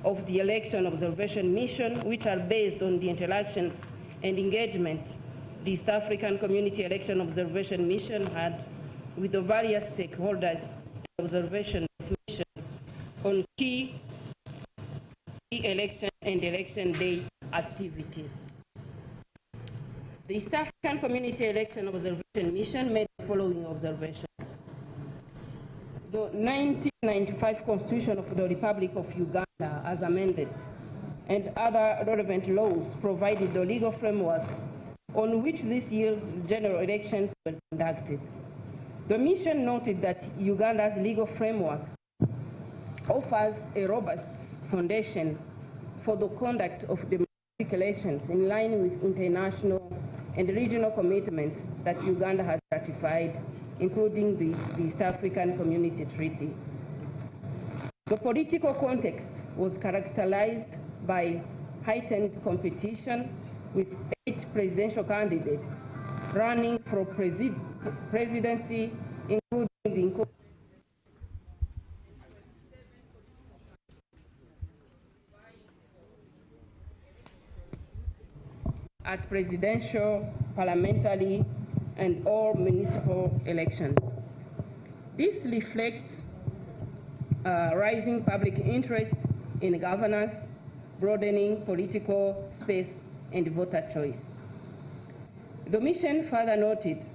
of the Election Observation Mission, which are based on the interactions and engagements the East African Community Election Observation Mission had with the various stakeholders and observation mission on key election and election day activities. The East African Community Election Observation Mission made the following observations. The 1995 Constitution of the Republic of Uganda, as amended, and other relevant laws provided the legal framework on which this year's general elections were conducted. The mission noted that Uganda's legal framework offers a robust foundation for the conduct of democratic elections in line with international and regional commitments that Uganda has ratified, including the East African Community Treaty. The political context was characterized by heightened competition, with 8 presidential candidates running for presidency, including the at presidential, parliamentary, and all municipal elections. This reflects rising public interest in governance, broadening political space, and voter choice. The mission further noted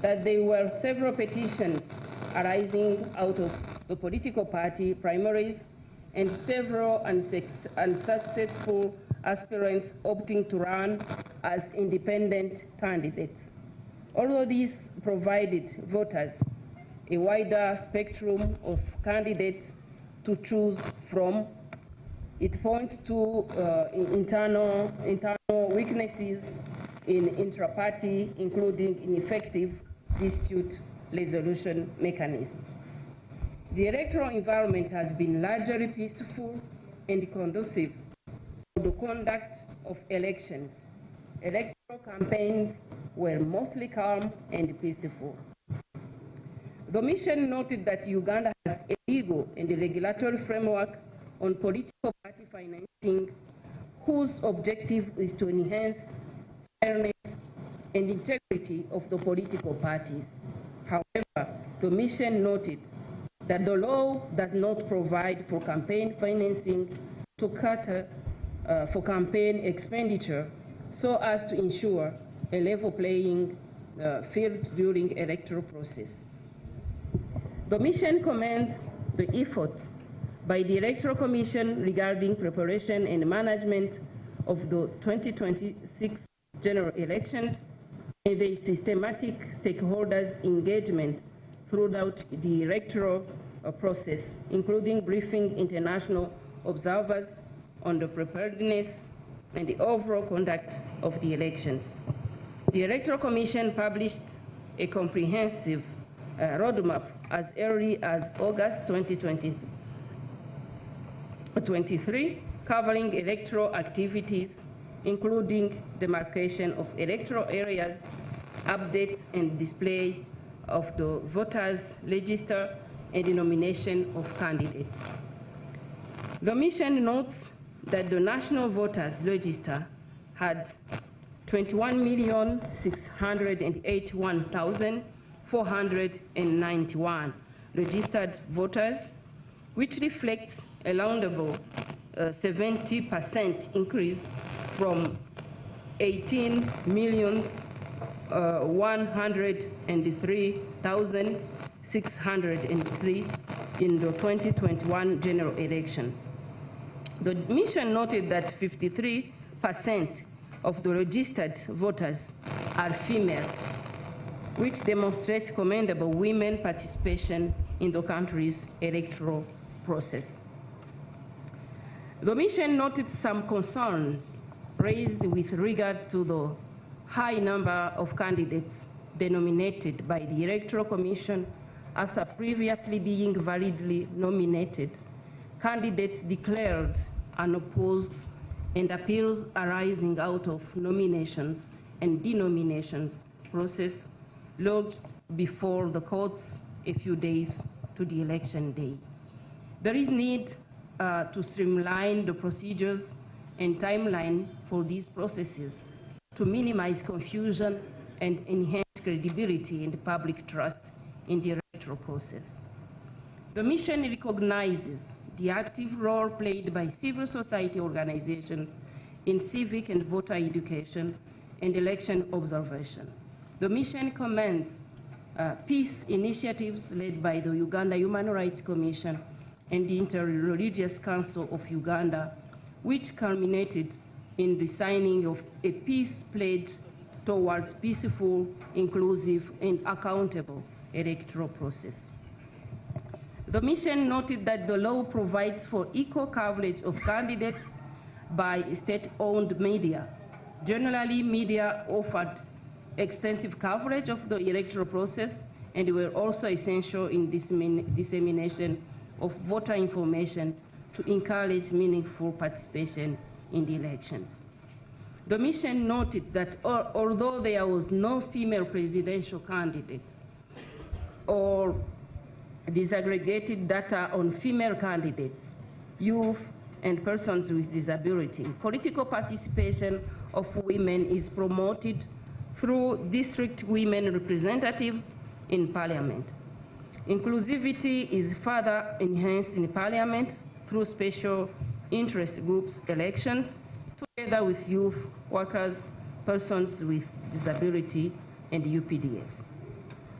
that there were several petitions arising out of the political party primaries and several unsuccessful aspirants opting to run as independent candidates. Although these provided voters a wider spectrum of candidates to choose from, it points to internal weaknesses in intra-party, including ineffective dispute resolution mechanism. The electoral environment has been largely peaceful and conducive for the conduct of elections. Electoral campaigns were mostly calm and peaceful. The mission noted that Uganda has a legal and a regulatory framework on political party financing, whose objective is to enhance fairness and integrity of the political parties. However, the mission noted that the law does not provide for campaign financing to cater for campaign expenditure so as to ensure a level playing field during electoral process. The mission commends the efforts by the Electoral Commission regarding preparation and management of the 2026 general elections and the systematic stakeholders' engagement throughout the electoral process, including briefing international observers on the preparedness and the overall conduct of the elections. The Electoral Commission published a comprehensive roadmap as early as August 2023, covering electoral activities, including demarcation of electoral areas, updates and display of the voters' register, and the nomination of candidates. The mission notes that the National Voters Register had 21,681,491 registered voters, which reflects a laudable 70% increase from 18,103,603 in the 2021 general elections. The mission noted that 53% of the registered voters are female, which demonstrates commendable women participation in the country's electoral process. The mission noted some concerns raised with regard to the high number of candidates denominated by the Electoral Commission after previously being validly nominated, candidates declared unopposed, and appeals arising out of nominations and denominations process lodged before the courts a few days to the election day. There is need to streamline the procedures and timeline for these processes to minimize confusion and enhance credibility and public trust in the electoral process. The mission recognizes the active role played by civil society organizations in civic and voter education and election observation. The mission commends peace initiatives led by the Uganda Human Rights Commission and the Inter-Religious Council of Uganda, which culminated in the signing of a peace pledge towards peaceful, inclusive, and accountable electoral process. The mission noted that the law provides for equal coverage of candidates by state-owned media. Generally, media offered extensive coverage of the electoral process and were also essential in dissemination of voter information to encourage meaningful participation in the elections. The mission noted that although there was no female presidential candidate or disaggregated data on female candidates, youth, and persons with disability, political participation of women is promoted through district women representatives in parliament. Inclusivity is further enhanced in parliament through special interest groups elections, together with youth, workers, persons with disability, and UPDF.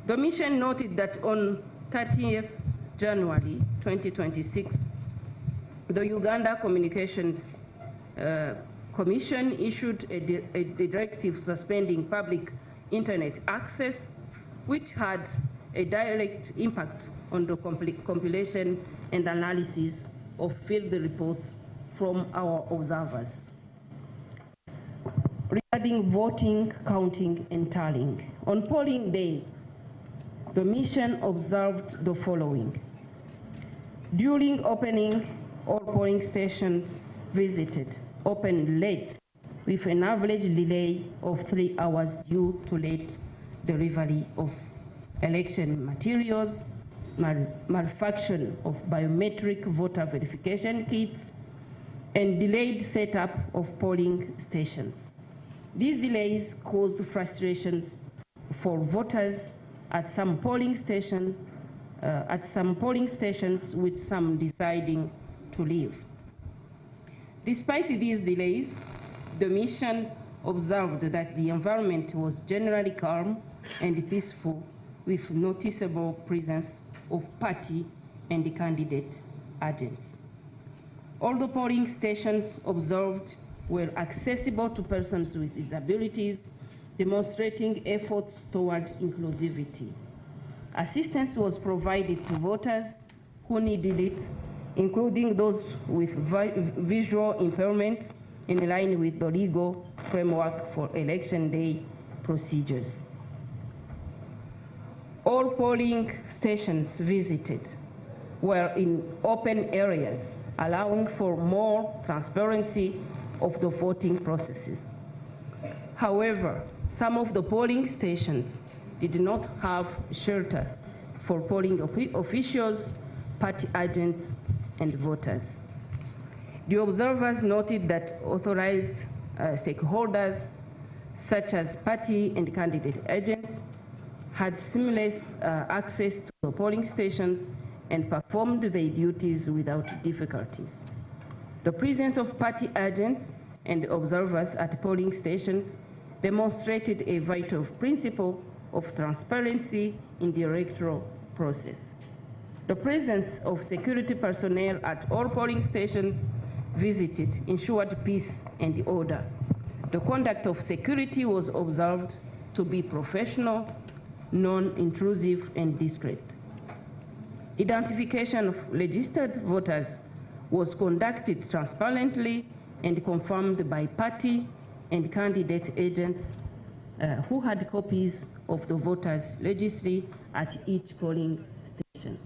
The mission noted that on 30th January 2026, the Uganda Communications Commission issued a directive suspending public internet access, which had a direct impact on the compilation and analysis of field reports from our observers. Regarding voting, counting, and tallying, on polling day, the mission observed the following. During opening, all polling stations visited opened late with an average delay of 3 hours due to late delivery of election materials, malfunction of biometric voter verification kits, and delayed setup of polling stations. These delays caused frustrations for voters at some polling stations, with some deciding to leave. Despite these delays, the mission observed that the environment was generally calm and peaceful, with noticeable presence of party and candidate agents. All the polling stations observed were accessible to persons with disabilities, demonstrating efforts toward inclusivity. Assistance was provided to voters who needed it, including those with visual impairments, in line with the legal framework for election day procedures. All polling stations visited were in open areas, allowing for more transparency of the voting processes. However, some of the polling stations did not have shelter for polling officials, party agents, and voters. The observers noted that authorized stakeholders, such as party and candidate agents, had seamless access to the polling stations and performed their duties without difficulties. The presence of party agents and observers at polling stations demonstrated a vital principle of transparency in the electoral process. The presence of security personnel at all polling stations visited ensured peace and order. The conduct of security was observed to be professional, non-intrusive, and discreet. Identification of registered voters was conducted transparently and confirmed by party and candidate agents who had copies of the voters' registry at each polling station.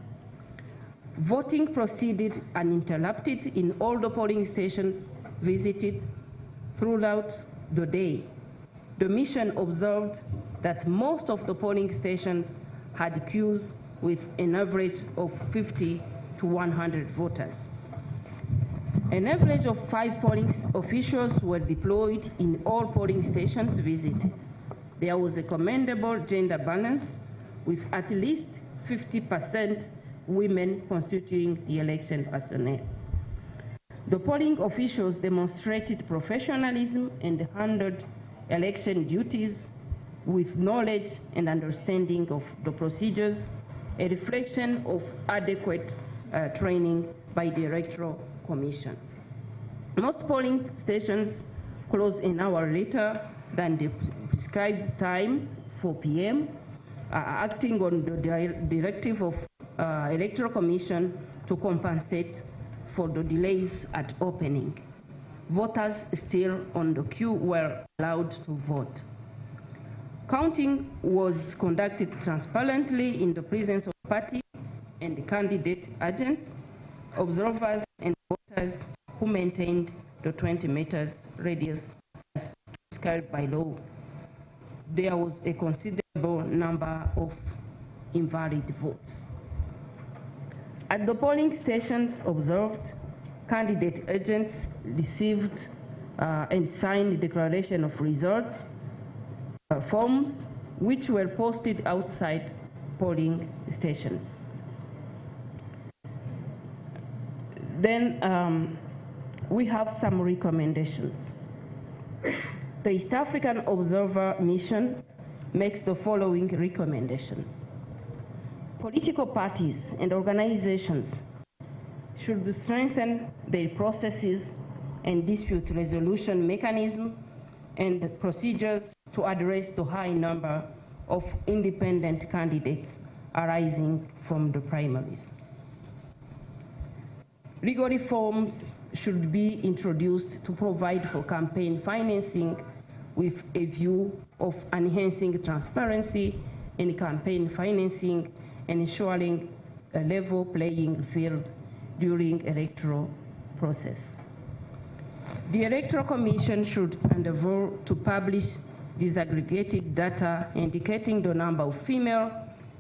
Voting proceeded uninterrupted in all the polling stations visited throughout the day. The mission observed that most of the polling stations had queues with an average of 50 to 100 voters. An average of 5 polling officials were deployed in all polling stations visited. There was a commendable gender balance, with at least 50% women constituting the election personnel. The polling officials demonstrated professionalism and handled election duties with knowledge and understanding of the procedures, a reflection of adequate training by the Electoral Commission. Most polling stations closed an hour later than the prescribed time, 4 p.m., acting on the directive of Electoral Commission to compensate for the delays at opening. Voters still on the queue were allowed to vote. Counting was conducted transparently in the presence of party and candidate agents, observers, and voters who maintained the 20 meters radius as prescribed by law. There was a considerable number of invalid votes. At the polling stations observed, candidate agents received and signed the declaration of results forms, which were posted outside polling stations. Then we have some recommendations. The East African Observer Mission makes the following recommendations. Political parties and organizations should strengthen their processes and dispute resolution mechanism and procedures to address the high number of independent candidates arising from the primaries. Legal reforms should be introduced to provide for campaign financing with a view of enhancing transparency in campaign financing and ensuring a level playing field during electoral process. The Electoral Commission should endeavor to publish disaggregated data indicating the number of female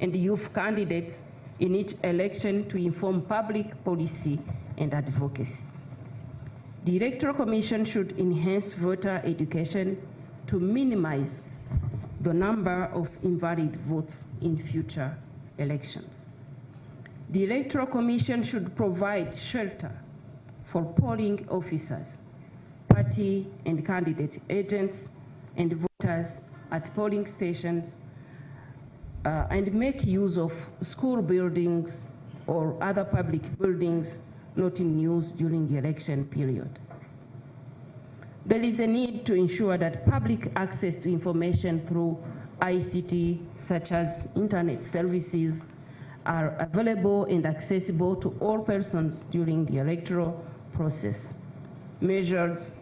and youth candidates in each election to inform public policy and advocacy. The Electoral Commission should enhance voter education to minimize the number of invalid votes in future elections. The Electoral Commission should provide shelter for polling officers, party and candidate agents, and voters at polling stations, and make use of school buildings or other public buildings not in use during the election period. There is a need to ensure that public access to information through ICT, such as internet services, are available and accessible to all persons during the electoral process. Measures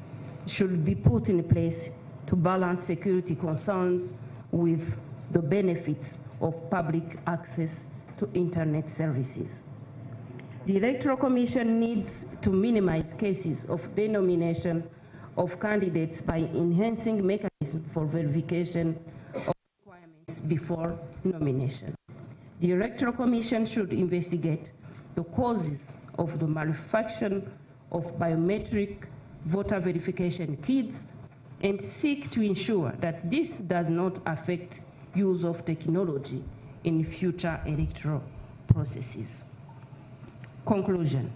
should be put in place to balance security concerns with the benefits of public access to internet services. The Electoral Commission needs to minimize cases of denomination of candidates by enhancing mechanisms for verification of requirements before nomination. The Electoral Commission should investigate the causes of the manufacture of biometric voter verification kits and seek to ensure that this does not affect use of technology in future electoral processes. Conclusion.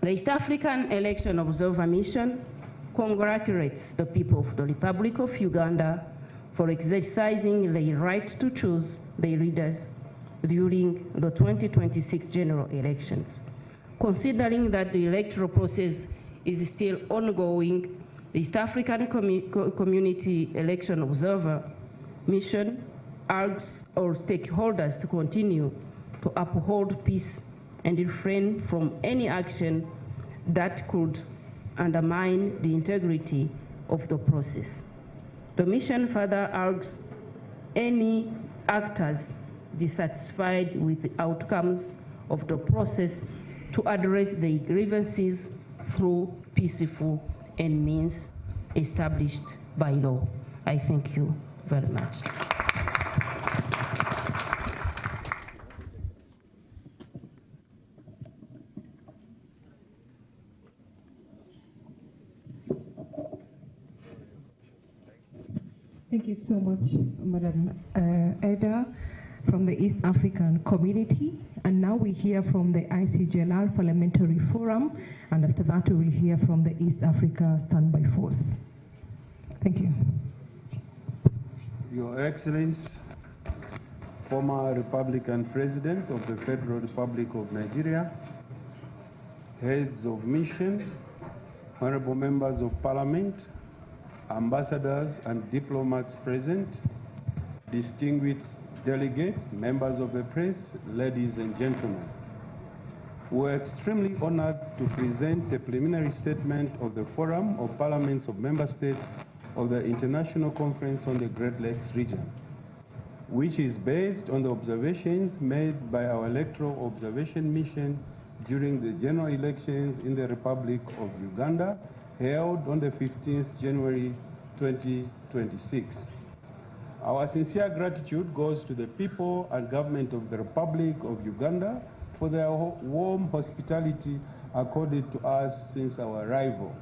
The East African Election Observer Mission congratulates the people of the Republic of Uganda for exercising their right to choose their leaders during the 2026 general elections. Considering that the electoral process is still ongoing, the East African Community Election Observer Mission urges all stakeholders to continue to uphold peace and refrain from any action that could undermine the integrity of the process. The mission further urges any actors dissatisfied with the outcomes of the process to address their grievances through peaceful and means established by law. I thank you very much. Thank you so much, Madam Eda, from the East African Community. And now we hear from the ICJLR Parliamentary Forum, and after that we will hear from the East Africa Standby Force. Thank you. Your Excellency, former Republican President of the Federal Republic of Nigeria, heads of mission, honorable members of Parliament, ambassadors and diplomats present, distinguished delegates, members of the press, ladies and gentlemen. We're extremely honored to present the preliminary statement of the Forum of Parliaments of Member States of the International Conference on the Great Lakes region, which is based on the observations made by our electoral observation mission during the general elections in the Republic of Uganda, held on the 15th January 2026. Our sincere gratitude goes to the people and government of the Republic of Uganda for their warm hospitality accorded to us since our arrival.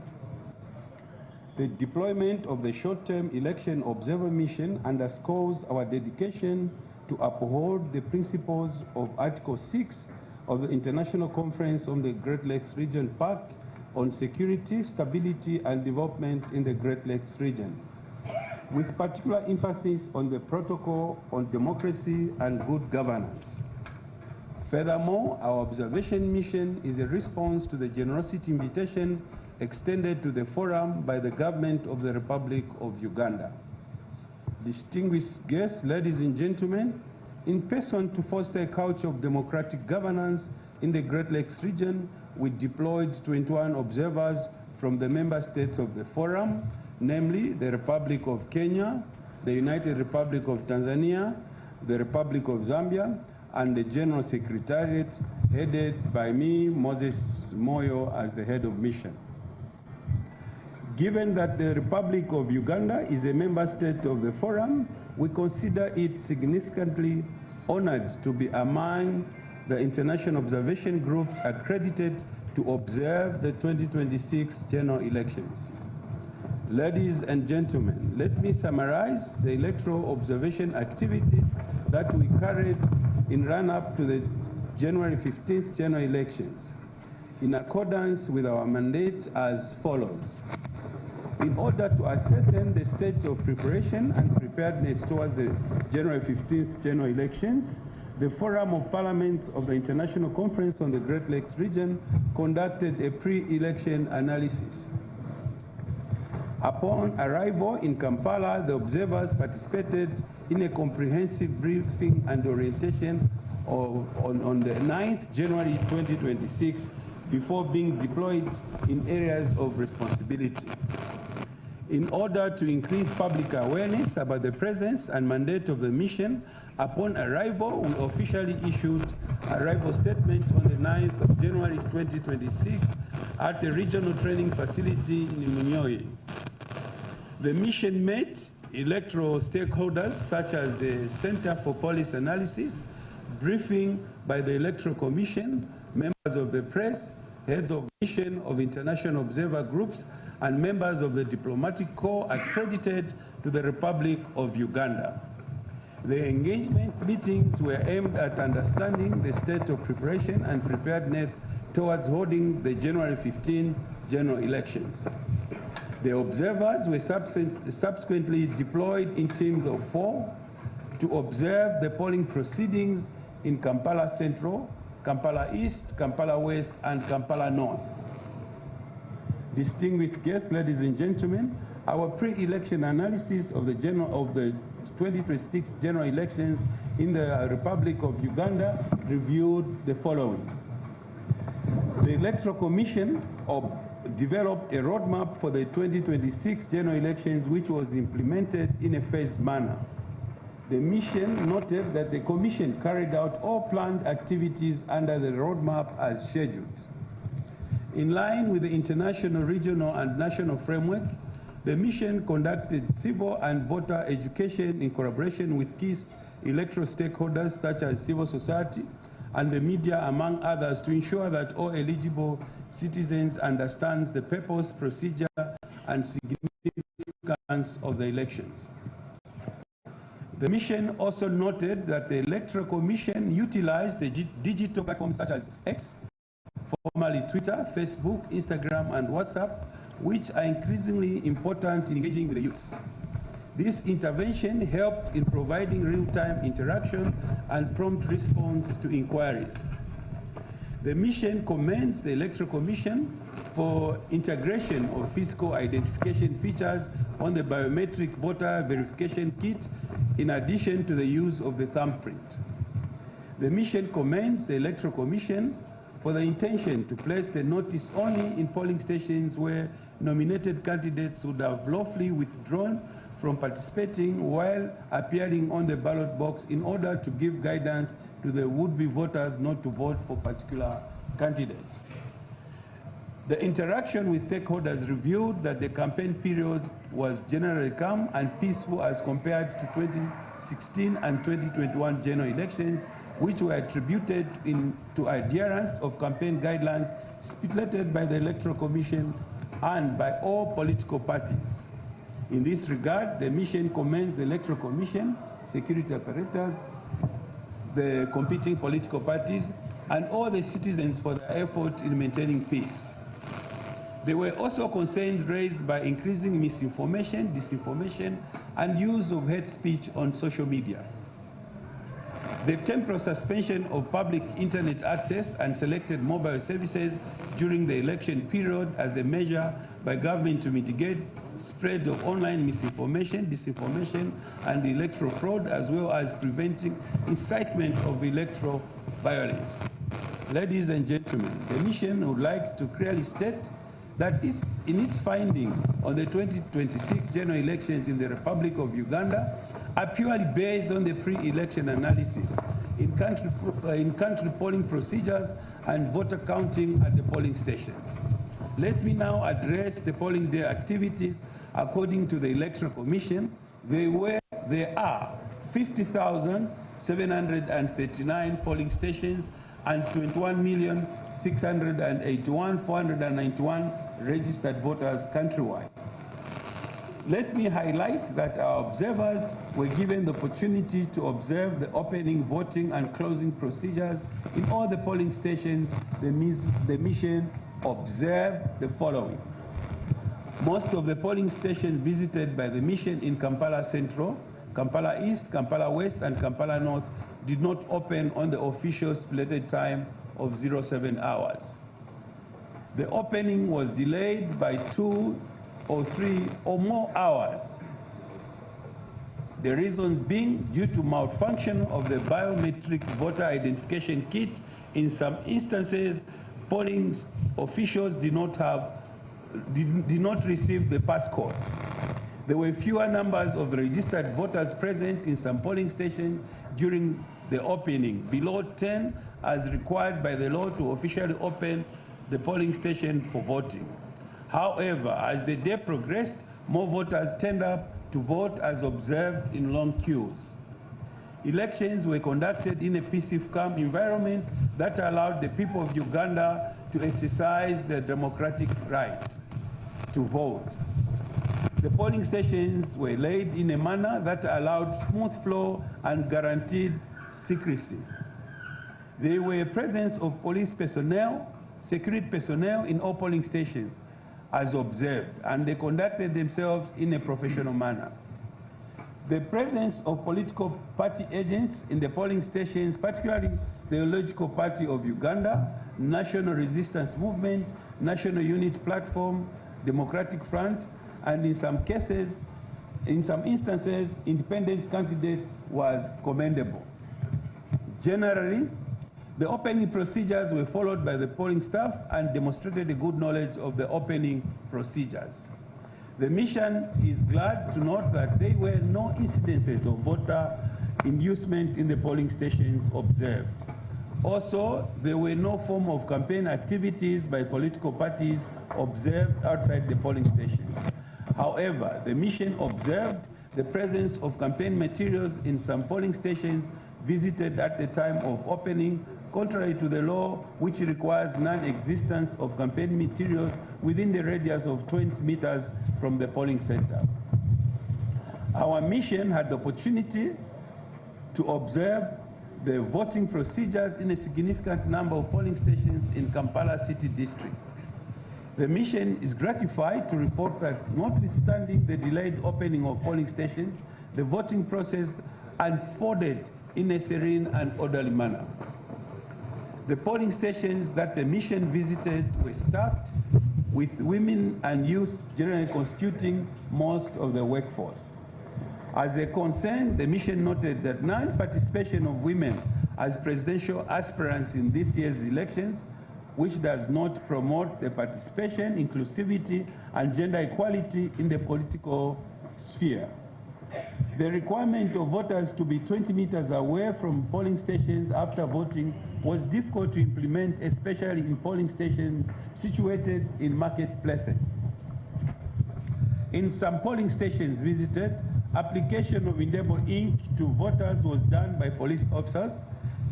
The deployment of the short-term election observer mission underscores our dedication to uphold the principles of Article 6 of the International Conference on the Great Lakes Region Pact on security, stability, and development in the Great Lakes region, with particular emphasis on the protocol on democracy and good governance. Furthermore, our observation mission is a response to the generosity invitation extended to the forum by the government of the Republic of Uganda. Distinguished guests, ladies and gentlemen, in person to foster a culture of democratic governance in the Great Lakes region, we deployed 21 observers from the member states of the forum, namely the Republic of Kenya, the United Republic of Tanzania, the Republic of Zambia, and the General Secretariat headed by me, Moses Moyo, as the head of mission. Given that the Republic of Uganda is a member state of the forum, we consider it significantly honored to be among the international observation groups accredited to observe the 2026 general elections. Ladies and gentlemen, let me summarize the electoral observation activities that we carried in run-up to the January 15th general elections, in accordance with our mandate as follows. In order to ascertain the state of preparation and preparedness towards the January 15th general elections, the Forum of Parliaments of the International Conference on the Great Lakes region conducted a pre-election analysis. Upon arrival in Kampala, the observers participated in a comprehensive briefing and orientation on the 9th January 2026 before being deployed in areas of responsibility. In order to increase public awareness about the presence and mandate of the mission, upon arrival, we officially issued arrival statement on the 9th of January 2026 at the regional training facility in Munyoye. The mission met electoral stakeholders such as the Center for Policy Analysis, briefing by the Electoral Commission, members of the press, heads of mission of international observer groups, and members of the diplomatic corps accredited to the Republic of Uganda. The engagement meetings were aimed at understanding the state of preparation and preparedness towards holding the January 15 general elections. The observers were subsequently deployed in teams of 4 to observe the polling proceedings in Kampala Central, Kampala East, Kampala West, and Kampala North. Distinguished guests, ladies and gentlemen, our pre-election analysis of the 2026 general elections in the Republic of Uganda reviewed the following. The Electoral Commission developed a roadmap for the 2026 general elections, which was implemented in a phased manner. The mission noted that the Commission carried out all planned activities under the roadmap as scheduled. In line with the international, regional, and national framework, the mission conducted civil and voter education in collaboration with key electoral stakeholders such as civil society and the media, among others, to ensure that all eligible citizens understand the purpose, procedure, and significance of the elections. The mission also noted that the Electoral Commission utilized the digital platforms such as X, formerly Twitter, Facebook, Instagram, and WhatsApp, which are increasingly important in engaging with the youths. This intervention helped in providing real-time interaction and prompt response to inquiries. The mission commends the Electoral Commission for integration of physical identification features on the biometric voter verification kit, in addition to the use of the thumbprint. The mission commends the Electoral Commission for the intention to place the notice only in polling stations where nominated candidates would have lawfully withdrawn from participating while appearing on the ballot box, in order to give guidance to the would-be voters not to vote for particular candidates. The interaction with stakeholders revealed that the campaign period was generally calm and peaceful as compared to 2016 and 2021 general elections, which were attributed to adherence of campaign guidelines stipulated by the Electoral Commission and by all political parties. In this regard, the mission commends the Electoral Commission, security apparatus, the competing political parties, and all the citizens for their effort in maintaining peace. There were also concerns raised by increasing misinformation, disinformation, and use of hate speech on social media. The temporary suspension of public internet access and selected mobile services during the election period as a measure by government to mitigate spread of online misinformation, disinformation, and electoral fraud, as well as preventing incitement of electoral violence. Ladies and gentlemen, the mission would like to clearly state that in its finding on the 2026 general elections in the Republic of Uganda are purely based on the pre-election analysis in country polling procedures and voter counting at the polling stations. Let me now address the polling day activities. According to the Electoral Commission, there are 50,739 polling stations and 21,681,491 registered voters countrywide. Let me highlight that our observers were given the opportunity to observe the opening, voting, and closing procedures in all the polling stations. The mission observed the following. Most of the polling stations visited by the mission in Kampala Central, Kampala East, Kampala West, and Kampala North did not open on the official stipulated time of 07 hours. The opening was delayed by 2 or 3 or more hours. The reasons being due to malfunction of the biometric voter identification kit. In some instances, polling officials did not receive the passcode. There were fewer numbers of registered voters present in some polling stations during the opening, below 10 as required by the law to officially open the polling station for voting. However, as the day progressed, more voters turned up to vote as observed in long queues. Elections were conducted in a peaceful, calm environment that allowed the people of Uganda to exercise their democratic right to vote. The polling stations were laid in a manner that allowed smooth flow and guaranteed secrecy. There were presence of police personnel, security personnel in all polling stations, as observed, and they conducted themselves in a professional manner. The presence of political party agents in the polling stations, particularly the Ideological Party of Uganda, National Resistance Movement, National Unity Platform, Democratic Front, and in some cases, in some instances, independent candidates was commendable. Generally, the opening procedures were followed by the polling staff and demonstrated a good knowledge of the opening procedures. The mission is glad to note that there were no incidences of voter inducement in the polling stations observed. Also, there were no form of campaign activities by political parties observed outside the polling stations. However, the mission observed the presence of campaign materials in some polling stations visited at the time of opening, contrary to the law, which requires non-existence of campaign materials within the radius of 20 meters from the polling center. Our mission had the opportunity to observe the voting procedures in a significant number of polling stations in Kampala City District. The mission is gratified to report that, notwithstanding the delayed opening of polling stations, the voting process unfolded in a serene and orderly manner. The polling stations that the mission visited were staffed with women and youth generally constituting most of the workforce. As a concern, the mission noted that non-participation of women as presidential aspirants in this year's elections, which does not promote the participation, inclusivity, and gender equality in the political sphere. The requirement of voters to be 20 meters away from polling stations after voting was difficult to implement, especially in polling stations situated in marketplaces. In some polling stations visited, application of indelible ink to voters was done by police officers.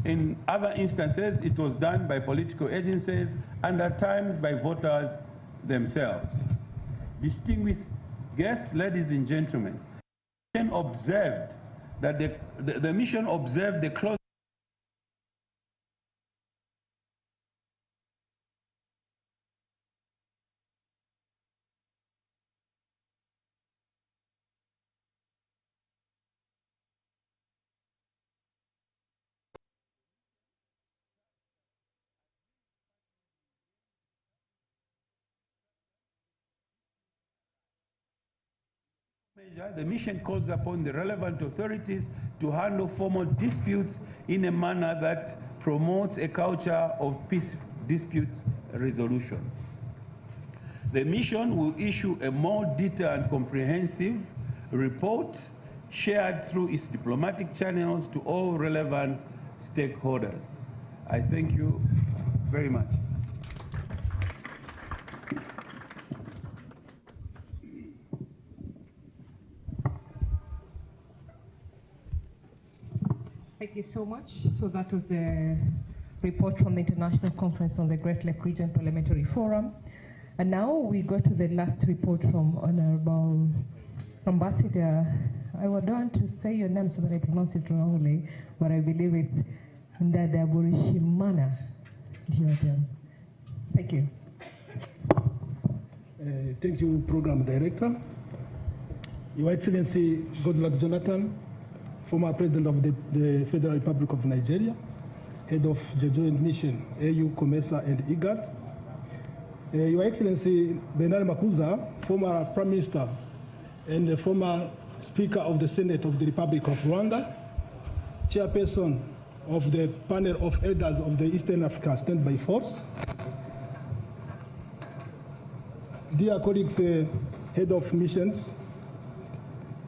In other instances, it was done by political agencies and at times by voters themselves. Distinguished guests, ladies and gentlemen, observed that the mission observed the close measure. The mission calls upon the relevant authorities to handle formal disputes in a manner that promotes a culture of peace dispute resolution. The mission will issue a more detailed and comprehensive report shared through its diplomatic channels to all relevant stakeholders. I thank you very much. Thank you so much. So that was the report from the International Conference on the Great Lake Region Parliamentary Forum. And now we go to the last report from Honorable Ambassador. I would want to say your name so that I pronounce it wrongly, but I believe it's Ndadaburishimana. Thank you. Thank you, Program Director. Your Excellency Goodluck Jonathan, former President of the Federal Republic of Nigeria, Head of the Joint Mission, AU, COMESA, and IGAD. Your Excellency Bernard Makuza, former Prime Minister and the former Speaker of the Senate of the Republic of Rwanda, Chairperson of the panel of elders of the Eastern Africa Standby Force. Dear colleagues, Head of Missions,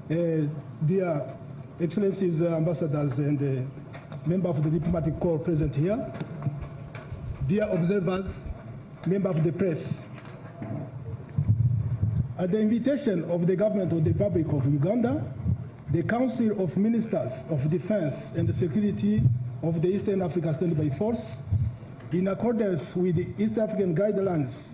dear Excellencies, ambassadors, and members of the diplomatic corps present here, dear observers, members of the press. At the invitation of the government of the Republic of Uganda, the Council of Ministers of Defense and Security of the Eastern Africa Standby Force, in accordance with the East African Guidelines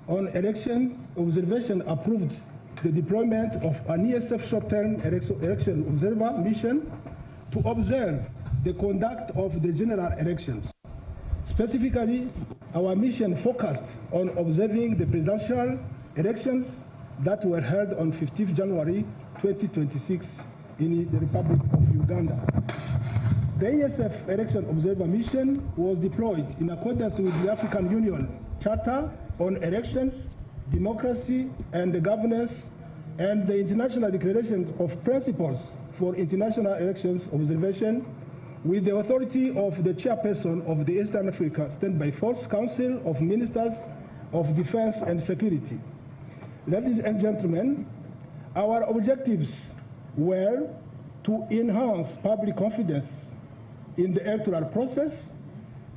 on Election Observation, approved the deployment of an ESF short-term election observer mission to observe the conduct of the general elections. Specifically, our mission focused on observing the presidential, elections that were held on 15th January 2026 in the Republic of Uganda. The ESF Election Observer Mission was deployed in accordance with the African Union Charter on Elections, Democracy and Governance, and the International Declaration of Principles for International Elections Observation, with the authority of the chairperson of the Eastern Africa Standby Force Council of Ministers of Defense and Security. Ladies and gentlemen, our objectives were to enhance public confidence in the electoral process,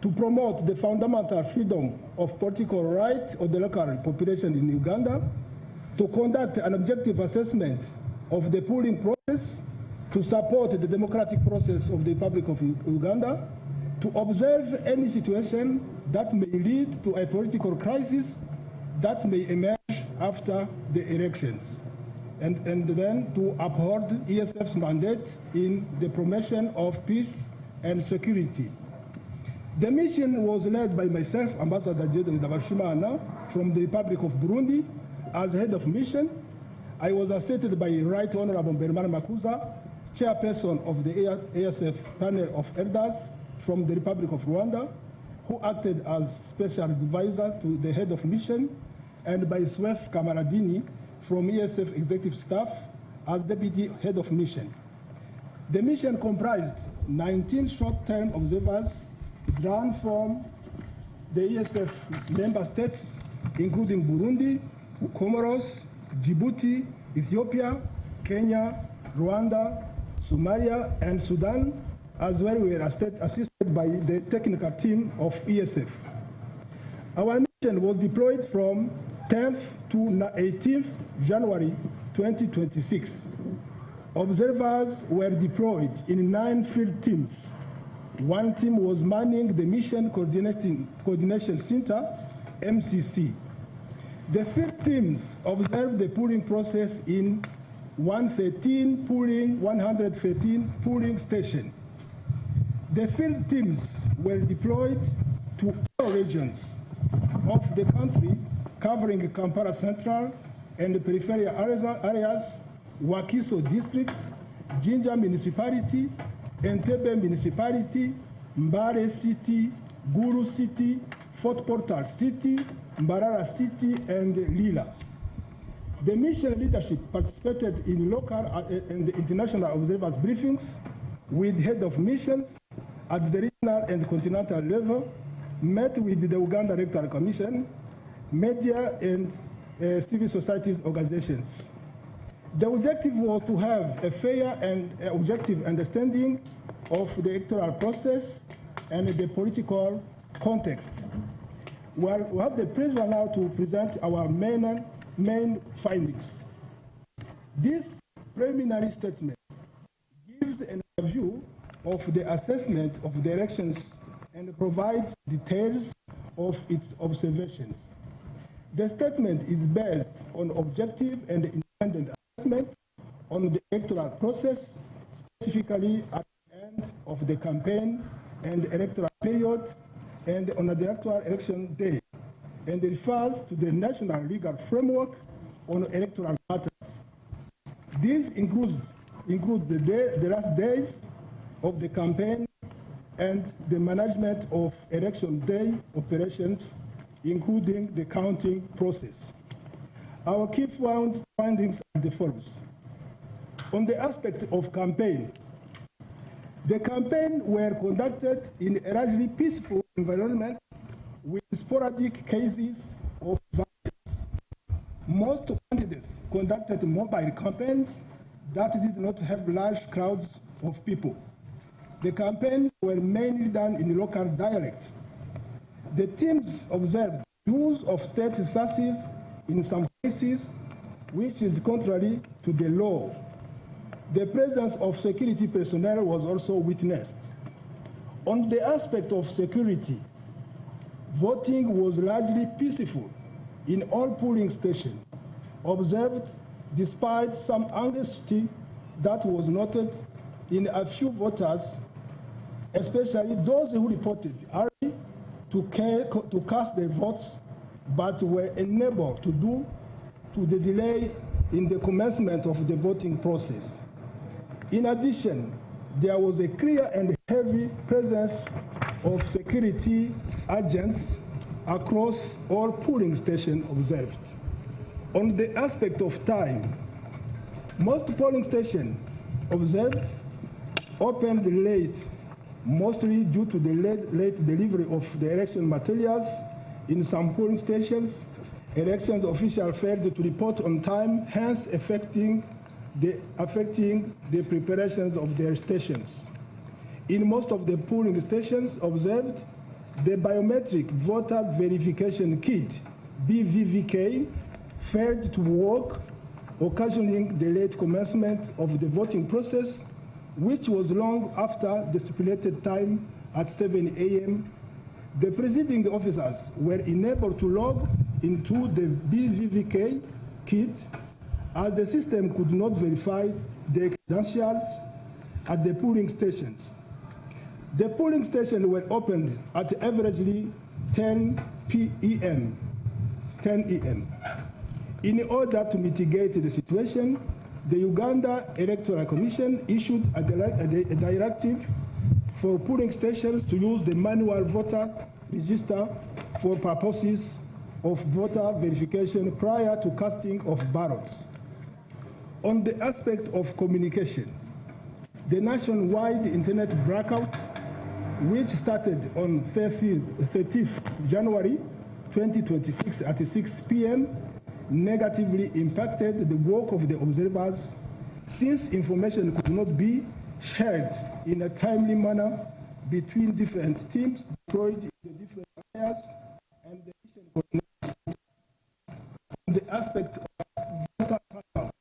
to promote the fundamental freedom of political rights of the local population in Uganda, to conduct an objective assessment of the polling process, to support the democratic process of the Republic of Uganda, to observe any situation that may lead to a political crisis that may emerge after the elections, and then to uphold ESF's mandate in the promotion of peace and security. The mission was led by myself, Ambassador Jedon Ndabashimana, from the Republic of Burundi, as head of mission. I was assisted by Right Honorable Bernard Makuza, chairperson of the ASF panel of elders from the Republic of Rwanda, who acted as special advisor to the head of mission, and by Swef Kamaradini from ESF executive staff as deputy head of mission. The mission comprised 19 short-term observers drawn from the ESF member states, including Burundi, Comoros, Djibouti, Ethiopia, Kenya, Rwanda, Somalia, and Sudan, as well we were assisted by the technical team of ESF. Our mission was deployed from 10th to 18th January 2026. Observers were deployed in 9 field teams. One team was manning the Mission Coordination Center, MCC. The field teams observed the polling process in 113 polling stations. The field teams were deployed to all regions of the country, covering Kampala Central and the peripheral areas, Wakiso District, Jinja Municipality, Entebbe Municipality, Mbale City, Guru City, Fort Portal City, Mbarara City, and Lila. The mission leadership participated in local and international observers briefings with head of missions at the regional and continental level, met with the Uganda Electoral Commission, media, and civil society organizations. The objective was to have a fair and objective understanding of the electoral process and the political context. We have the pleasure now to present our main findings. This preliminary statement gives an overview of the assessment of the elections and provides details of its observations. The statement is based on objective and independent assessment on the electoral process, specifically at the end of the campaign and electoral period and on the actual election day, and refers to the national legal framework on electoral matters. These include the last days of the campaign and the management of election day operations, including the counting process. Our key findings are the follows. On the aspect of campaign, the campaign were conducted in a largely peaceful environment with sporadic cases of violence. Most candidates conducted mobile campaigns that did not have large crowds of people. The campaigns were mainly done in local dialect. The teams observed use of state resources in some cases, which is contrary to the law. The presence of security personnel was also witnessed. On the aspect of security, voting was largely peaceful in all polling stations, observed despite some anxiety that was noted in a few voters, especially those who reported early to cast their votes but were unable to do to the delay in the commencement of the voting process. In addition, there was a clear and heavy presence of security agents across all polling stations observed. On the aspect of time, most polling stations observed opened late, mostly due to the late delivery of the election materials. In some polling stations, elections officials failed to report on time, hence affecting the preparations of their stations. In most of the polling stations observed, the biometric voter verification kit, BVVK, failed to work, occasioning the late commencement of the voting process, which was long after the stipulated time at 7 a.m. The presiding officers were unable to log into the BVVK kit as the system could not verify the credentials at the polling stations. The polling stations were opened at averagely 10 a.m. In order to mitigate the situation, the Uganda Electoral Commission issued a directive for polling stations to use the manual voter register for purposes of voter verification prior to casting of ballots. On the aspect of communication, the nationwide internet blackout, which started on 30th January 2026 at 6 p.m., negatively impacted the work of the observers, since information could not be shared in a timely manner between different teams deployed in the different areas and the mission coordinators. On the aspect of voter turnout,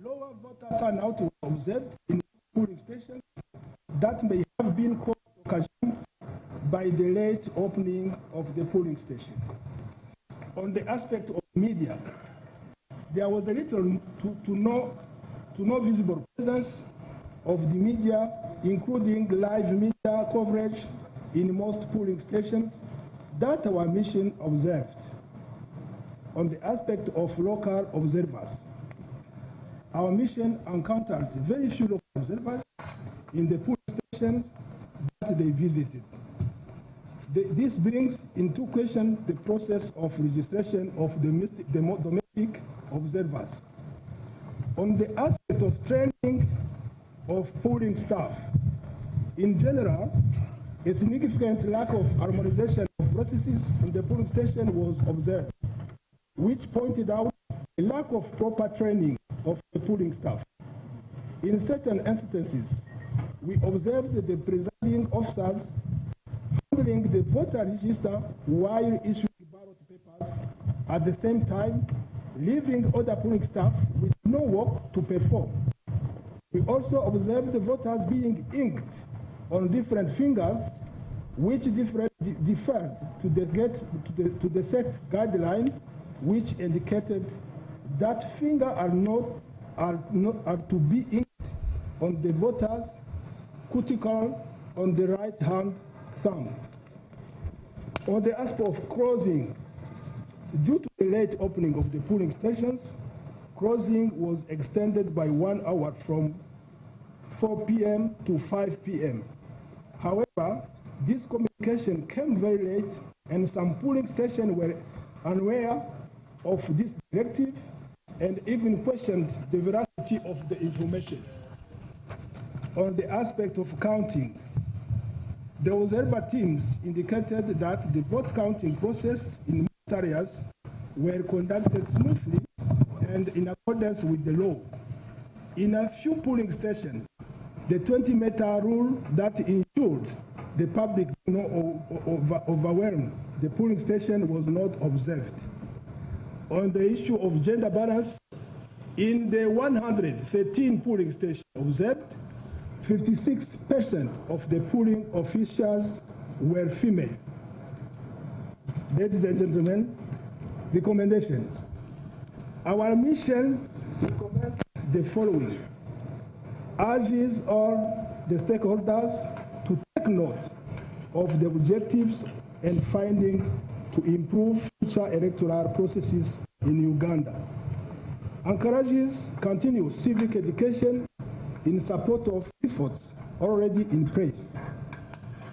lower voter turnout was observed in polling stations that may have been occasioned by the late opening of the polling station. On the aspect of media, there was a little to no visible presence of the media, including live media coverage in most polling stations that our mission observed. On the aspect of local observers, our mission encountered very few local observers in the polling stations that they visited. This brings into question the process of registration of domestic observers. On the aspect of training of polling staff, in general, a significant lack of harmonization of processes in the polling station was observed, which pointed out a lack of proper training of the polling staff. In certain instances, we observed the presiding officers handling the voter register while issuing ballot papers, at the same time leaving other polling staff with no work to perform. We also observed the voters being inked on different fingers, which deferred to the set guideline, which indicated that fingers are to be inked on the voter's cuticle on the right hand thumb. On the aspect of closing, due to the late opening of the polling stations, closing was extended by 1 hour from 4 p.m. to 5 p.m. However, this communication came very late, and some polling stations were unaware of this directive and even questioned the veracity of the information. On the aspect of counting, the observer teams indicated that the vote counting process in most areas were conducted smoothly and in accordance with the law. In a few polling stations, the 20-meter rule that ensured the public did not overwhelm the polling station was not observed. On the issue of gender balance, in the 113 polling stations observed, 56% of the polling officials were female. Ladies and gentlemen, recommendation. Our mission recommends the following: urges all the stakeholders to take note of the objectives and findings to improve future electoral processes in Uganda, encourages continued civic education in support of efforts already in place,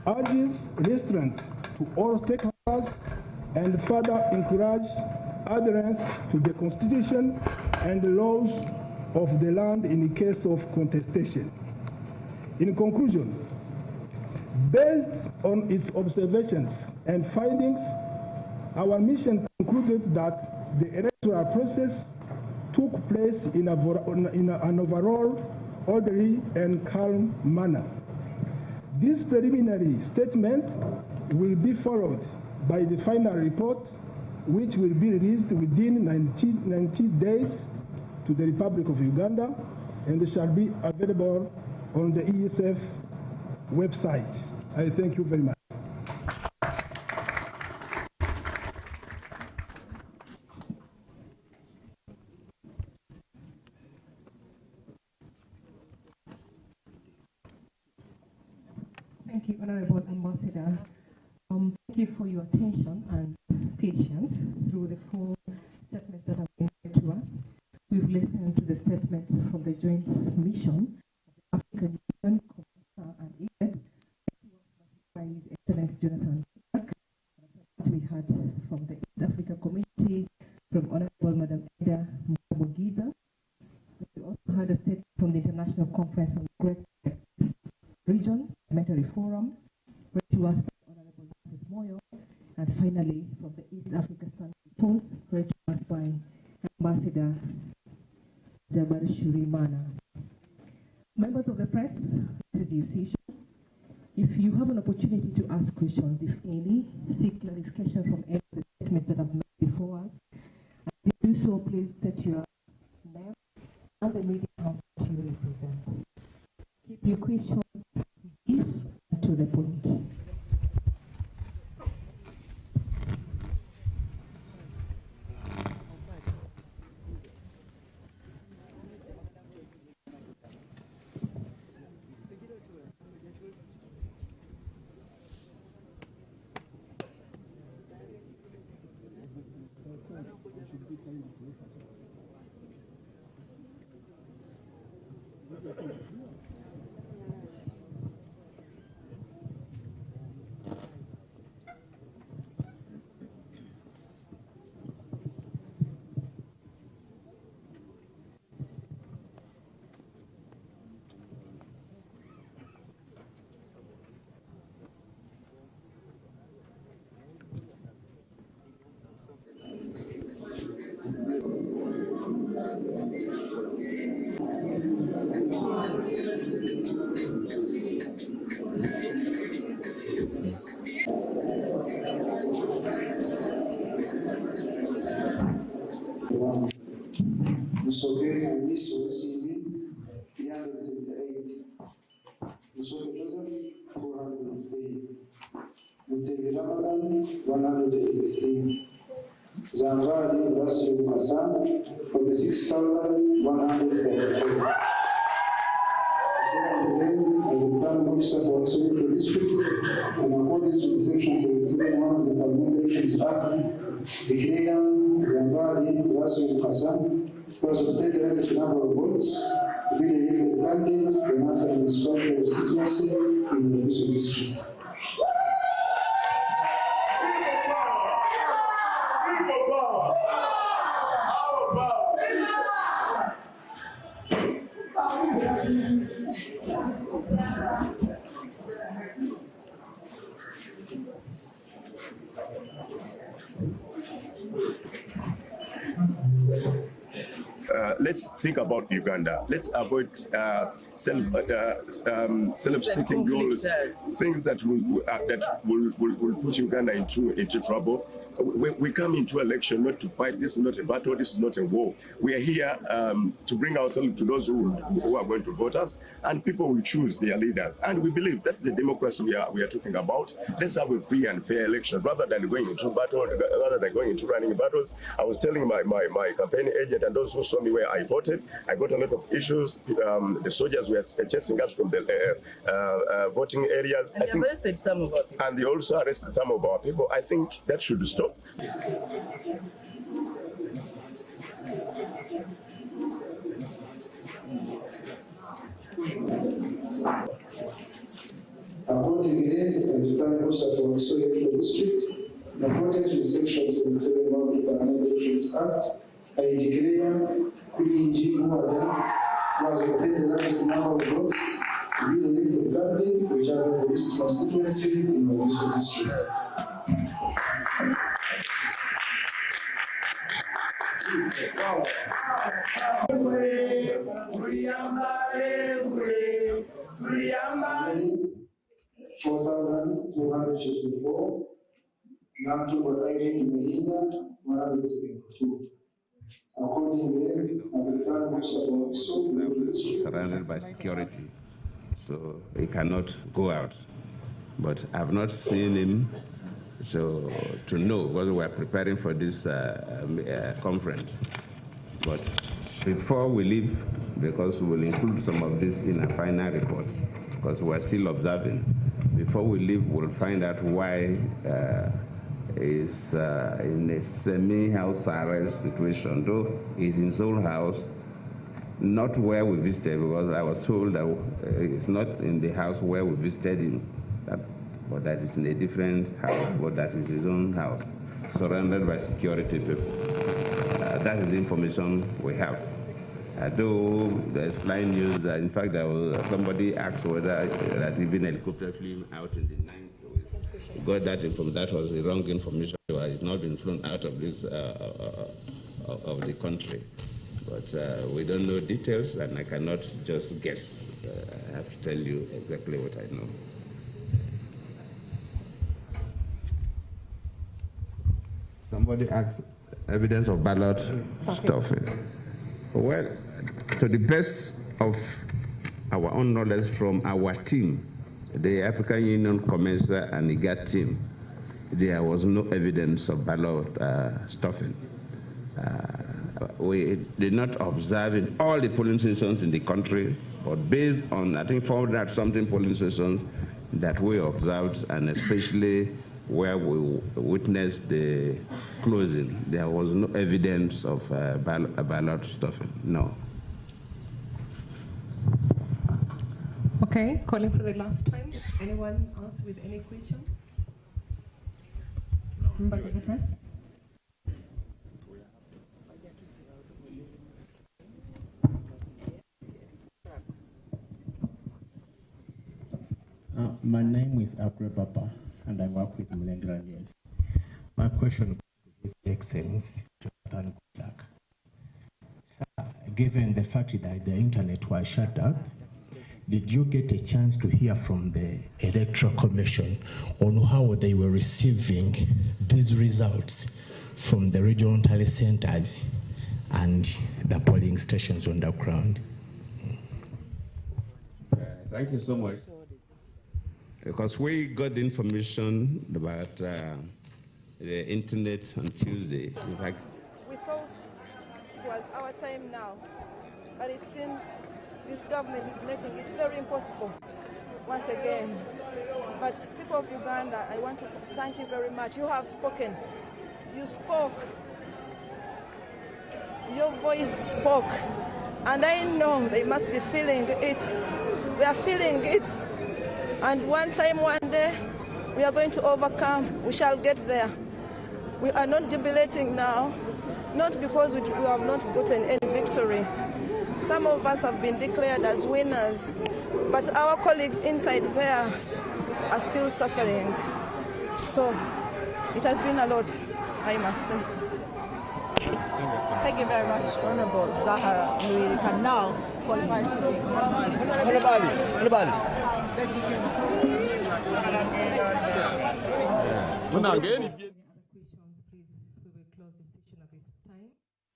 urges restraint to all stakeholders, and further encourage adherence to the Constitution and the laws of the land in case of contestation. In conclusion, based on its observations and findings, our mission concluded that the electoral process took place in an overall orderly and calm manner. This preliminary statement will be followed by the final report, which will be released within 90 days to the Republic of Uganda and shall be available on the ESF website. I thank you very much. Thank you, Honorable Ambassador. Thank you for your attention and patience through the 4 statements that have been made to us. We've listened to the statement from the Joint Mission of the African Union, COMESA and IGAD, by His Excellency Jonathan. We heard from the East Africa Community, from Honorable Madam Eda Mbogiza. We also heard a statement from the International Conference on the Great Region, Parliamentary Forum, read to us by Honorable Moses Moyo, and finally from the East Africa Standing Force, read to us by Ambassador Dabarishuri Mana. Members of the press, this is your session. If you have an opportunity to ask questions, if any, seek clarification from any of the statements that have made before us, as you do so, please state your name and the media house that you represent. Keep your questions brief and to the point. Musoke Alice OCB, 328. Musoke Joseph, 408. Mutegi Ramadan, 183. Zangari Rasul Hassan, 46,134. As a returning officer for Soweto District, in accordance with Section 77(1) of the Parliamentary Act, declare Zangari Rasul Hassan was obtained the highest number of votes to be the elected candidate for Nasa and Municipal constituency in the Soweto District. Let's think about Uganda. Let's avoid self-seeking goals, things that will put Uganda into trouble. We come into election not to fight. This is not a battle. This is not a war. We are here to bring ourselves to those who are going to vote us, and people will choose their leaders. And we believe that's the democracy we are talking about. Let's have a free and fair election rather than going into battle, rather than going into running battles. I was telling my campaign agent and those who saw me where I voted, I got a lot of issues. The soldiers were chasing us from the voting areas. And they arrested some of our people. And they also arrested some of our people. I think that should stop. who are done was obtain the largest number of votes to be the elected candidate for Java Police constituency in Mobuso district. $4,254. Nato Bataille Medina, 172. Accordingly, as the plan moves along, so surrounded by security, so he cannot go out. But I've not seen him to know, because we're preparing for this conference. But before we leave, because we will include some of this in our final report, because we're still observing, before we leave, we'll find out why is in a semi-house arrest situation, though he's in his own house, not where we visited, because I was told that it's not in the house where we visited him, but that is in a different house, but that is his own house, surrounded by security people. That is the information we have. Though there's flying news that, in fact, somebody asked whether that even helicopter flew out in the night. Got that information. That was the wrong information. It's not been flown out of this of the country, but we don't know details, and I cannot just guess. I have to tell you exactly what I know. Somebody asked evidence of ballot stuffing. Well, to the best of our own knowledge from our team, the African Union Commencer and IGAD team, there was no evidence of ballot stuffing. We did not observe in all the polling stations in the country, but based on, I think, 400-something polling stations that we observed, and especially where we witnessed the closing, there was no evidence of ballot stuffing, no. Okay, calling for the last time. Anyone else with any question? Members of the press? My name is Akre Papa, and I work with Mlengra News. My question is Excellency Jonathan Goodluck. Sir, given the fact that the internet was shut down, did you get a chance to hear from the Electoral Commission on how they were receiving these results from the regional tally centers and the polling stations on the ground? Thank you so much. Because we got the information about the internet on Tuesday. In fact, we thought it was our time now, but it seems this government is making it very impossible once again. But people of Uganda, I want to thank you very much. You have spoken. You spoke. Your voice spoke. And I know they must be feeling it. They are feeling it. And one time, one day, we are going to overcome. We shall get there. We are not jubilating now, not because we have not gotten any victory. Some of us have been declared as winners, but our colleagues inside there are still suffering. So it has been a lot, I must say. Thank you very much, Honorable Zahara. We can now qualify to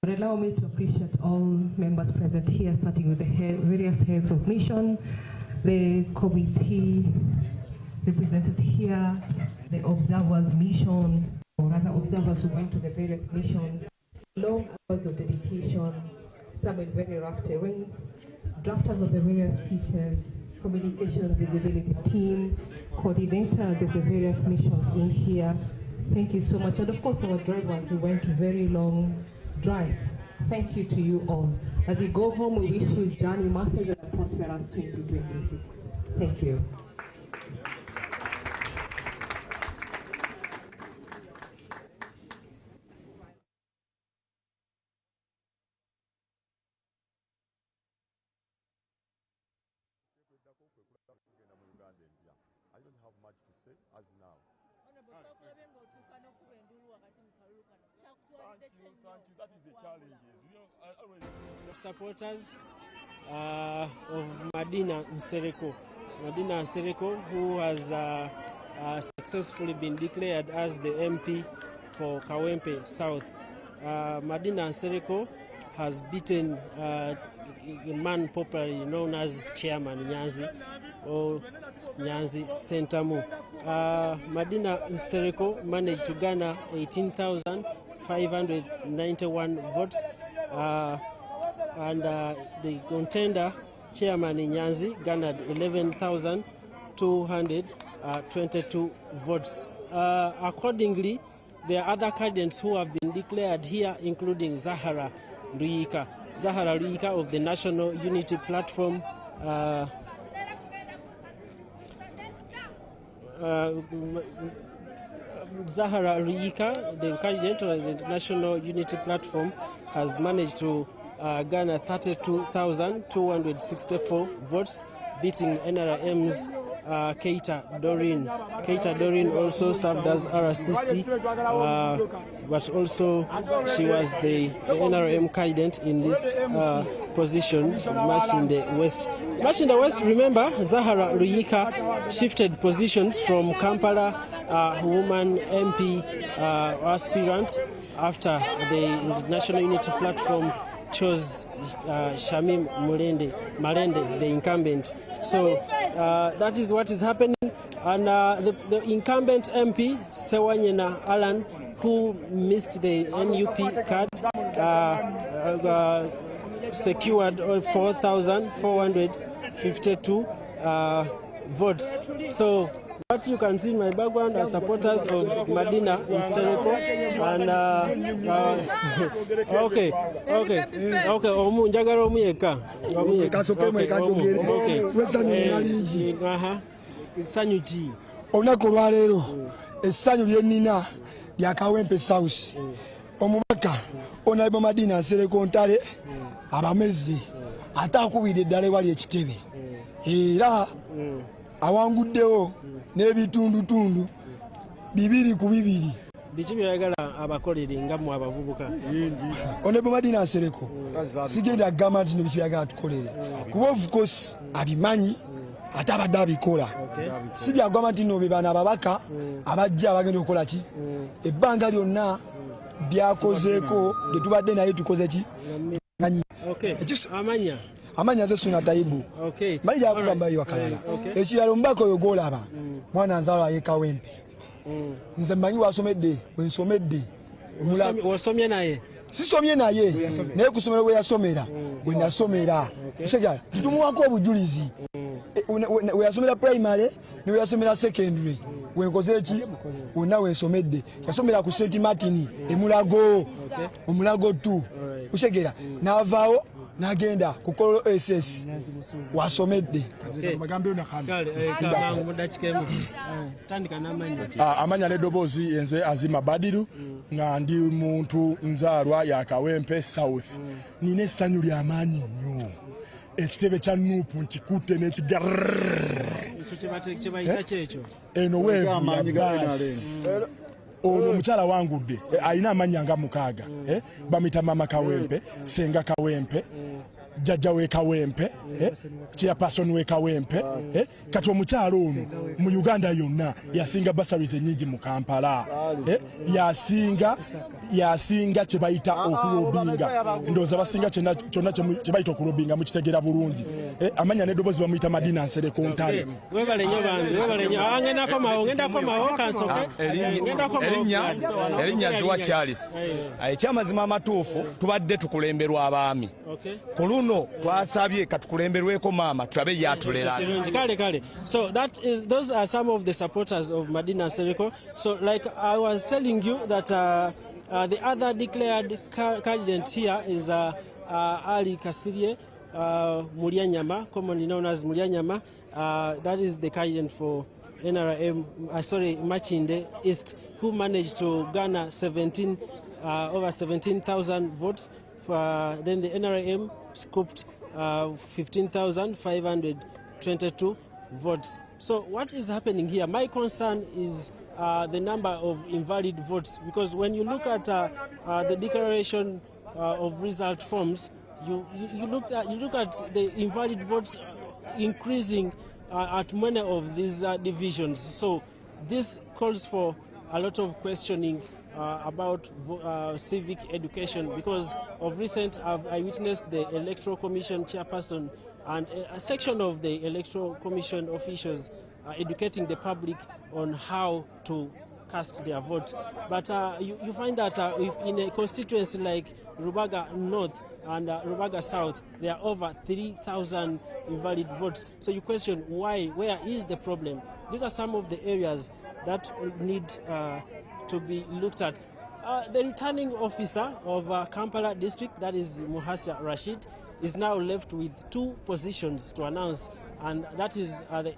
But allow me to appreciate all members present here, starting with the various heads of mission, the committee represented here, the observers mission, or rather observers who went to the various missions, long hours of dedication, some in very rough terrains, drafters of the various speeches, communication and visibility team, coordinators of the various missions in here. Thank you so much. And of course, our drivers who went to very long drives. Thank you to you all. As you go home, we wish you journey masters and a prosperous 2026. Thank you. I don't have much to say as now. Thank you. That is a challenge. Supporters of Madina Nsereko. Madina Nsereko, who has successfully been declared as the MP for Kawempe South. Madina Nsereko has beaten a man popularly known as Chairman Nyanzi, or Nyanzi Sentamu. Madina Nsereko managed to garner 18,591 votes, and the contender, Chairman Nyanzi, garnered 11,222 votes. Accordingly, there are other candidates who have been declared here, including Zahara Ruyika. Zahara Ruyika of the National Unity Platform, Zahara Ruyika, the candidate of the National Unity Platform, has managed to garner 32,264 votes, beating NRM's Keita Doreen. Keita Doreen also served as RCC, but also she was the NRM candidate in this position, March in the West. March in the West, remember, Zahara Ruyika shifted positions from Kampala woman MP aspirant after the National Unity Platform chose Shamim Malende, the incumbent. So that is what is happening. And the incumbent MP, Sewanyena Alan, who missed the NUP card, secured 4,452 votes. So what you can see in my background are supporters of Madina Nsereko, and okay, njagala omuyeka essanyu ki olunaku olwaleero essanyu lyennina lya Kawempe South. Omubaka Honorable Madina Nsereko Ntale abamezi ate akubidde eddala ewali ekitebe era awanguddewo n'ebitundutundu 200 biki byayagala abakolere nga mu abavubuka. Honorable Madina Nsereko sigenda kugamba nti nebiki byayagala tukolere kuba of course abimanyi ate abadde abikola. Si byagamba nti no be bana ababaka abajja abagenda okukola ki ebbanga lyonna byakozeeko tetubadde naye tukoze ki amanya ze suna taibu mali gyakugamba yo akalala ekiralo mbako oyo golaba mwana nzalo aye Kawempe nze mmanyi wasomedde wensomedde wasomye naye sisomye naye naye kusomera we yasomera we nasomera kisha tutumuwako obujulizi we yasomera primary ne we yasomera secondary we nkoze eki wonna wensomedde yasomera ku St Martin emulago omulago 2 ushegera n'avaawo nagenda ku Kolo SS wasomedde. Amanya n'eddoboozi enze Azima Badiru nga ndi muntu nzaalwa ya Kawempe South. Nina essanyu ly'amaanyi nnyo. Ekitebe kya Nuupu nkikutte n'ekigarrrrrr eno weevu ya baasi. Ono omukyala wangudde alina amanya nga 6 bamuyita Mama Kawempe, Senga Kawempe, Jjajja we Kawempe, Chairperson we Kawempe. Kati omukyala ono mu Uganda yonna yasinga basaries ennyingi mu Kampala, yasinga kye bayita okulobinga. Ndowooza basinga kyonna kye bayita okulobinga mukitegera bulungi. Amanya n'eddoboozi bamuyita Madina Nsereko Ntale. Erinnya Ziwa Charles. Ekyamazima amatuufu tubadde tukulemberwa abaami. Ku luno twasabye katukulemberweko maama tulabe yatulera. So those are some of the supporters of Madina Nsereko. So like I was telling you that the other declared candidate here is Ali Kasirye Mulyanyama, commonly known as Mulyanyama. That is the candidate for NRM, Machinde East, who managed to garner over 17,000 votes. Then the NRM scooped 15,522 votes. So what is happening here? My concern is the number of invalid votes, because when you look at the declaration of result forms, you look at the invalid votes increasing at many of these divisions. So this calls for a lot of questioning about civic education, because of recent I witnessed the Electoral Commission chairperson and a section of the Electoral Commission officials educating the public on how to cast their vote. But you find that if in a constituency like Rubaga North and Rubaga South, there are over 3,000 invalid votes. So you question why, where is the problem? These are some of the areas that need to be looked at. The returning officer of Kampala district, that is Muhasa Rashid, is now left with 2 positions to announce, and that is the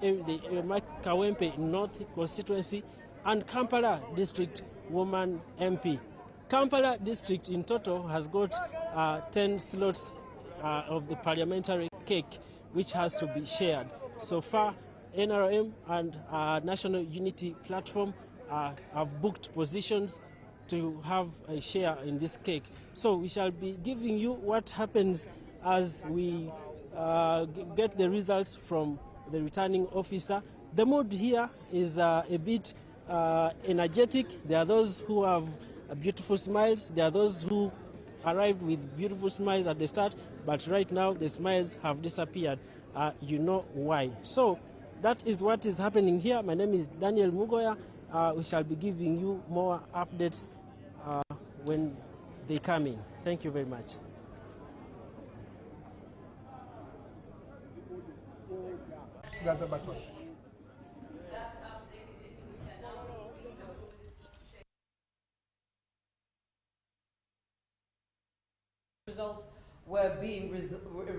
Kawempe North constituency and Kampala district woman MP. Kampala district in total has got 10 slots of the parliamentary cake, which has to be shared. So far, NRM and National Unity Platform have booked positions to have a share in this cake. So we shall be giving you what happens as we get the results from the returning officer. The mood here is a bit energetic. There are those who have beautiful smiles. There are those who arrived with beautiful smiles at the start, but right now the smiles have disappeared. You know why. So that is what is happening here. My name is Daniel Mugoya. We shall be giving you more updates when they come in. Thank you very much. Results were being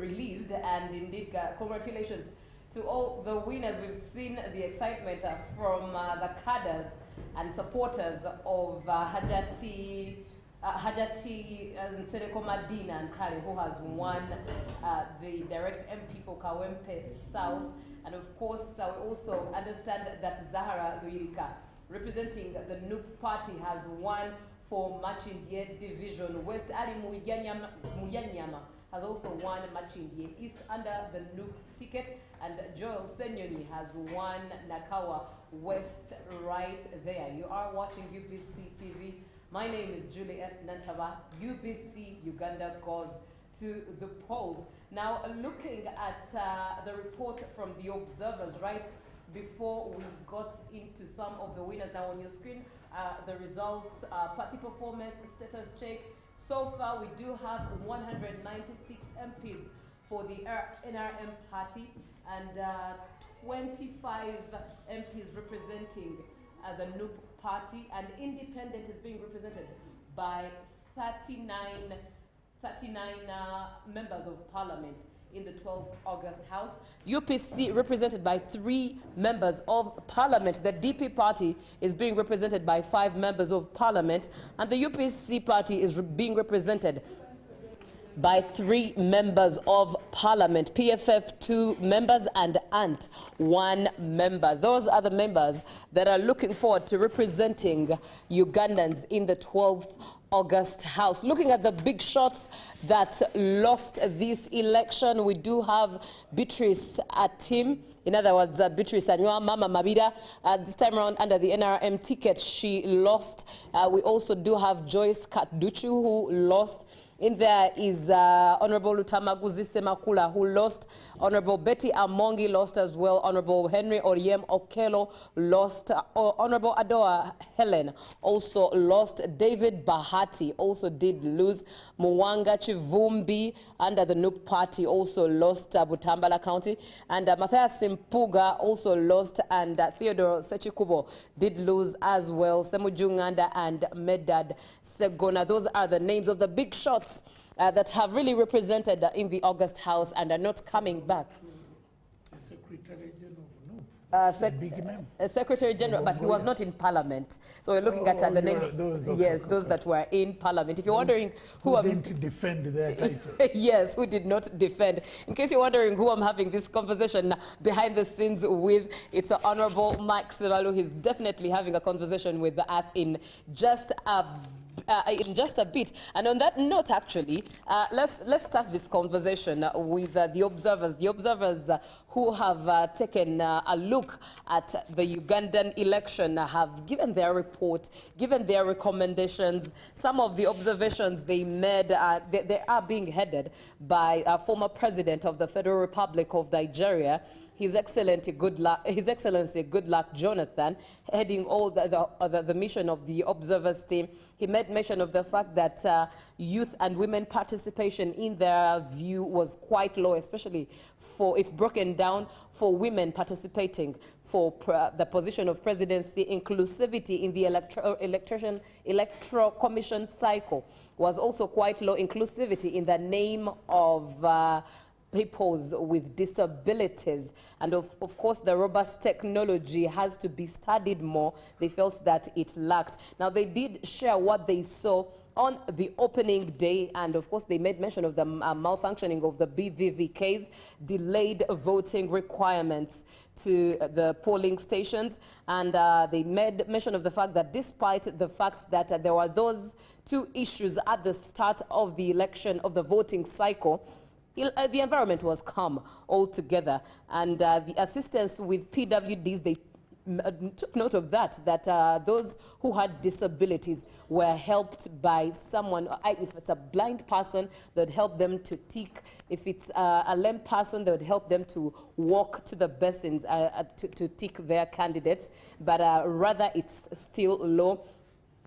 released, and indeed congratulations to all the winners. We've seen the excitement from the cadres and supporters of Hajati Nsereko Madina and Kale, who has won the direct MP for Kawempe South. And of course, we also understand that Zahara Luirika, representing the NUP party, has won for Machindie Division West. Ali Muyanyama has also won Machindie East under the NUP ticket, and Joel Senyoni has won Nakawa West right there. You are watching UBC TV. My name is Julie F. Nantava. UBC Uganda goes to the polls. Now, looking at the report from the observers right before we got into some of the winners. Now on your screen, the results, party performance, status check. So far, we do have 196 MPs for the NRM party and 25 MPs representing the NUP party, and independent is being represented by 39 members of parliament in the 12th August House. UPC represented by 3 members of parliament. The DP party is being represented by 5 members of parliament, and the UPC party is being represented by 3 members of parliament. PFF 2 members and ANT 1 member. Those are the members that are looking forward to representing Ugandans in the 12th August House. Looking at the big shots that lost this election, we do have Beatrice Atim. In other words, Beatrice Anywa, Mama Mabida. This time around under the NRM ticket, she lost. We also do have Joyce Katduchu, who lost. In there is Honorable Lutamaguzi Semakula, who lost. Honorable Betty Amongi lost as well. Honorable Henry Oriem Okelo lost. Honorable Adoa Helen also lost. David Bahati also did lose. Mwanga Chivumbi under the NUP party also lost Butambala County. And Matthias Simpuga also lost. And Theodore Sechikubo did lose as well. Semujunganda and Medad Segona. Those are the names of the big shots that have really represented in the August House and are not coming back. The Secretary General of NUP. Secretary General, but he was not in Parliament. So we're looking at the names. Those that were in Parliament. If you're wondering who didn't defend their title. Yes, who did not defend. In case you're wondering who I'm having this conversation behind the scenes with, it's Honorable Mike Sivalu. He's definitely having a conversation with us in just a bit. And on that note, actually, let's start this conversation with the observers. The observers who have taken a look at the Ugandan election have given their report, given their recommendations. Some of the observations they made, they are being headed by former president of the Federal Republic of Nigeria, His Excellency Goodluck Jonathan, heading all the mission of the observers team. He made mention of the fact that youth and women participation in their view was quite low, especially if broken down for women participating for the position of presidency. Inclusivity in the electoral commission cycle was also quite low. Inclusivity in the name of peoples with disabilities, and of course the robust technology has to be studied more. They felt that it lacked. Now they did share what they saw on the opening day, and of course they made mention of the malfunctioning of the BVVKs, delayed voting requirements to the polling stations, and they made mention of the fact that despite the fact that there were those two issues at the start of the election, of the voting cycle, the environment was calm altogether, and the assistance with PWDs, they took note of that those who had disabilities were helped by someone. If it's a blind person, they'd help them to tick. If it's a lame person, they would help them to walk to the basins to tick their candidates, but rather it's still low.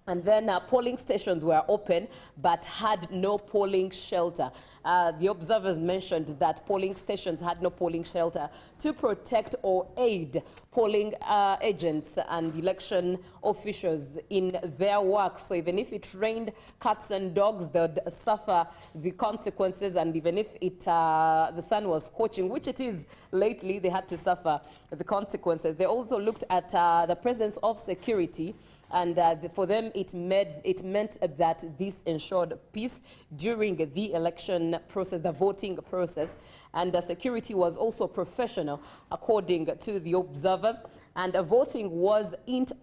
And then polling stations were open but had no polling shelter. The observers mentioned that polling stations had no polling shelter to protect or aid polling agents and election officials in their work. So even if it rained cats and dogs, they would suffer the consequences. And even if the sun was scorching, which it is lately, they had to suffer the consequences. They also looked at the presence of security, and for them it meant that this ensured peace during the election process, the voting process, and security was also professional according to the observers, and voting was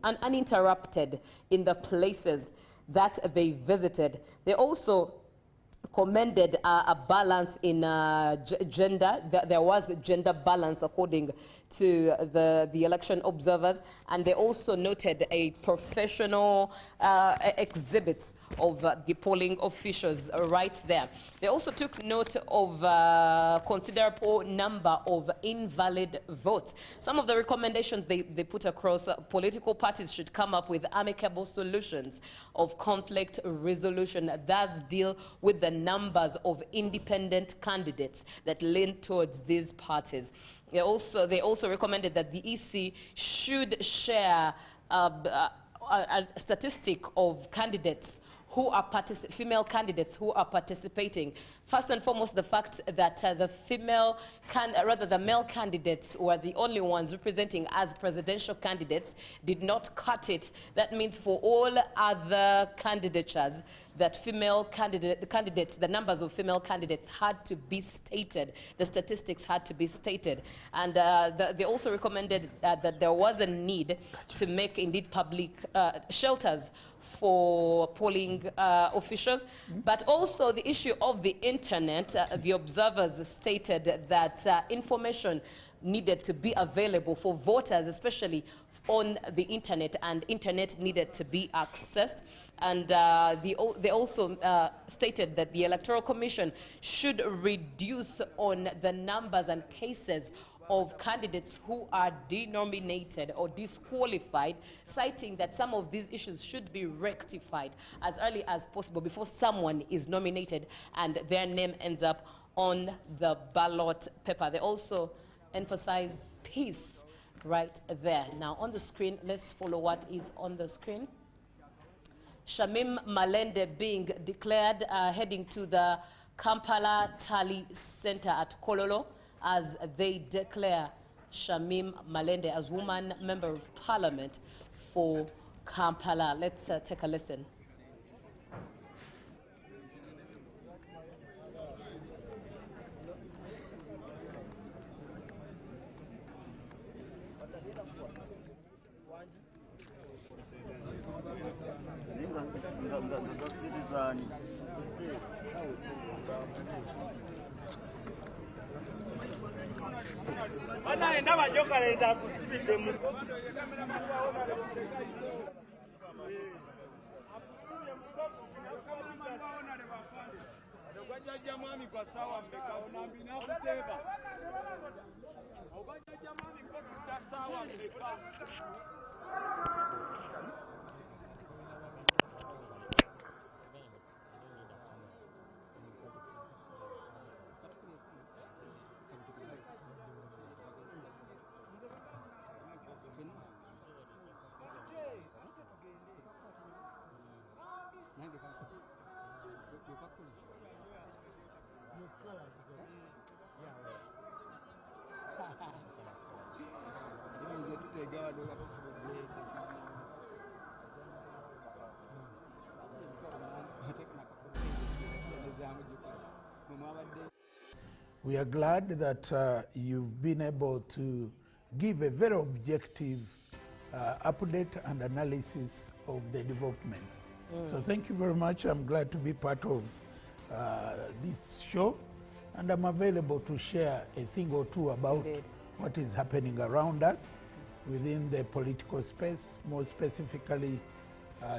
uninterrupted in the places that they visited. They also commended a balance in gender. There was gender balance according to the election observers, and they also noted a professional exhibit of the polling officials right there. They also took note of a considerable number of invalid votes. Some of the recommendations they put across: political parties should come up with amicable solutions of conflict resolution that does deal with the numbers of independent candidates that lean towards these parties. They also recommended that the EC should share a statistic of candidates who are female candidates who are participating. First and foremost, the fact that the male candidates were the only ones representing as presidential candidates did not cut it. That means for all other candidatures, that the numbers of female candidates had to be stated. The statistics had to be stated. And they also recommended that there was a need to make indeed public shelters for polling officials, but also the issue of the internet. The observers stated that information needed to be available for voters, especially on the internet, and internet needed to be accessed. And they also stated that the Electoral Commission should reduce on the numbers and cases of candidates who are denominated or disqualified, citing that some of these issues should be rectified as early as possible before someone is nominated and their name ends up on the ballot paper. They also emphasized peace right there. Now on the screen, let's follow what is on the screen. Shamim Malende being declared heading to the Kampala Tally Center at Kololo as they declare Shamim Malende as woman member of parliament for Kampala. Let's take a listen. We are glad that you've been able to give a very objective update and analysis of the developments. So thank you very much. I'm glad to be part of this show, and I'm available to share a thing or two about what is happening around us within the political space, more specifically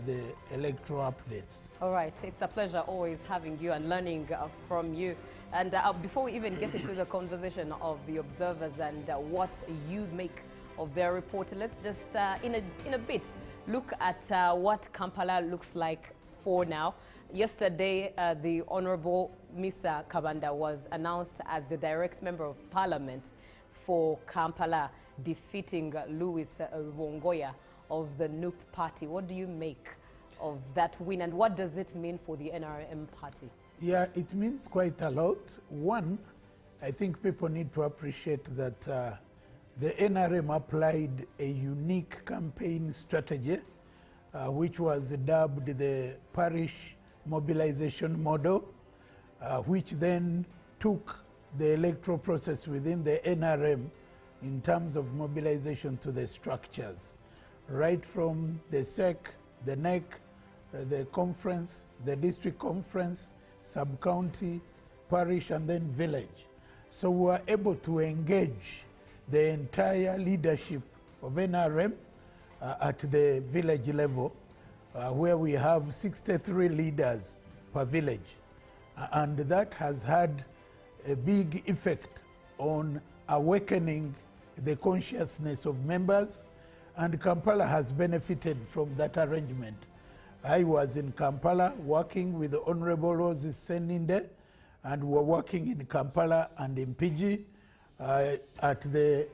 the electoral updates. All right, it's a pleasure always having you and learning from you. And before we even get into the conversation of the observers and what you make of their report, let's just in a bit look at what Kampala looks like for now. Yesterday, the Honorable Misa Kabanda was announced as the direct member of parliament for Kampala, defeating Louis Wongoya of the NUP party. What do you make of that win, and what does it mean for the NRM party? Yeah, it means quite a lot. One, I think people need to appreciate that the NRM applied a unique campaign strategy, which was dubbed the parish mobilization model, which then took the electoral process within the NRM in terms of mobilization to the structures, right from the SEC, the NEC, the conference, the district conference, sub-county, parish, and then village. So we were able to engage the entire leadership of NRM at the village level, where we have 63 leaders per village. And that has had a big effect on awakening the consciousness of members, and Kampala has benefited from that arrangement. I was in Kampala working with the Honorable Rose Seninde, and we were working in Kampala and in Mpigi at the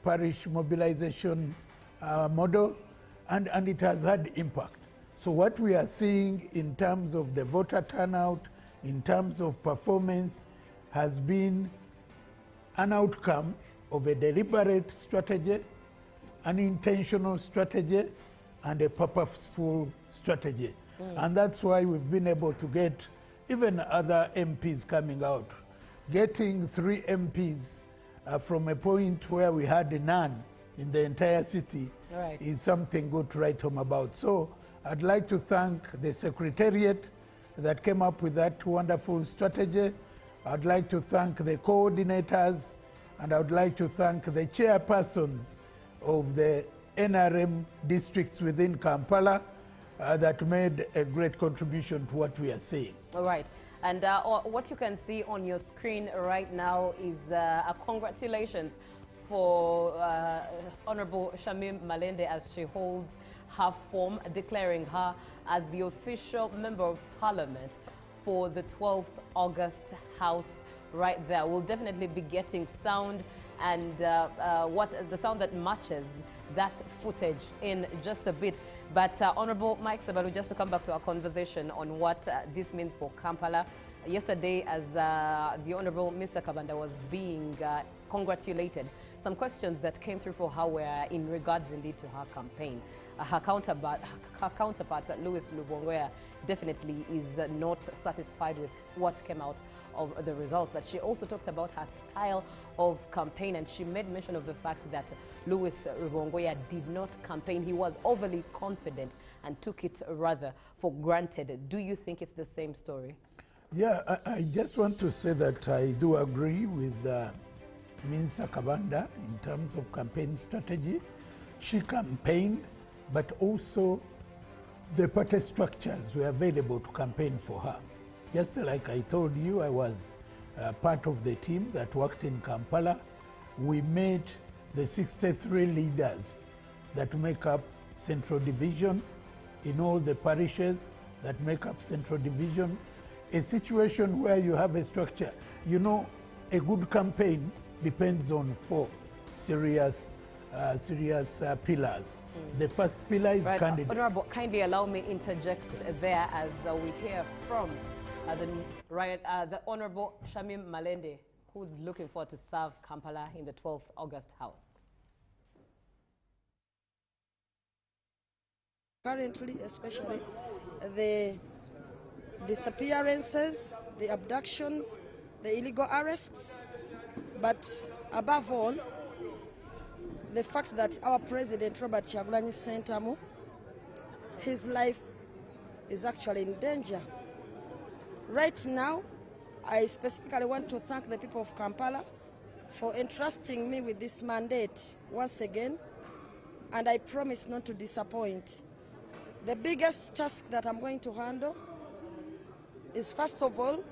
parish mobilization model, and it has had impact. So what we are seeing in terms of the voter turnout, in terms of performance, has been an outcome of a deliberate strategy, an intentional strategy, and a purposeful strategy. And that's why we've been able to get even other MPs coming out. Getting 3 MPs from a point where we had none in the entire city is something good to write home about. So I'd like to thank the Secretariat that came up with that wonderful strategy. I'd like to thank the coordinators, and I would like to thank the chairpersons of the NRM districts within Kampala that made a great contribution to what we are seeing. All right. And what you can see on your screen right now is a congratulations for Honorable Shamim Malende as she holds her form, declaring her as the official member of parliament for the 12th August House right there. We'll definitely be getting sound and the sound that matches that footage in just a bit. But Honorable Mike Sabalu, just to come back to our conversation on what this means for Kampala, yesterday, as the Honorable Mr. Kabanda was being congratulated, some questions that came through for her were in regards indeed to her campaign. Her counterpart, Louis Lubongwea, definitely is not satisfied with what came out of the result. But she also talked about her style of campaign, and she made mention of the fact that Louis Lubongwea did not campaign. He was overly confident and took it rather for granted. Do you think it's the same story? Yeah, I just want to say that I do agree with Minsa Kabanda in terms of campaign strategy. She campaigned, but also the party structures were available to campaign for her. Just like I told you, I was part of the team that worked in Kampala. We made the 63 leaders that make up Central Division in all the parishes that make up Central Division. A situation where you have a structure, you know, a good campaign depends on 4 serious pillars. The first pillar is candidate. Honorable, kindly allow me interject there as we hear from the Honorable Shamim Malende, who's looking forward to serve Kampala in the 12th August House. Currently, especially, the disappearances, the abductions, the illegal arrests, but above all, the fact that our President, Robert Kyagulanyi Ssentamu, his life is actually in danger. Right now, I specifically want to thank the people of Kampala for entrusting me with this mandate once again, and I promise not to disappoint. The biggest task that I'm going to handle is, first of all,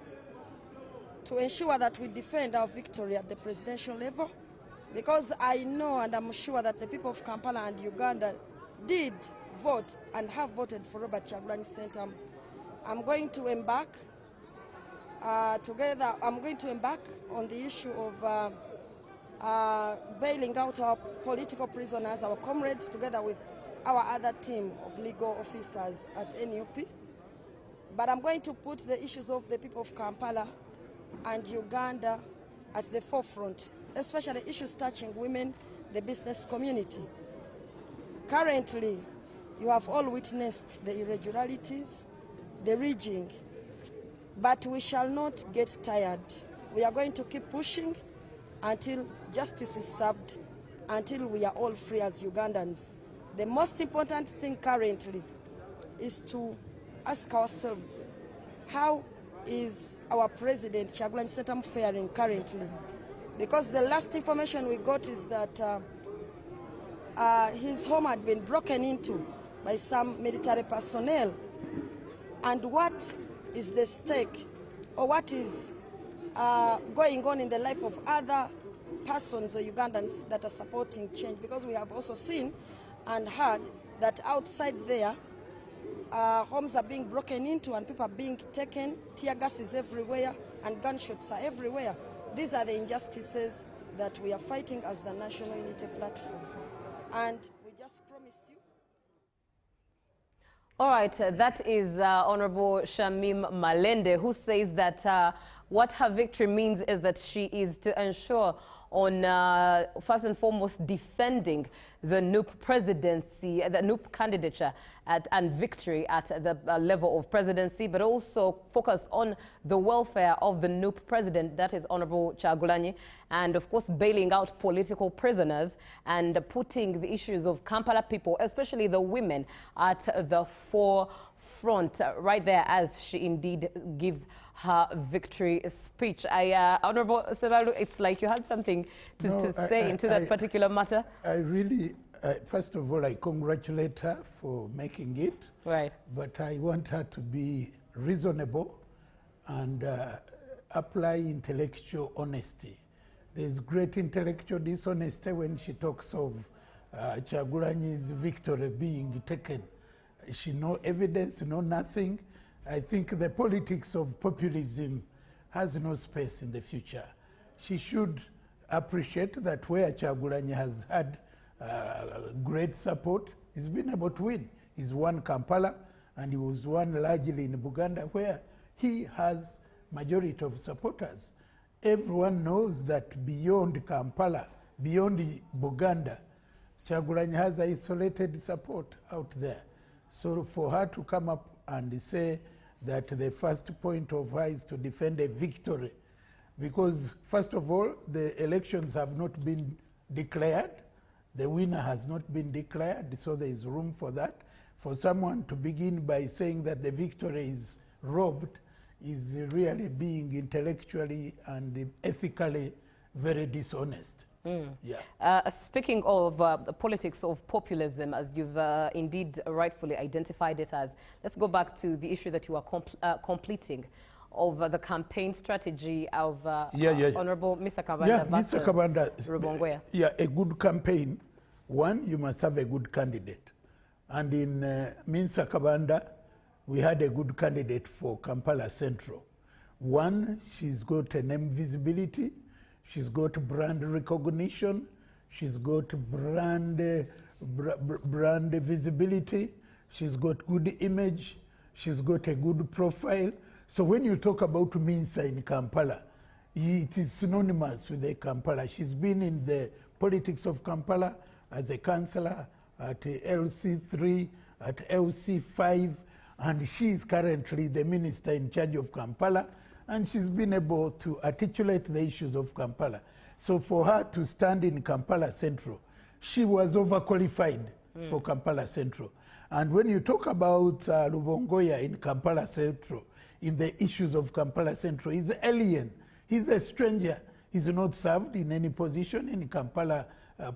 to ensure that we defend our victory at the presidential level, because I know and I'm sure that the people of Kampala and Uganda did vote and have voted for Robert Kyagulanyi Ssentamu. I'm going to embark on the issue of bailing out our political prisoners, our comrades, together with our other team of legal officers at NUP. But I'm going to put the issues of the people of Kampala and Uganda at the forefront, especially issues touching women, the business community. Currently, you have all witnessed the irregularities, the rigging, but we shall not get tired. We are going to keep pushing until justice is served, until we are all free as Ugandans. The most important thing currently is to ask ourselves, how is our President Kyagulanyi Ssentamu faring currently? Because the last information we got is that his home had been broken into by some military personnel. And what is the stake, or what is going on in the life of other persons or Ugandans that are supporting change? Because we have also seen and heard that outside there, homes are being broken into and people are being taken, tear gas is everywhere, and gunshots are everywhere. These are the injustices that we are fighting as the National Unity Platform. And we just promise you. All right, that is Honorable Shamim Malende, who says that what her victory means is that she is to ensure on, first and foremost, defending the NUP presidency, the NUP candidature and victory at the level of presidency, but also focus on the welfare of the NUP president, that is Honorable Kyagulanyi, and of course bailing out political prisoners and putting the issues of Kampala people, especially the women, at the forefront right there as she indeed gives her victory speech. Honorable Sebalu, it's like you had something to say into that particular matter. I really, first of all, I congratulate her for making it. Right. But I want her to be reasonable and apply intellectual honesty. There's great intellectual dishonesty when she talks of Kyagulanyi's victory being taken. She no evidence, no nothing. I think the politics of populism has no space in the future. She should appreciate that where Kyagulanyi has had great support, he's been able to win. He's won Kampala, and he was won largely in Buganda, where he has majority of supporters. Everyone knows that beyond Kampala, beyond Buganda, Kyagulanyi has isolated support out there. So for her to come up and say that the first point of her is to defend a victory, because first of all, the elections have not been declared. The winner has not been declared, so there is room for that. For someone to begin by saying that the victory is robbed is really being intellectually and ethically very dishonest. Yeah. Speaking of the politics of populism, as you've indeed rightfully identified it as, let's go back to the issue that you are completing of the campaign strategy of Honorable Mr. Kabanda Mr. Kabanda, Rubongoya. Yeah, a good campaign. One, you must have a good candidate. And in Mr. Kabanda, we had a good candidate for Kampala Central. One, she's got a name visibility. She's got brand recognition. She's got brand visibility. She's got good image. She's got a good profile. So when you talk about Minsa in Kampala, it is synonymous with the Kampala. She's been in the politics of Kampala as a councillor at LC3, at LC5, and she is currently the minister in charge of Kampala, and she's been able to articulate the issues of Kampala. So for her to stand in Kampala Central, she was overqualified for Kampala Central. And when you talk about Rubongoya in Kampala Central, in the issues of Kampala Central, he's alien. He's a stranger. He's not served in any position in Kampala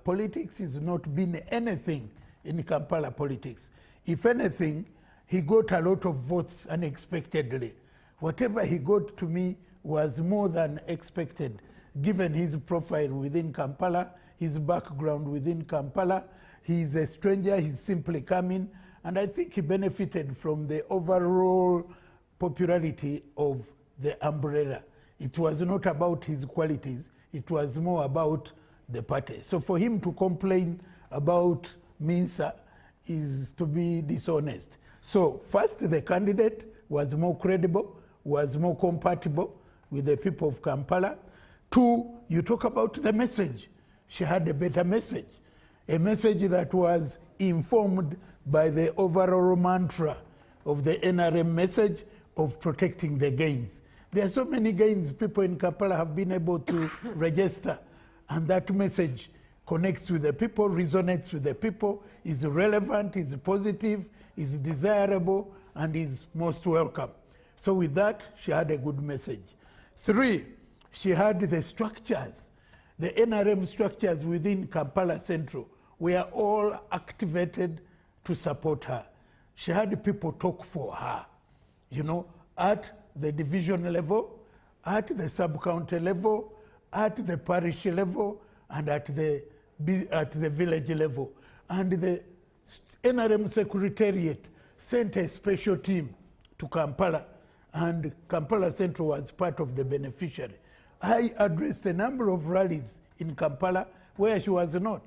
politics. He's not been anything in Kampala politics. If anything, he got a lot of votes unexpectedly. Whatever he got to me was more than expected, given his profile within Kampala, his background within Kampala. He's a stranger, he's simply coming, and I think he benefited from the overall popularity of the umbrella. It was not about his qualities, it was more about the party. So for him to complain about Minsa is to be dishonest. So first, the candidate was more credible, was more compatible with the people of Kampala. Two, you talk about the message. She had a better message, a message that was informed by the overall mantra of the NRM message of protecting the gains. There are so many gains people in Kampala have been able to register, and that message connects with the people, resonates with the people, is relevant, is positive, is desirable, and is most welcome. So with that, she had a good message. Three, she had the structures. The NRM structures within Kampala Central were all activated to support her. She had people talk for her, you know, at the division level, at the sub-county level, at the parish level, and at the village level. And the NRM Secretariat sent a special team to Kampala, and Kampala Central was part of the beneficiary. I addressed a number of rallies in Kampala where she was not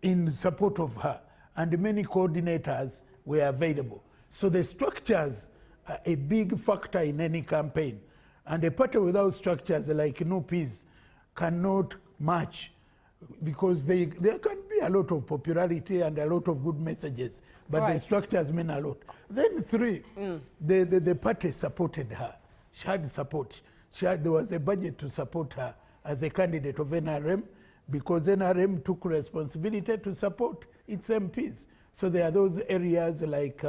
in support of her, and many coordinators were available. So the structures are a big factor in any campaign, and a party without structures like NUPs cannot match, because there can be a lot of popularity and a lot of good messages, but the structures mean a lot. Then three, the party supported her. She had support. There was a budget to support her as a candidate of NRM, because NRM took responsibility to support its MPs. So there are those areas like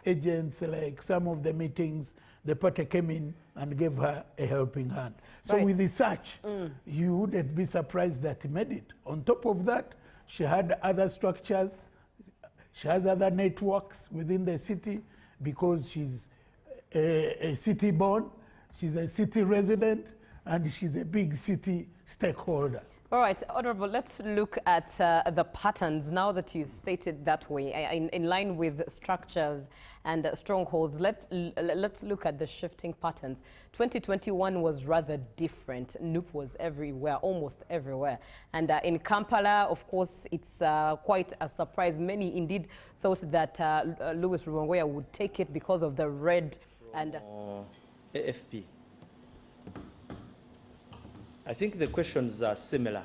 agents, like some of the meetings, the party came in and gave her a helping hand. So with the search, you wouldn't be surprised that he made it. On top of that, she had other structures. She has other networks within the city, because she's a city born, she's a city resident, and she's a big city stakeholder. All right, Honorable, let's look at the patterns now that you stated that way, in line with structures and strongholds. Let's look at the shifting patterns. 2021 was rather different. NUP was everywhere, almost everywhere. And in Kampala, of course, it's quite a surprise. Many indeed thought that Louis Rubongoya would take it because of the red and... AFP. I think the questions are similar.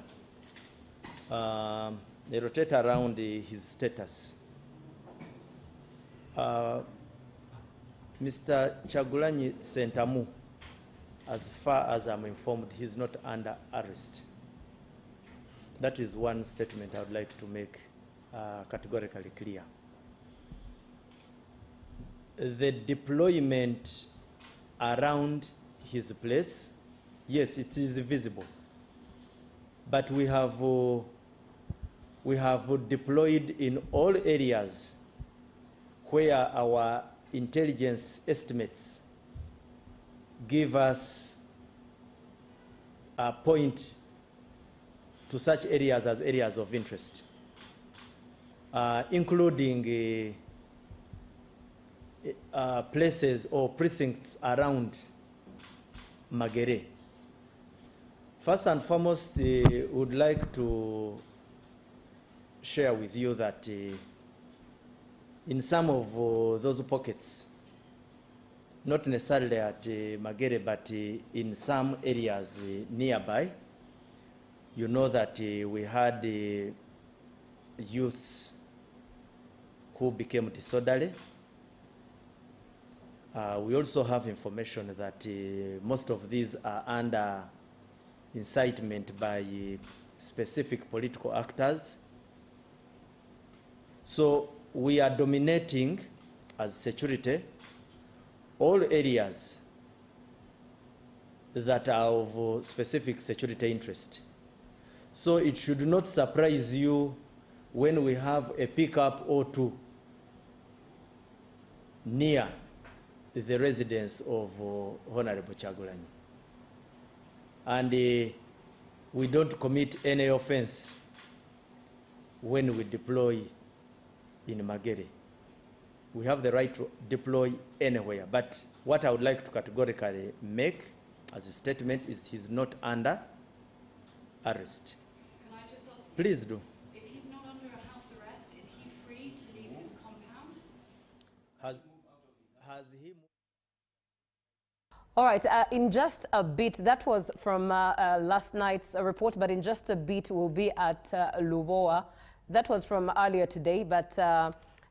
They rotate around his status. Mr. Kyagulanyi Ssentamu, as far as I'm informed, he's not under arrest. That is one statement I would like to make categorically clear. The deployment around his place, yes, it is visible. But we have deployed in all areas where our intelligence estimates give us a point to such areas as areas of interest, including places or precincts around Magere. First and foremost, would like to share with you that in some of those pockets, not necessarily at Magere, but in some areas nearby, you know that we had youths who became disorderly. We also have information that most of these are under incitement by specific political actors. So we are dominating as security all areas that are of specific security interest. So it should not surprise you when we have a pickup or two near the residence of Honorable Kyagulanyi. And we don't commit any offense when we deploy in Magere. We have the right to deploy anywhere. But what I would like to categorically make as a statement is he's not under arrest. Can I just ask? Please do. If he's not under a house arrest, is he free to leave his compound? Has he? All right, in just a bit, that was from last night's report, but in just a bit we'll be at Lubowa. That was from earlier today, but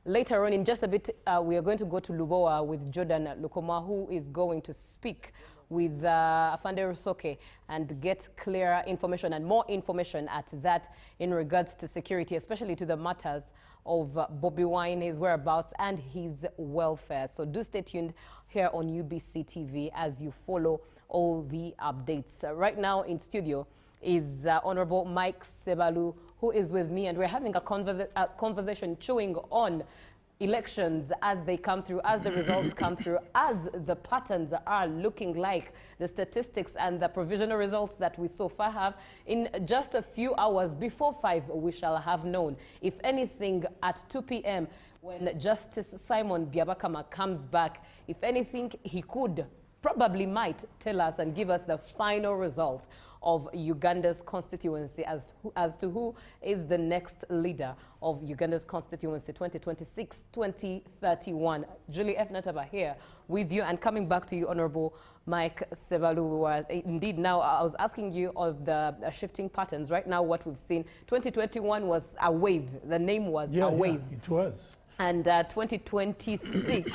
later on in just a bit we are going to go to Lubowa with Jordan Lukoma, who is going to speak with Afande Rusoke and get clearer information and more information at that in regards to security, especially to the matters of Bobby Wine, his whereabouts and his welfare. So do stay tuned here on UBC TV as you follow all the updates. Right now in studio is Honorable Mike Sebalu, who is with me, and we're having a conversation chewing on elections as they come through, as the results come through, as the patterns are looking like, the statistics and the provisional results that we so far have. In just a few hours before 5, we shall have known. If anything, at 2 p.m., when Justice Simon Byabakama comes back, if anything, he could, probably might tell us and give us the final result of Uganda's constituency as to who is the next leader of Uganda's constituency 2026-2031. Julie F. Nataba here with you, and coming back to you, Honorable Mike Sebalu. Indeed, now I was asking you of the shifting patterns. Right now, what we've seen, 2021 was a wave. The name was a wave. Yeah, it was. And 2026,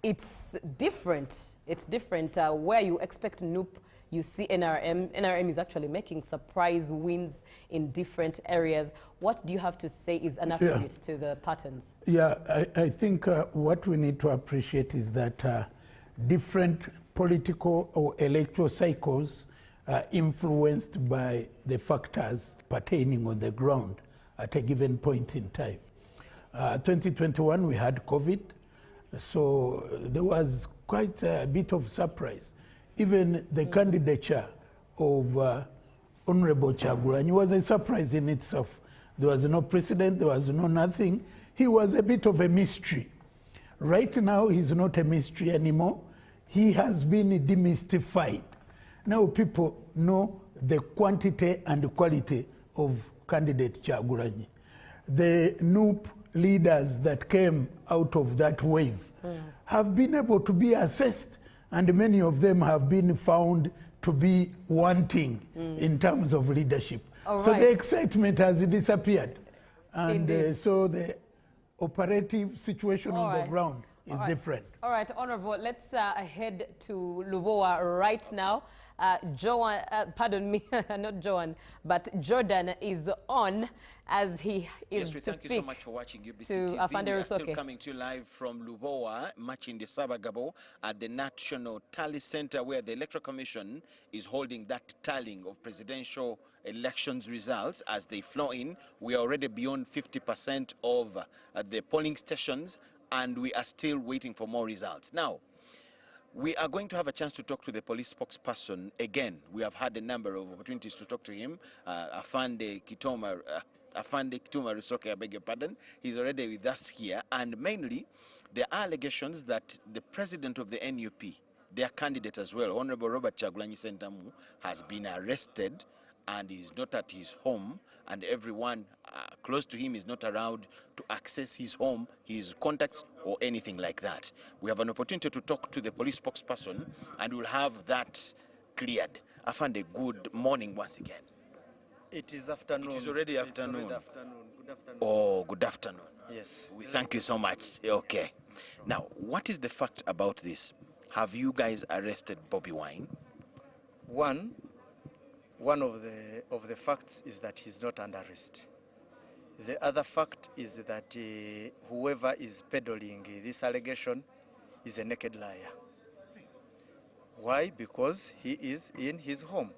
it's different. It's different. Where you expect NUP, you see NRM. NRM is actually making surprise wins in different areas. What do you have to say is an affiliate to the patterns? Yeah, I think what we need to appreciate is that different political or electoral cycles are influenced by the factors pertaining on the ground at a given point in time. 2021, we had COVID, so there was quite a bit of surprise. Even the candidature of Honorable Kyagulanyi was a surprise in itself. There was no precedent, there was no nothing. He was a bit of a mystery. Right now, he's not a mystery anymore. He has been demystified. Now people know the quantity and the quality of candidate Kyagulanyi. The NUP leaders that came out of that wave have been able to be assessed, and many of them have been found to be wanting in terms of leadership. So the excitement has disappeared. And so the operative situation on the ground is different. All right, Honorable, let's head to Lubowa right now. Joan, pardon me, not Joan, but Jordan is on as he is. Yes, we thank you so much for watching UBC TV. We are still coming to you live from Lubowa, much in the Sabagabo, at the National Tally Center, where the Electoral Commission is holding that tallying of presidential elections results as they flow in. We are already beyond 50% of the polling stations, and we are still waiting for more results. Now, we are going to have a chance to talk to the police spokesperson again. We have had a number of opportunities to talk to him. Afande Kitoma Rusoke, I beg your pardon. He's already with us here. And mainly, there are allegations that the president of the NUP, their candidate as well, Honorable Robert Chagulanyi Sentamu, has been arrested and is not at his home, and everyone close to him is not allowed to access his home, his contacts, or anything like that. We have an opportunity to talk to the police spokesperson, and we'll have that cleared. Afande, good morning once again. It is afternoon. It is already afternoon. Good afternoon. Oh, good afternoon. Yes. We thank you so much. Okay. Now, what is the fact about this? Have you guys arrested Bobby Wine? One of the facts is that he's not under arrest. The other fact is that whoever is peddling this allegation is a naked liar. Why? Because he is in his home.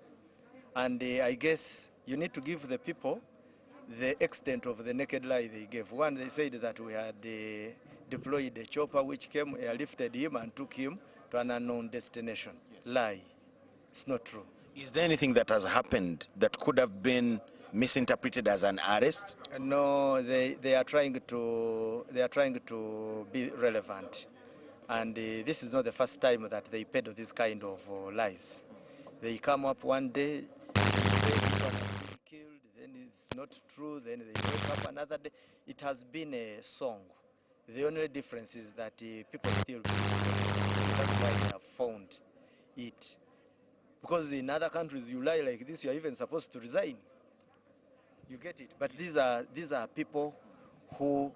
And I guess you need to give the people the extent of the naked lie they gave. One, they said that we had deployed a chopper which came, airlifted him and took him to an unknown destination. Yes. Lie. It's not true. Is there anything that has happened that could have been misinterpreted as an arrest? No, they are trying to be relevant, and this is not the first time that they peddle this kind of lies. They come up one day, say he's going to be killed, then it's not true, then they wake up another day. It has been a song. The only difference is that people still believe it. That's why they have found it. Because in other countries, you lie like this, you are even supposed to resign. You get it? But these are people who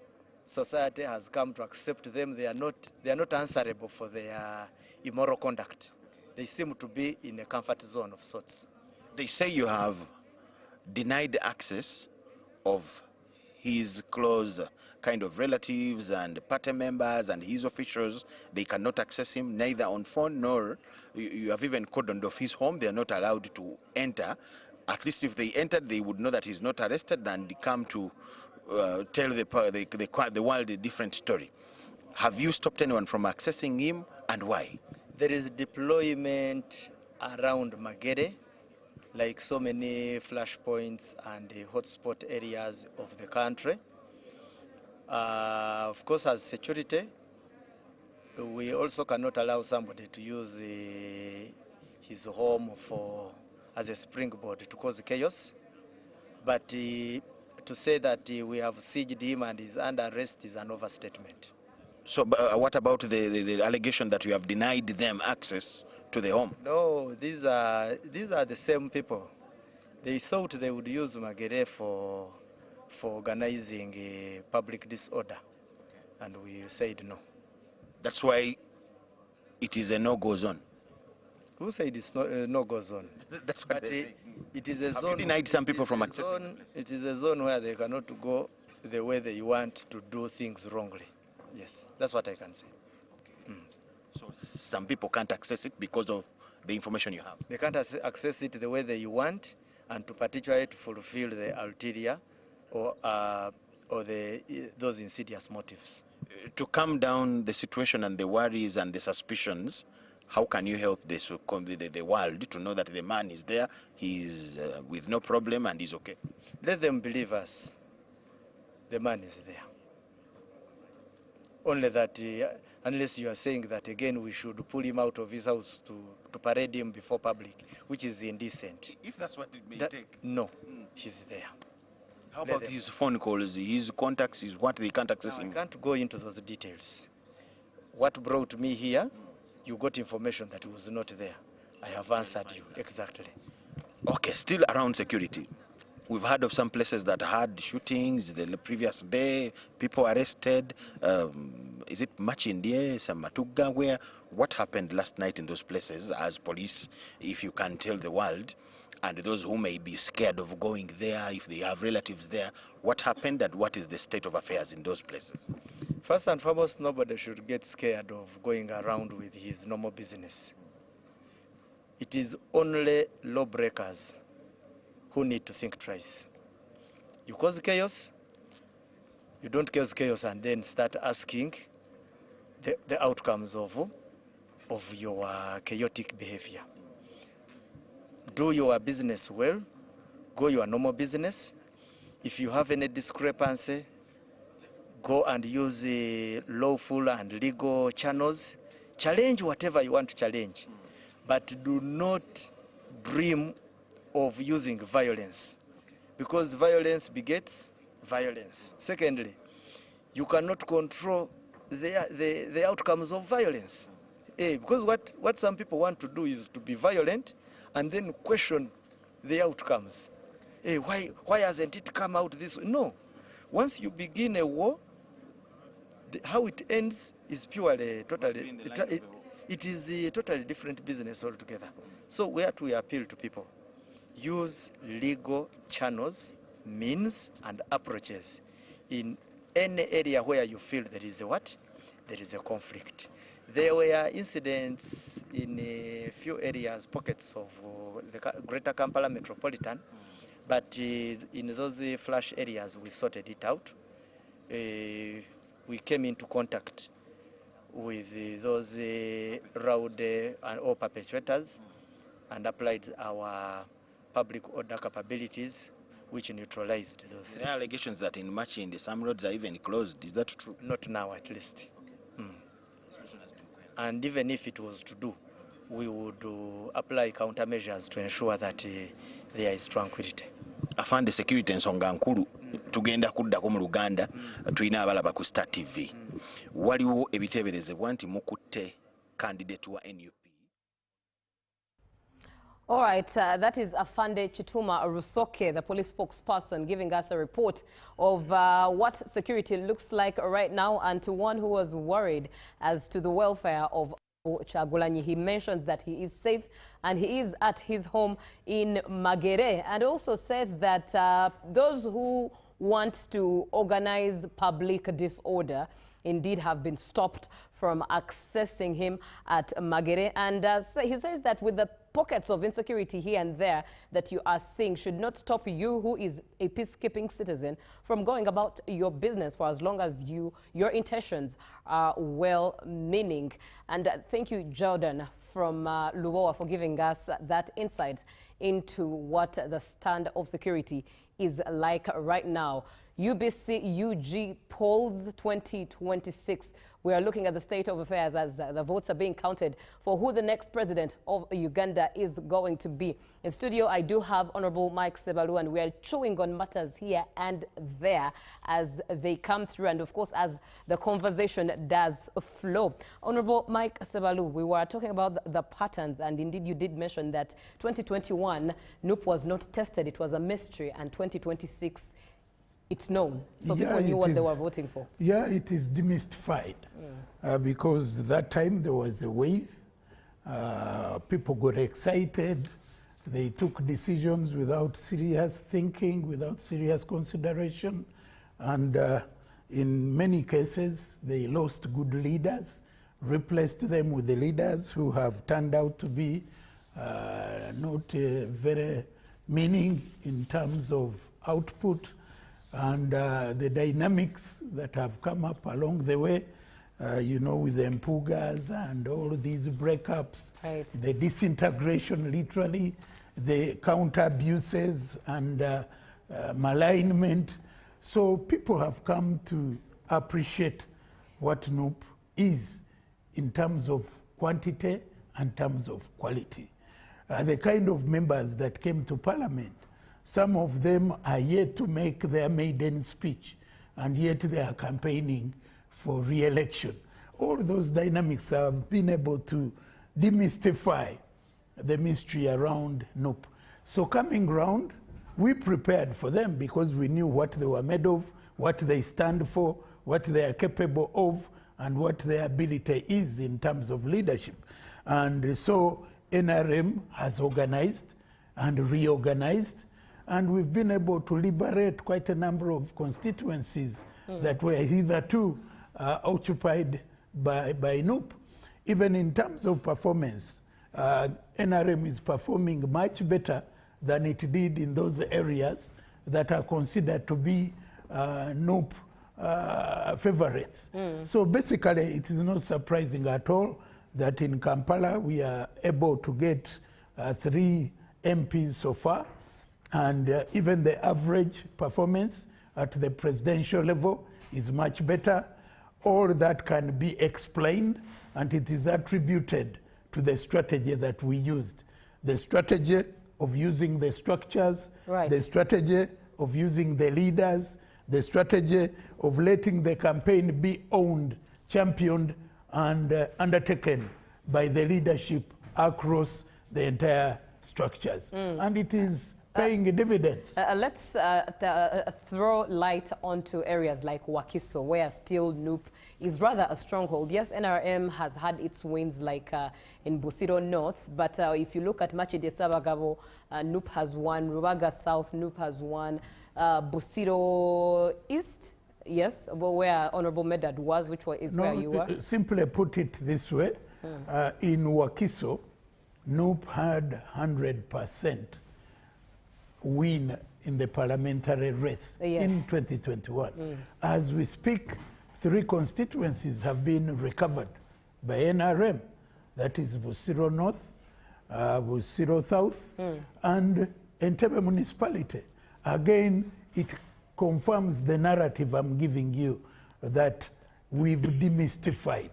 society has come to accept them. They are not answerable for their immoral conduct. They seem to be in a comfort zone of sorts. They say you have denied access of his close kind of relatives and party members and his officials. They cannot access him neither on phone nor you have even cordoned off his home. They are not allowed to enter. At least if they entered, they would know that he's not arrested and come to tell the world a different story. Have you stopped anyone from accessing him, and why? There is deployment around Magere, like so many flashpoints and hotspot areas of the country. Of course, as security, we also cannot allow somebody to use his home as a springboard to cause chaos. But to say that we have sieged him and is under arrest is an overstatement. So what about the allegation that you have denied them access to the home? No, these are the same people. They thought they would use Magere for organizing a public disorder, and we said no. That's why it is a no-go zone. Who said it's not a no-go zone? That's what they say. It is a zone. Have you denied some people from accessing? It is a zone where they cannot go the way they want to do things wrongly. Yes, that's what I can say. Okay. So some people can't access it because of the information you have? They can't access it the way they want, and to particularly to fulfill the ulterior or those insidious motives. To calm down the situation and the worries and the suspicions, how can you help the world to know that the man is there, he's with no problem and he's okay? Let them believe us. The man is there. Only that, unless you are saying that again we should pull him out of his house to parade him before public, which is indecent. If that's what it may take. No, he's there. How about his phone calls, his contacts, is what they can't access him? I can't go into those details. What brought me here, you got information that he was not there. I have answered you, exactly. Okay, still around security. We've heard of some places that had shootings the previous day, people arrested. Is it Machindie, Samatuga, where? What happened last night in those places as police, if you can tell the world, and those who may be scared of going there, if they have relatives there, what happened and what is the state of affairs in those places? First and foremost, nobody should get scared of going around with his normal business. It is only lawbreakers who need to think twice. You cause chaos, you don't cause chaos and then start asking the outcomes of your chaotic behavior. Do your business well, go your normal business. If you have any discrepancy, go and use lawful and legal channels. Challenge whatever you want to challenge, but do not dream of using violence, because violence begets violence. Secondly, you cannot control the outcomes of violence. Because what some people want to do is to be violent and then question the outcomes. Why hasn't it come out this way? No. Once you begin a war, how it ends is purely, totally, it is a totally different business altogether. So where we appeal to people, use legal channels, means, and approaches in any area where you feel there is a what? There is a conflict. There were incidents in a few areas, pockets of the greater Kampala metropolitan, but in those flash areas we sorted it out. We came into contact with those road and all perpetrators and applied our public order capabilities, which neutralized those threats. There are allegations that in Machindi some roads are even closed. Is that true? Not now, at least. Okay. And even if it was to do, we would apply countermeasures to ensure that there is tranquility. Afande security ensonga nkulu tugenda kuddako mu Uganda tulina abalaba ku Star TV. Waliwo ebiteeberezebwa nti mukutte candidate wa NUP. All right, that is Afande Chituma Rusoke, the police spokesperson, giving us a report of what security looks like right now, and to one who was worried as to the welfare of Kyagulanyi. He mentions that he is safe and he is at his home in Magere, and also says that those who want to organize public disorder indeed have been stopped from accessing him at Magere. And he says that with the pockets of insecurity here and there that you are seeing should not stop you, who is a peacekeeping citizen, from going about your business for as long as your intentions are well-meaning. And thank you, Jordan, from Lubowa, for giving us that insight into what the stand of security is like right now. UBC UG polls 2026. We are looking at the state of affairs as the votes are being counted for who the next president of Uganda is going to be. In studio, I do have Honorable Mike Sebalu, and we are chewing on matters here and there as they come through, and of course as the conversation does flow. Honorable Mike Sebalu, we were talking about the patterns, and indeed you did mention that 2021 NUP was not tested, it was a mystery, and 2026 it's known, so people knew what they were voting for. Yeah, it is demystified because that time there was a wave. People got excited. They took decisions without serious thinking, without serious consideration. And in many cases, they lost good leaders, replaced them with the leaders who have turned out to be not very meaning in terms of output. And the dynamics that have come up along the way, you know, with the Mpugas and all these breakups, right, the disintegration literally, the counter abuses and malignment. So people have come to appreciate what NUP is in terms of quantity and terms of quality. The kind of members that came to Parliament, some of them are yet to make their maiden speech, and yet they are campaigning for re-election. All those dynamics have been able to demystify the mystery around NUP. So coming round, we prepared for them because we knew what they were made of, what they stand for, what they are capable of, and what their ability is in terms of leadership. And so NRM has organized and reorganized, and we've been able to liberate quite a number of constituencies that were hitherto occupied by NUP. Even in terms of performance, NRM is performing much better than it did in those areas that are considered to be NUP favorites. So basically, it is not surprising at all that in Kampala we are able to get 3 MPs so far, and even the average performance at the presidential level is much better. All that can be explained, and it is attributed to the strategy that we used. The strategy of using the structures, the strategy of using the leaders, the strategy of letting the campaign be owned, championed, and undertaken by the leadership across the entire structures. And it is paying dividends. Let's throw light onto areas like Wakiso, where still NUP is rather a stronghold. Yes, NRM has had its wins like in Busiro North, but if you look at Machide Sabagabo, NUP has won. Rubaga South, NUP has won. Busiro East, yes, where Honorable Medad was, which is where you were. Simply put it this way, in Wakiso, NUP had 100% win in the parliamentary race in 2021. As we speak, 3 constituencies have been recovered by NRM. That is Busiro North, Busiro South, and Entebbe municipality. Again, it confirms the narrative I'm giving you that we've demystified.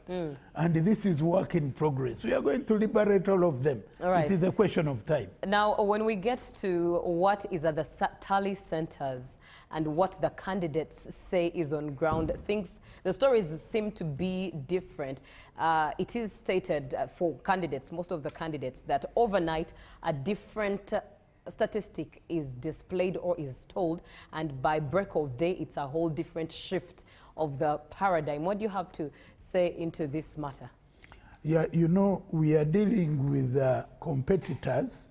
And this is work in progress. We are going to liberate all of them. It is a question of time. Now, when we get to what is at the tally centers and what the candidates say is on ground, the stories seem to be different. It is stated for candidates, most of the candidates, that overnight a different statistic is displayed or is told, and by break of day, it's a whole different shift of the paradigm. What do you have to say into this matter? Yeah, you know, we are dealing with competitors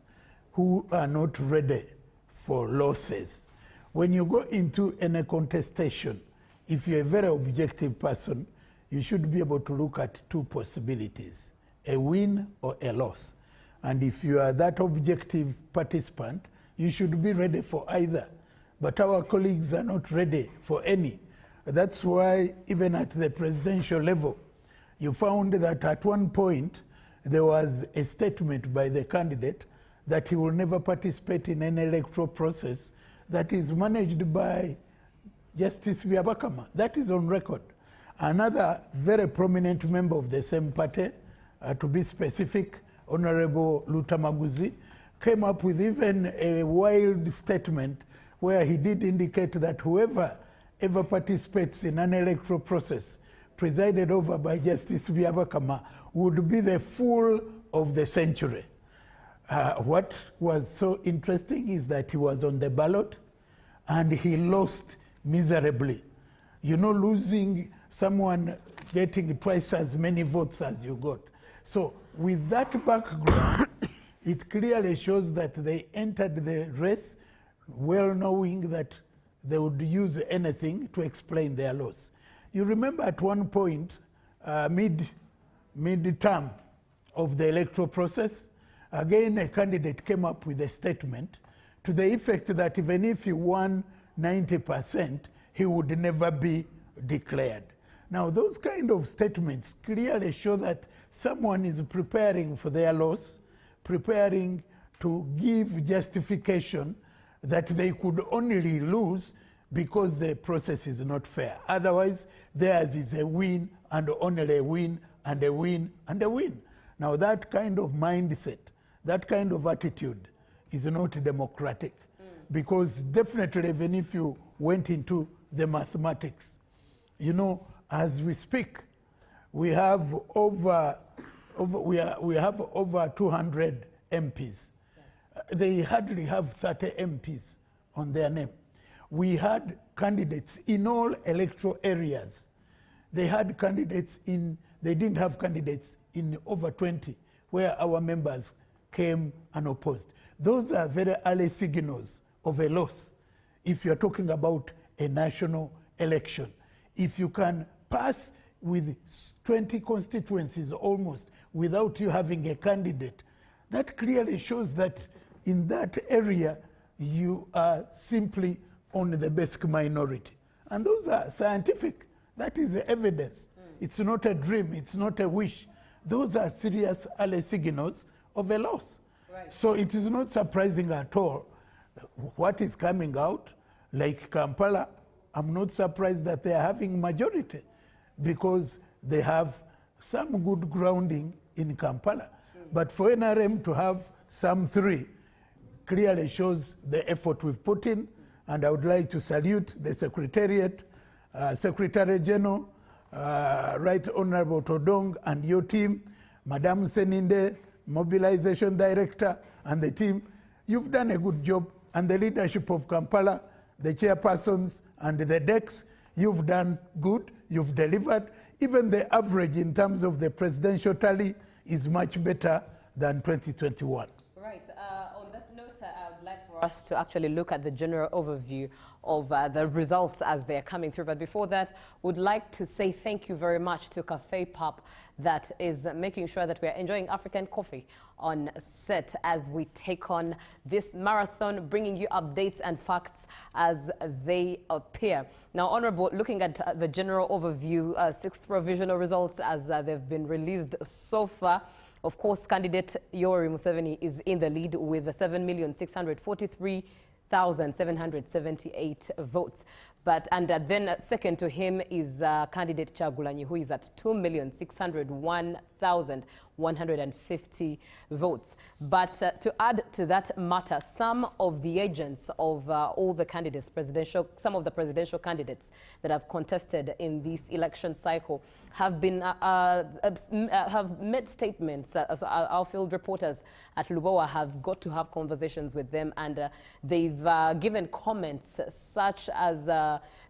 who are not ready for losses. When you go into any contestation, if you're a very objective person, you should be able to look at 2 possibilities, a win or a loss. And if you are that objective participant, you should be ready for either. But our colleagues are not ready for any. That's why even at the presidential level, you found that at one point there was a statement by the candidate that he will never participate in an electoral process that is managed by Justice Byabakama. That is on record. Another very prominent member of the same party, to be specific, Honorable Lutamaguzi, came up with even a wild statement where he did indicate that whoever ever participates in an electoral process presided over by Justice Byabakama would be the fool of the century. What was so interesting is that he was on the ballot and he lost miserably. You know, losing someone getting twice as many votes as you got. So with that background, it clearly shows that they entered the race well knowing that they would use anything to explain their loss. You remember at one point, mid-term of the electoral process, again a candidate came up with a statement to the effect that even if he won 90%, he would never be declared. Now, those kind of statements clearly show that someone is preparing for their loss, preparing to give justification that they could only lose because the process is not fair. Otherwise, theirs is a win and only a win and a win and a win. Now, that kind of mindset, that kind of attitude is not democratic because definitely even if you went into the mathematics, you know, as we speak, we have over 200 MPs. They hardly have 30 MPs on their name. We had candidates in all electoral areas. They had candidates they didn't have candidates in over 20 where our members came unopposed. Those are very early signals of a loss if you're talking about a national election. If you can pass with 20 constituencies almost without you having a candidate, that clearly shows that in that area you are simply on the basic minority. And those are scientific. That is the evidence. It's not a dream, it's not a wish. Those are serious early signals of a loss. Right. So it is not surprising at all what is coming out. Like Kampala, I'm not surprised that they are having majority because they have some good grounding in Kampala. But for NRM to have some 3 clearly shows the effort we've put in, and I would like to salute the Secretariat, Secretary General, Right Honorable Todong and your team, Madam Seninde, Mobilization Director, and the team. You've done a good job, and the leadership of Kampala, the chairpersons and the decks, you've done good, you've delivered. Even the average in terms of the presidential tally is much better than 2021. Right. On that note, I would like for us to actually look at the general overview of the results as they're coming through. But before that, would like to say thank you very much to Cafe Pub that is making sure that we are enjoying African coffee on set as we take on this marathon, bringing you updates and facts as they appear. Now, Honorable, looking at the general overview, 6th provisional results as they've been released so far. Of course, candidate Yoweri Museveni is in the lead with 7,643,778 votes. And then second to him is candidate Kyagulanyi, who is at 2,601,150 votes. But to add to that matter, some of the agents of all the candidates, some of the presidential candidates that have contested in this election cycle have been have made statements. Our field reporters at Lubowa have got to have conversations with them, and they've given comments such as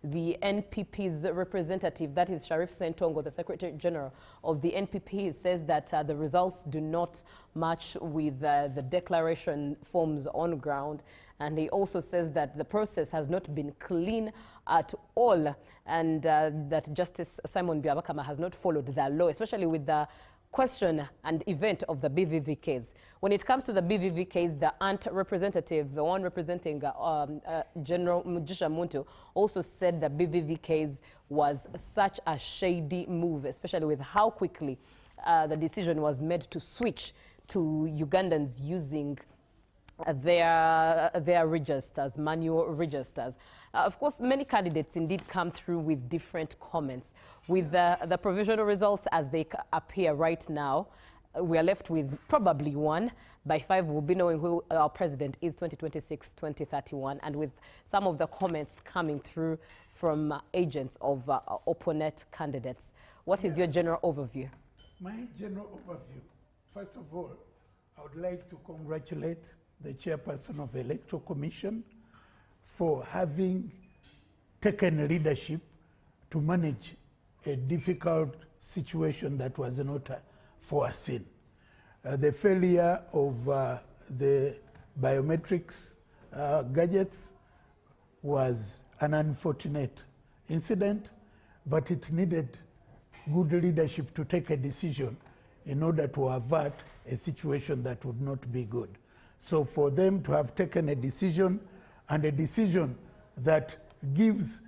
the NPP's representative, that is Sharif Sentongo, the Secretary General of the NPP, says that the results do not match with the declaration forms on ground. And he also says that the process has not been clean at all, and that Justice Simon Byabakama has not followed the law, especially with the question and event of the BVV case. When it comes to the BVV case, the ANT representative, the one representing General Mujisha Muntu, also said the BVV case was such a shady move, especially with how quickly the decision was made to switch to Ugandans using their registers, manual registers. Of course, many candidates indeed come through with different comments. With the provisional results as they appear right now, we are left with probably one. By 5, we'll be knowing who our president is 2026-2031, and with some of the comments coming through from agents of opponent candidates. What is your general overview? My general overview, first of all, I would like to congratulate the chairperson of the Electoral Commission for having taken leadership to manage a difficult situation that was not foreseen. The failure of the biometrics gadgets was an unfortunate incident, but it needed good leadership to take a decision in order to avert a situation that would not be good. So for them to have taken a decision, and a decision that gives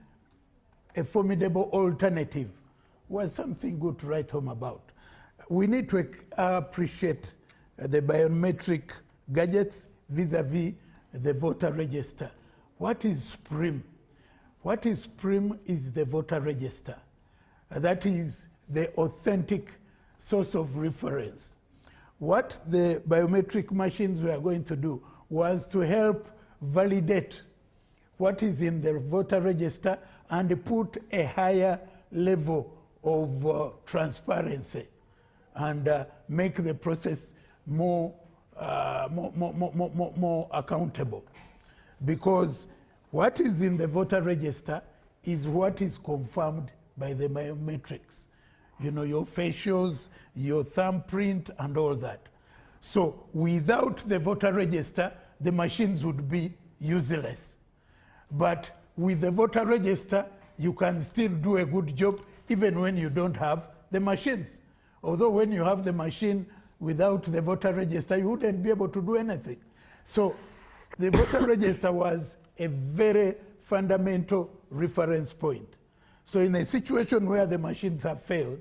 a formidable alternative, was something good to write home about. We need to appreciate the biometric gadgets vis-a-vis the voter register. What is PRIM? What is PRIM is the voter register. That is the authentic source of reference. What the biometric machines were going to do was to help validate what is in the voter register and put a higher level of transparency and make the process more more accountable. Because what is in the voter register is what is confirmed by the biometrics. You know, your facials, your thumbprint, and all that. So without the voter register, the machines would be useless. But with the voter register, you can still do a good job even when you don't have the machines. Although when you have the machine without the voter register, you wouldn't be able to do anything. So the voter register was a very fundamental reference point. So in a situation where the machines have failed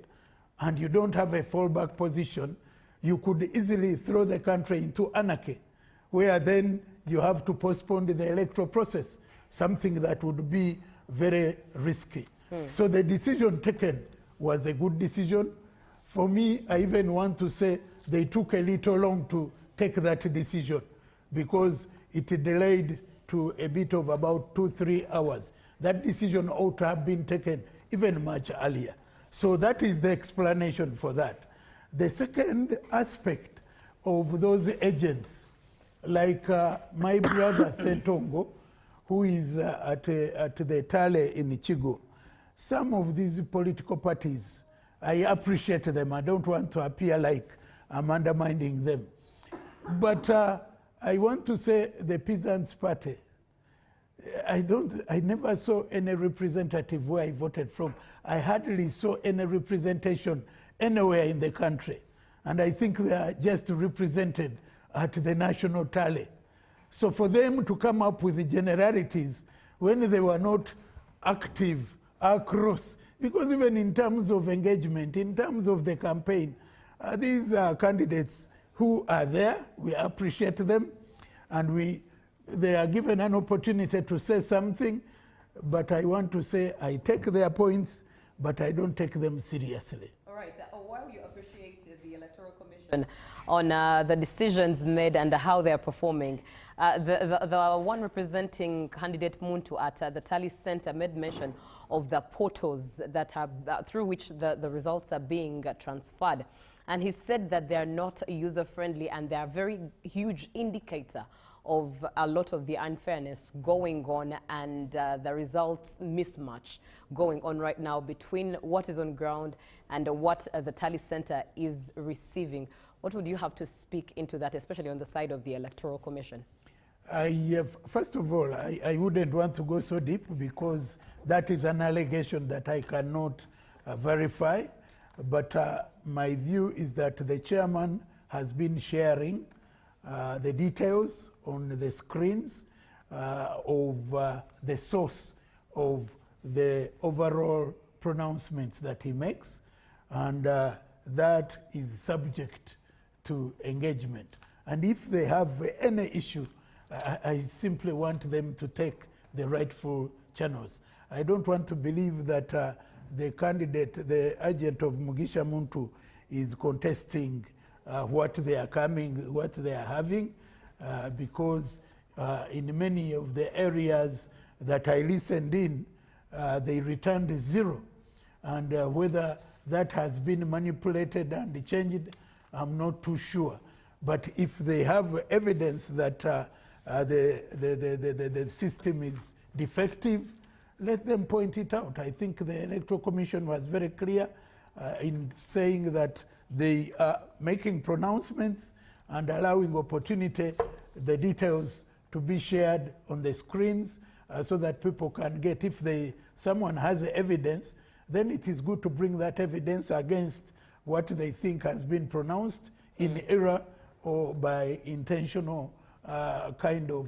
and you don't have a fallback position, you could easily throw the country into anarchy, where then you have to postpone the electoral process, something that would be very risky. So the decision taken was a good decision. For me, I even want to say they took a little long to take that decision because it delayed to a bit of about 2-3 hours. That decision ought to have been taken even much earlier. So that is the explanation for that. The second aspect of those agents, like my brother Sentongo, who is at the Tale in Chigo, some of these political parties, I appreciate them. I don't want to appear like I'm undermining them. But I want to say the Peasants Party, I never saw any representative where I voted from. I hardly saw any representation anywhere in the country. And I think they are just represented at the national tally. So for them to come up with the generalities when they were not active across, because even in terms of engagement, in terms of the campaign, these are candidates who are there, we appreciate them, and they are given an opportunity to say something, but I want to say I take their points, but I don't take them seriously. All right, while you appreciate the Electoral Commission on the decisions made and how they are performing, the one representing candidate Muntu at the Tally Center made mention of the portals that are through which the results are being transferred. And he said that they are not user-friendly and they are a very huge indicator of a lot of the unfairness going on and the results mismatch going on right now between what is on ground and what the Tally Center is receiving. What would you have to speak into that, especially on the side of the Electoral Commission? First of all, I wouldn't want to go so deep because that is an allegation that I cannot verify. But my view is that the chairman has been sharing the details on the screens of the source of the overall pronouncements that he makes, and that is subject to engagement. And if they have any issue, I simply want them to take the rightful channels. I don't want to believe that the candidate, the agent of Mugisha Muntu, is contesting what they are having, because in many of the areas that I listened in, they returned 0. And whether that has been manipulated and changed, I'm not too sure. But if they have evidence that the system is defective, let them point it out. I think the Electoral Commission was very clear in saying that they are making pronouncements and allowing opportunity, the details to be shared on the screens so that people can get, if someone has evidence, then it is good to bring that evidence against what they think has been pronounced in error or by intentional kind of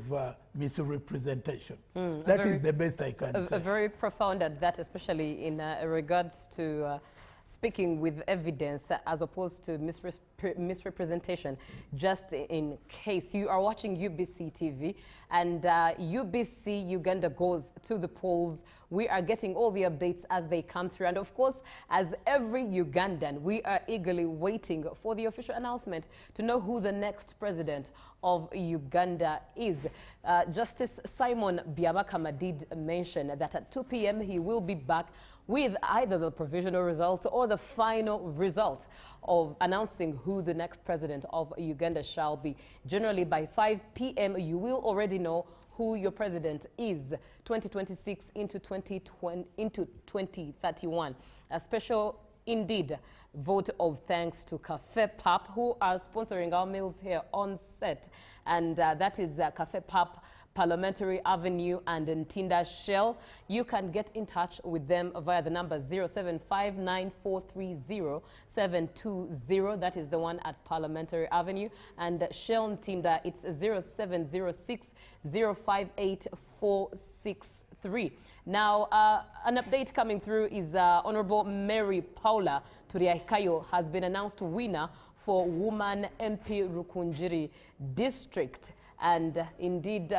misrepresentation. That is the best I can say. Very profound at that, especially in regards to speaking with evidence as opposed to misrepresentation, just in case. You are watching UBC TV, and UBC Uganda goes to the polls. We are getting all the updates as they come through. And of course, as every Ugandan, we are eagerly waiting for the official announcement to know who the next president of Uganda is. Justice Simon Byabakama did mention that at 2 p.m. he will be back with either the provisional results or the final result of announcing who who the next president of Uganda shall be. Generally, by 5 p.m., you will already know who your president is, 2026 into 2031. A special, indeed, vote of thanks to Cafe Pap, who are sponsoring our meals here on set. And that is Cafe Pap, Parliamentary Avenue and Ntinda Shell. You can get in touch with them via the number 0759430720. That is the one at Parliamentary Avenue. And Shell Ntinda, it's 0706058463. Now, an update coming through is Honorable Mary Paula Turiaikayo has been announced winner for Woman MP Rukunjiri District. And indeed,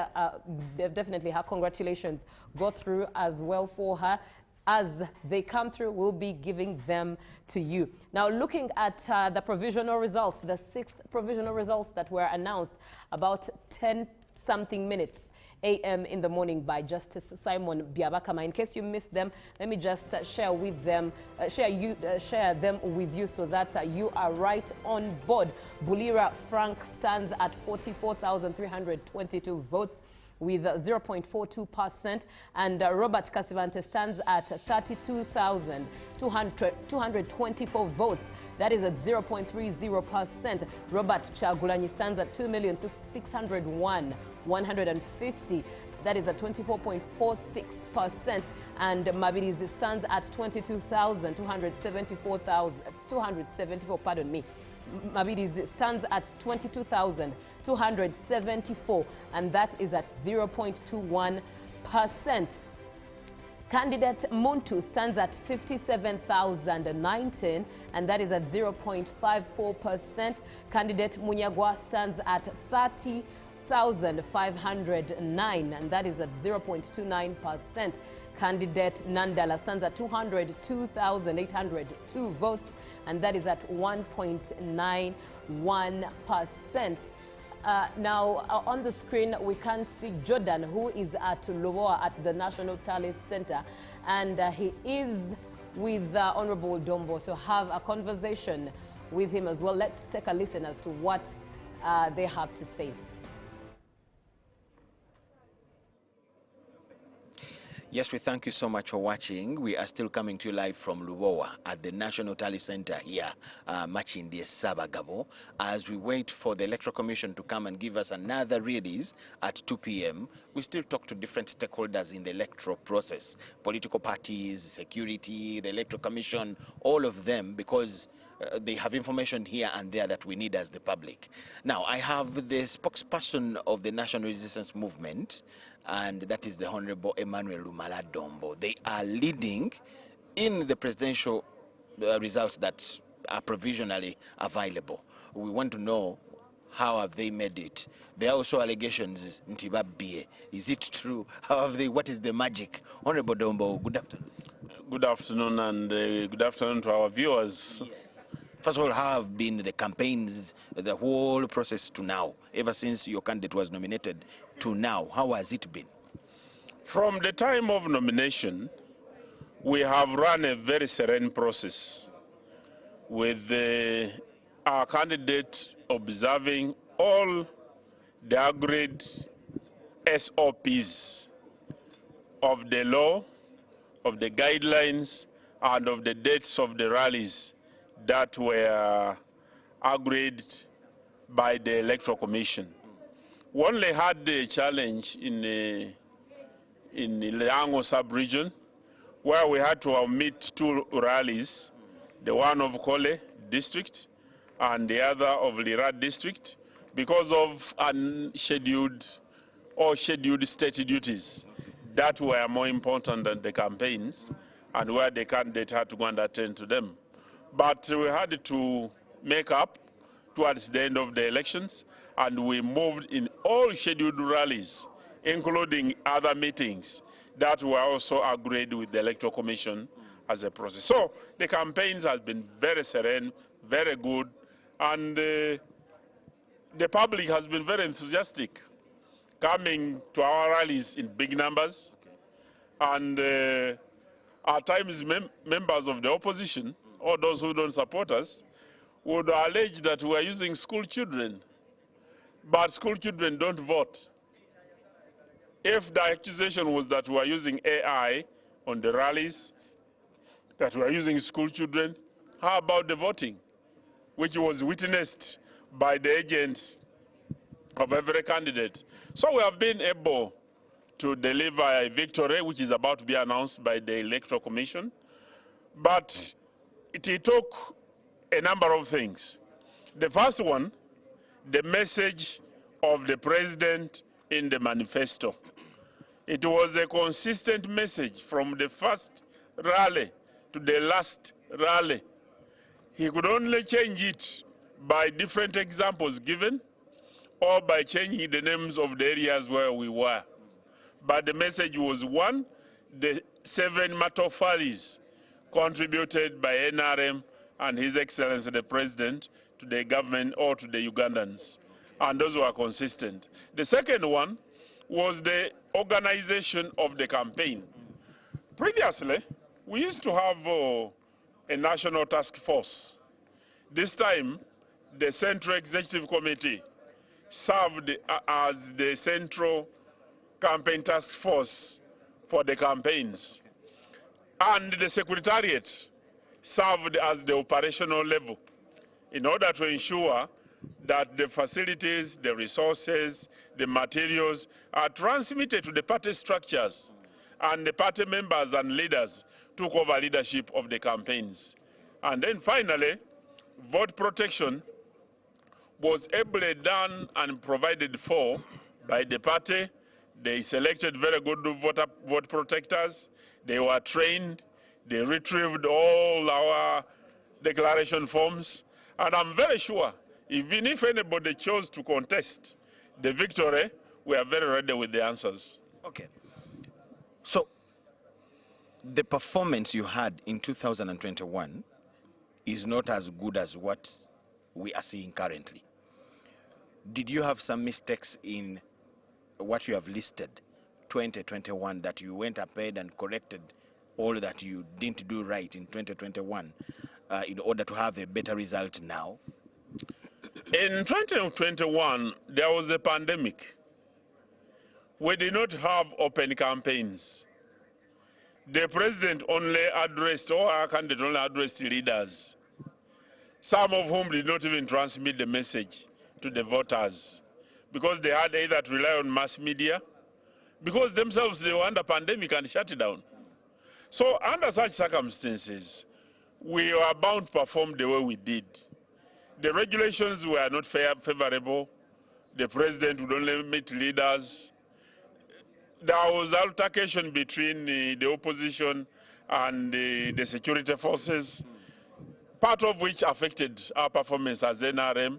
definitely her congratulations go through as well for her. As they come through, we'll be giving them to you. Now, looking at the provisional results, the 6th provisional results that were announced about 10-something minutes a.m. in the morning by Justice Simon Byabakama. In case you missed them, let me just share them with you so that you are right on board. Bulira Frank stands at 44,322 votes with 0.42%, and Robert Kasivante stands at 32,224 votes. That is at 0.30%. Robert Chagulanyi stands at 2,601,150. That is at 24.46%. And Mabirizi stands at 22,274. Pardon me. Mabirizi stands at 22,274, and that is at 0.21%. Candidate Muntu stands at 57,019, and that is at 0.54%. Candidate Munyagwa stands at 30,509, and that is at 0.29%. Candidate Nandala stands at 202,802 votes, and that is at 1.91%. Now, on the screen, we can see Jordan, who is at Luboa at the National Tally Center, and he is with Honorable Dombo to have a conversation with him as well. Let's take a listen as to what they have to say. Yes, we thank you so much for watching. We are still coming to you live from Lubowa at the National Tally Center here, Machindi Sabagabo, as we wait for the Electoral Commission to come and give us another release at 2 p.m. We still talk to different stakeholders in the electoral process, political parties, security, the Electoral Commission, all of them, because they have information here and there that we need as the public. Now, I have the spokesperson of the National Resistance Movement, and that is the Honorable Emmanuel Lumala Dombo. They are leading in the presidential results that are provisionally available. We want to know how have they made it. There are also allegations, Ntibabie. Is it true? How have they, what is the magic? Honorable Dombo, good afternoon. Good afternoon, and good afternoon to our viewers. Yes. First of all, how have been the campaigns, the whole process to now, ever since your candidate was nominated to now? How has it been? From the time of nomination, we have run a very serene process with our candidate observing all the agreed SOPs of the law, of the guidelines, and of the dates of the rallies that were agreed by the Electoral Commission. We only had the challenge in Leango sub-region, where we had to omit 2 rallies, the one of Kole district and the other of Lira district, because of unscheduled or scheduled state duties that were more important than the campaigns, and where the candidate had to go and attend to them. But we had to make up towards the end of the elections, and we moved in all scheduled rallies, including other meetings that were also agreed with the Electoral Commission as a process. So the campaigns has been very serene, very good, and the public has been very enthusiastic, coming to our rallies in big numbers, and at times members of the opposition, or those who don't support us, would allege that we are using school children, but school children don't vote. If the accusation was that we are using AI on the rallies, that we are using school children, how about the voting, which was witnessed by the agents of every candidate? So we have been able to deliver a victory, which is about to be announced by the Electoral Commission. But it took a number of things. The first one, the message of the president in the manifesto. It was a consistent message from the first rally to the last rally. He could only change it by different examples given or by changing the names of the areas where we were. But the message was one, the 7 Matofalis contributed by NRM and His Excellency the President to the government or to the Ugandans. And those were consistent. The second one was the organization of the campaign. Previously, we used to have a national task force. This time, the Central Executive Committee served as the central campaign task force for the campaigns. And the Secretariat served as the operational level in order to ensure that the facilities, the resources, the materials are transmitted to the party structures, and the party members and leaders took over leadership of the campaigns. And then finally, vote protection was ably done and provided for by the party. They selected very good vote protectors. They were trained. They retrieved all our declaration forms. And I'm very sure, even if anybody chose to contest the victory, we are very ready with the answers. Okay. So, the performance you had in 2021 is not as good as what we are seeing currently. Did you have some mistakes in what you have listed, 2021, that you went ahead and corrected all that you didn't do right in 2021 in order to have a better result now? In 2021, there was a pandemic. We did not have open campaigns. The president only addressed, or our candidate only addressed leaders, some of whom did not even transmit the message to the voters because they had either to rely on mass media, because themselves they were under pandemic and shut it down. So under such circumstances, we were bound to perform the way we did. The regulations were not favorable. The president would only meet leaders. There was altercation between the opposition and the security forces, part of which affected our performance as NRM,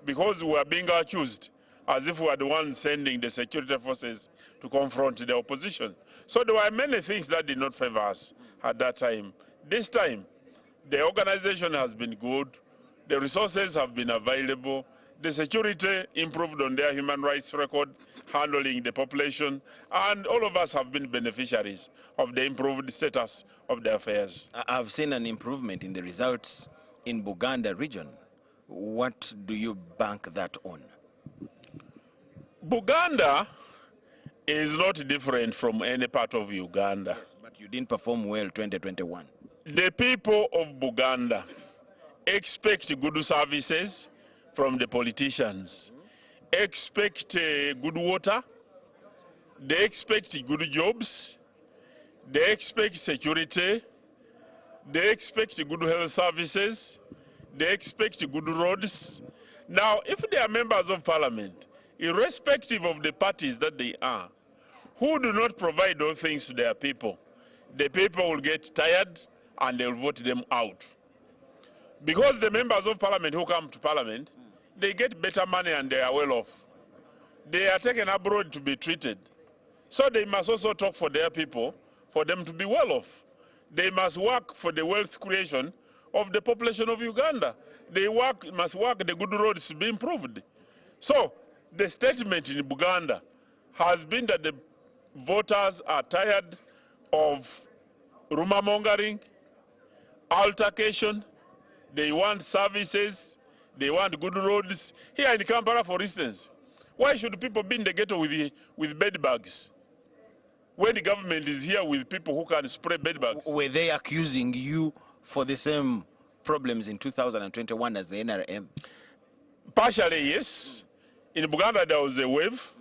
because we were being accused as if we were the ones sending the security forces to confront the opposition. So there were many things that did not favor us at that time. This time, the organization has been good, the resources have been available, the security improved on their human rights record, handling the population, and all of us have been beneficiaries of the improved status of the affairs. I've seen an improvement in the results in Buganda region. What do you bank that on? Buganda is not different from any part of Uganda. Yes, but you didn't perform well 2021. The people of Buganda expect good services from the politicians, expect good water, they expect good jobs, they expect security, they expect good health services, they expect good roads. Now, if they are members of parliament, irrespective of the parties that they are, who do not provide those things to their people, the people will get tired and they'll vote them out. Because the members of parliament who come to parliament, they get better money and they are well off. They are taken abroad to be treated. So they must also talk for their people, for them to be well off. They must work for the wealth creation of the population of Uganda. They must work the good roads to be improved. So the statement in Uganda has been that the voters are tired of rumor mongering, altercation, They want services. They want good roads. Here in Kampala, for instance, why should people be in the ghetto with bed bugs when the government is here with people who can spray bed bugs? Were they accusing you for the same problems in 2021 as the NRM? Partially, yes. In Uganda, there was a wave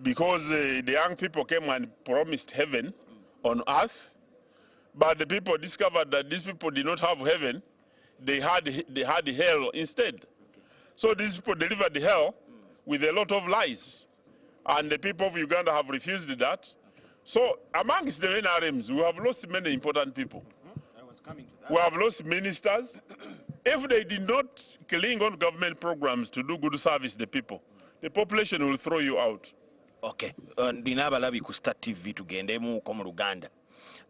because the young people came and promised heaven on earth, but the people discovered that these people did not have heaven. They had hell instead. So these people delivered the hell with a lot of lies, and the people of Uganda have refused that. So amongst the NRMs, we have lost many important people. We have lost ministers. If they did not cling on government programs to do good service to the people, the population will throw you out. Okay. Ndina abalabi ku Star TV tugendemuko mu Luganda.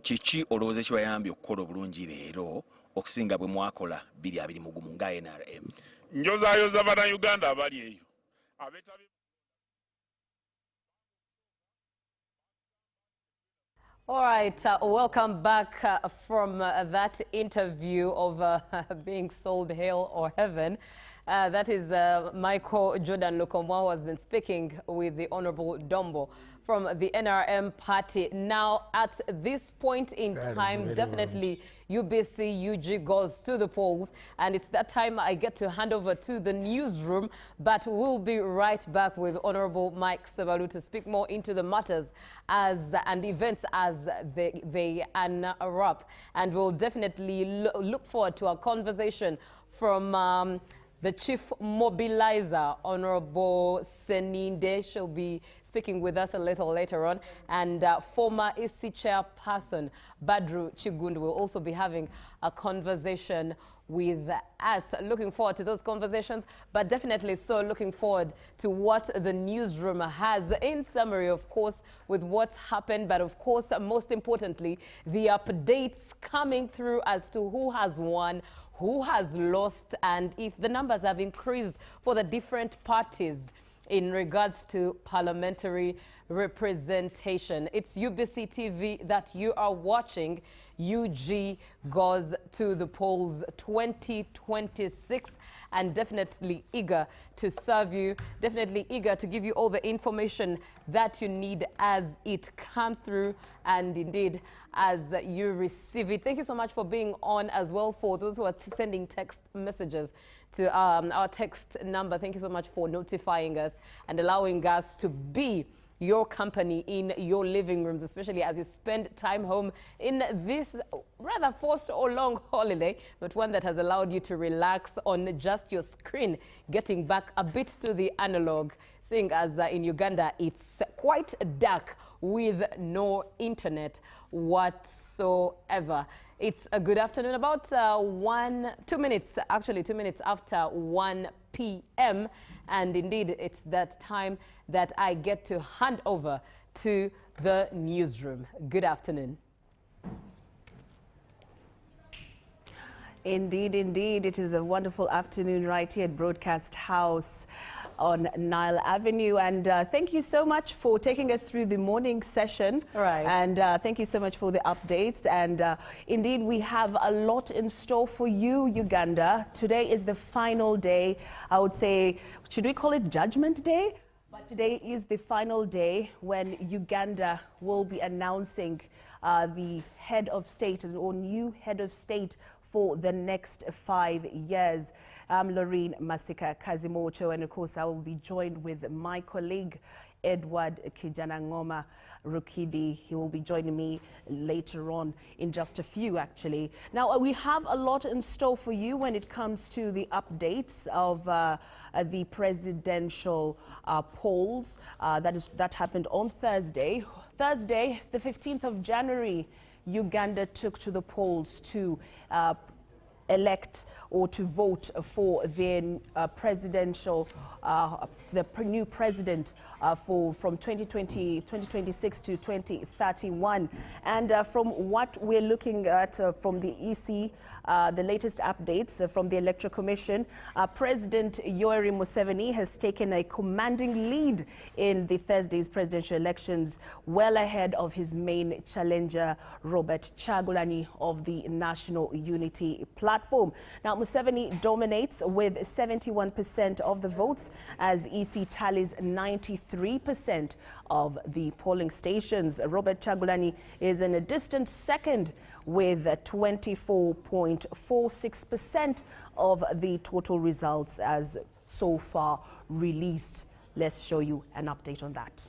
Kiki olowooza kibayambye okukola obulungi leero okusinga bwe mwakola 2020 nga NRM? Njozaayoza bannayuganda abali eyo. All right, welcome back from that interview of being sold hell or heaven. That is Michael Jordan Lukomwa, who has been speaking with the Honorable Dombo from the NRM party. Now, at this point in time, definitely UBC UG goes to the polls, and it's that time I get to hand over to the newsroom, but we'll be right back with Honorable Mike Sebalu to speak more into the matters and events as they unwrap. And we'll definitely look forward to a conversation from the Chief Mobilizer, Honorable Seninde. She'll be speaking with us a little later on. And former EC Chairperson, Badru Chigundu, will also be having a conversation with us. Looking forward to those conversations, but definitely so looking forward to what the newsroom has in summary, of course, with what's happened, but of course, most importantly, the updates coming through as to who has won, who has lost, and if the numbers have increased for the different parties in regards to parliamentary representation. It's UBC TV that you are watching. UG goes to the polls 2026, and definitely eager to serve you, definitely eager to give you all the information that you need as it comes through and indeed as you receive it. Thank you so much for being on as well. For those who are sending text messages to our text number, thank you so much for notifying us and allowing us to be your company in your living rooms, especially as you spend time home in this rather forced or long holiday, but one that has allowed you to relax on just your screen, getting back a bit to the analog, seeing as in Uganda it's quite dark with no internet whatsoever. It's a good afternoon, about 2 minutes after 1 p.m. And indeed, it's that time that I get to hand over to the newsroom. Good afternoon. Indeed, indeed. It is a wonderful afternoon right here at Broadcast House on Nile Avenue. And thank you so much for taking us through the morning session. Right. And thank you so much for the updates. And indeed, we have a lot in store for you, Uganda. Today is the final day. I would say, should we call it Judgment Day? But today is the final day when Uganda will be announcing the head of state or new head of state for the next 5 years. I'm Lorraine Masika Kazimoto, and of course I will be joined with my colleague Edward Kijanangoma Rukidi. He will be joining me later on in just a few, actually. Now, we have a lot in store for you when it comes to the updates of the presidential polls. That happened on Thursday. Thursday, the 15th of January, Uganda took to the polls to elect or to vote for their presidential, the new president from 2026 to 2031. And from what we're looking at from the EC, the latest updates from the Electoral Commission, President Yoweri Museveni has taken a commanding lead in the Thursday's presidential elections, well ahead of his main challenger, Robert Kyagulanyi of the National Unity Platform. platform. Now, Museveni dominates with 71% of the votes as EC tallies 93% of the polling stations. Robert Kyagulanyi is in a distant second with 24.46% of the total results as so far released. Let's show you an update on that.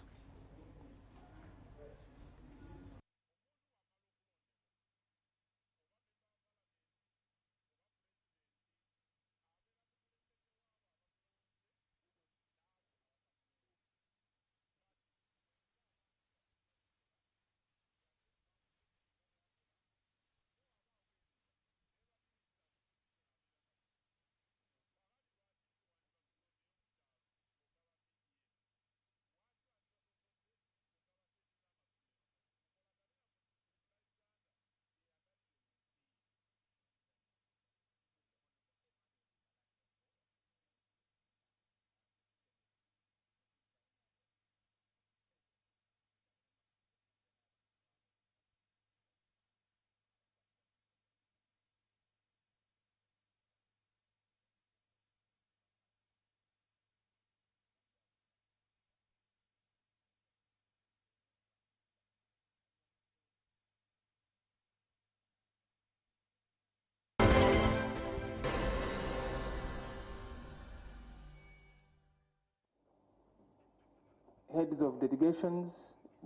Heads of delegations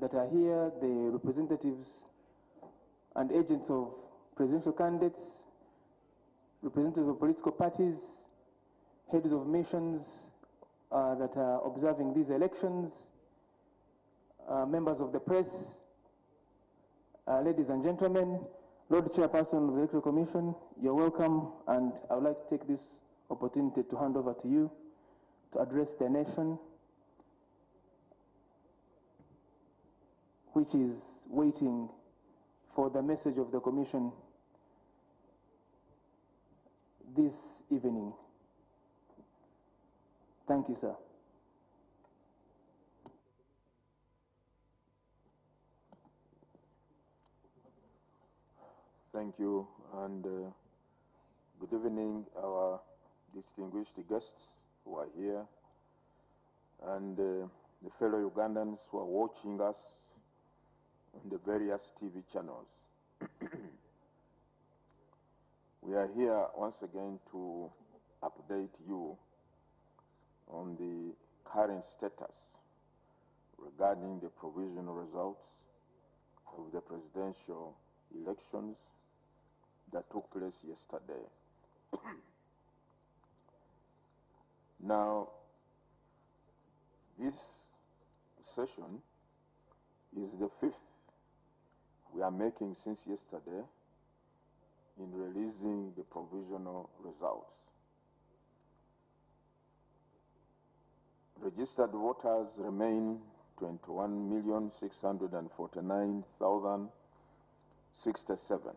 that are here, the representatives and agents of presidential candidates, representatives of political parties, heads of missions that are observing these elections, members of the press, ladies and gentlemen, Lord Chairperson of the Electoral Commission, you're welcome, and I would like to take this opportunity to hand over to you to address the nation, which is waiting for the message of the Commission this evening. Thank you, sir. Thank you, and good evening, our distinguished guests who are here, and the fellow Ugandans who are watching us on the various TV channels. We are here once again to update you on the current status regarding the provisional results of the presidential elections that took place yesterday. Now, this session is the 5th we are making since yesterday in releasing the provisional results. Registered voters remain 21,649,067.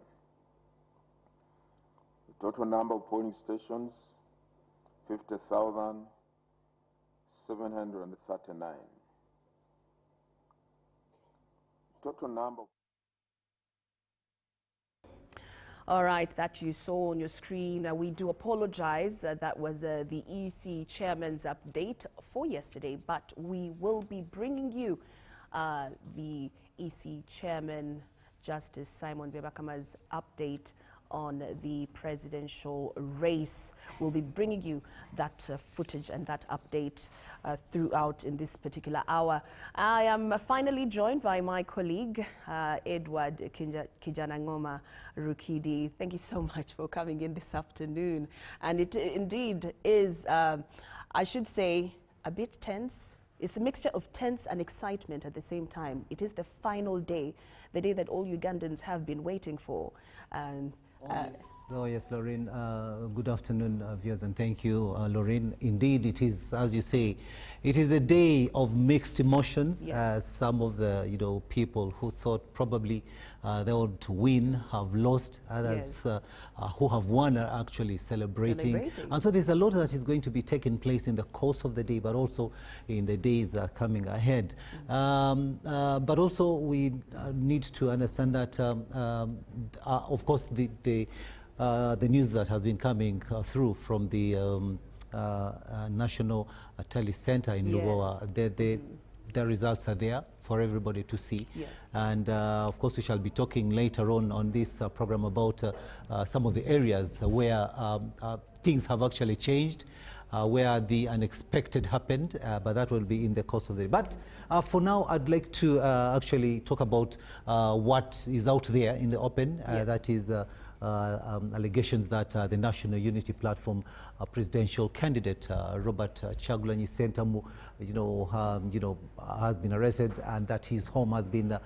The total number of polling stations, 50,739. Total number. All right, that you saw on your screen. We do apologize. That was the EC chairman's update for yesterday, but we will be bringing you the EC chairman, Justice Simon Bebakama's update on the presidential race. We'll be bringing you that footage and that update throughout in this particular hour. I am finally joined by my colleague, Edward Kijanangoma Rukidi. Thank you so much for coming in this afternoon. And it indeed is, I should say, a bit tense. It's a mixture of tense and excitement at the same time. It is the final day, the day that all Ugandans have been waiting for. And so yes, Lorraine, good afternoon, viewers, and thank you, Lorraine. Indeed, it is, as you say, it is a day of mixed emotions. Yes. Some of the people who thought probably they would win have lost. Others yes. Who have won are actually celebrating. And so there's a lot that is going to be taking place in the course of the day, but also in the days coming ahead. But also we need to understand that, of course, the the news that has been coming through from the National Tally Center in Lubowa. The results are there for everybody to see. Yes. And of course, we shall be talking later on this program about some of the areas where things have actually changed, where the unexpected happened, but that will be in the course of the day. But for now, I'd like to actually talk about what is out there in the open. That is allegations that the National Unity Platform presidential candidate Robert Kyagulanyi Ssentamu, has been arrested, and that his home has been,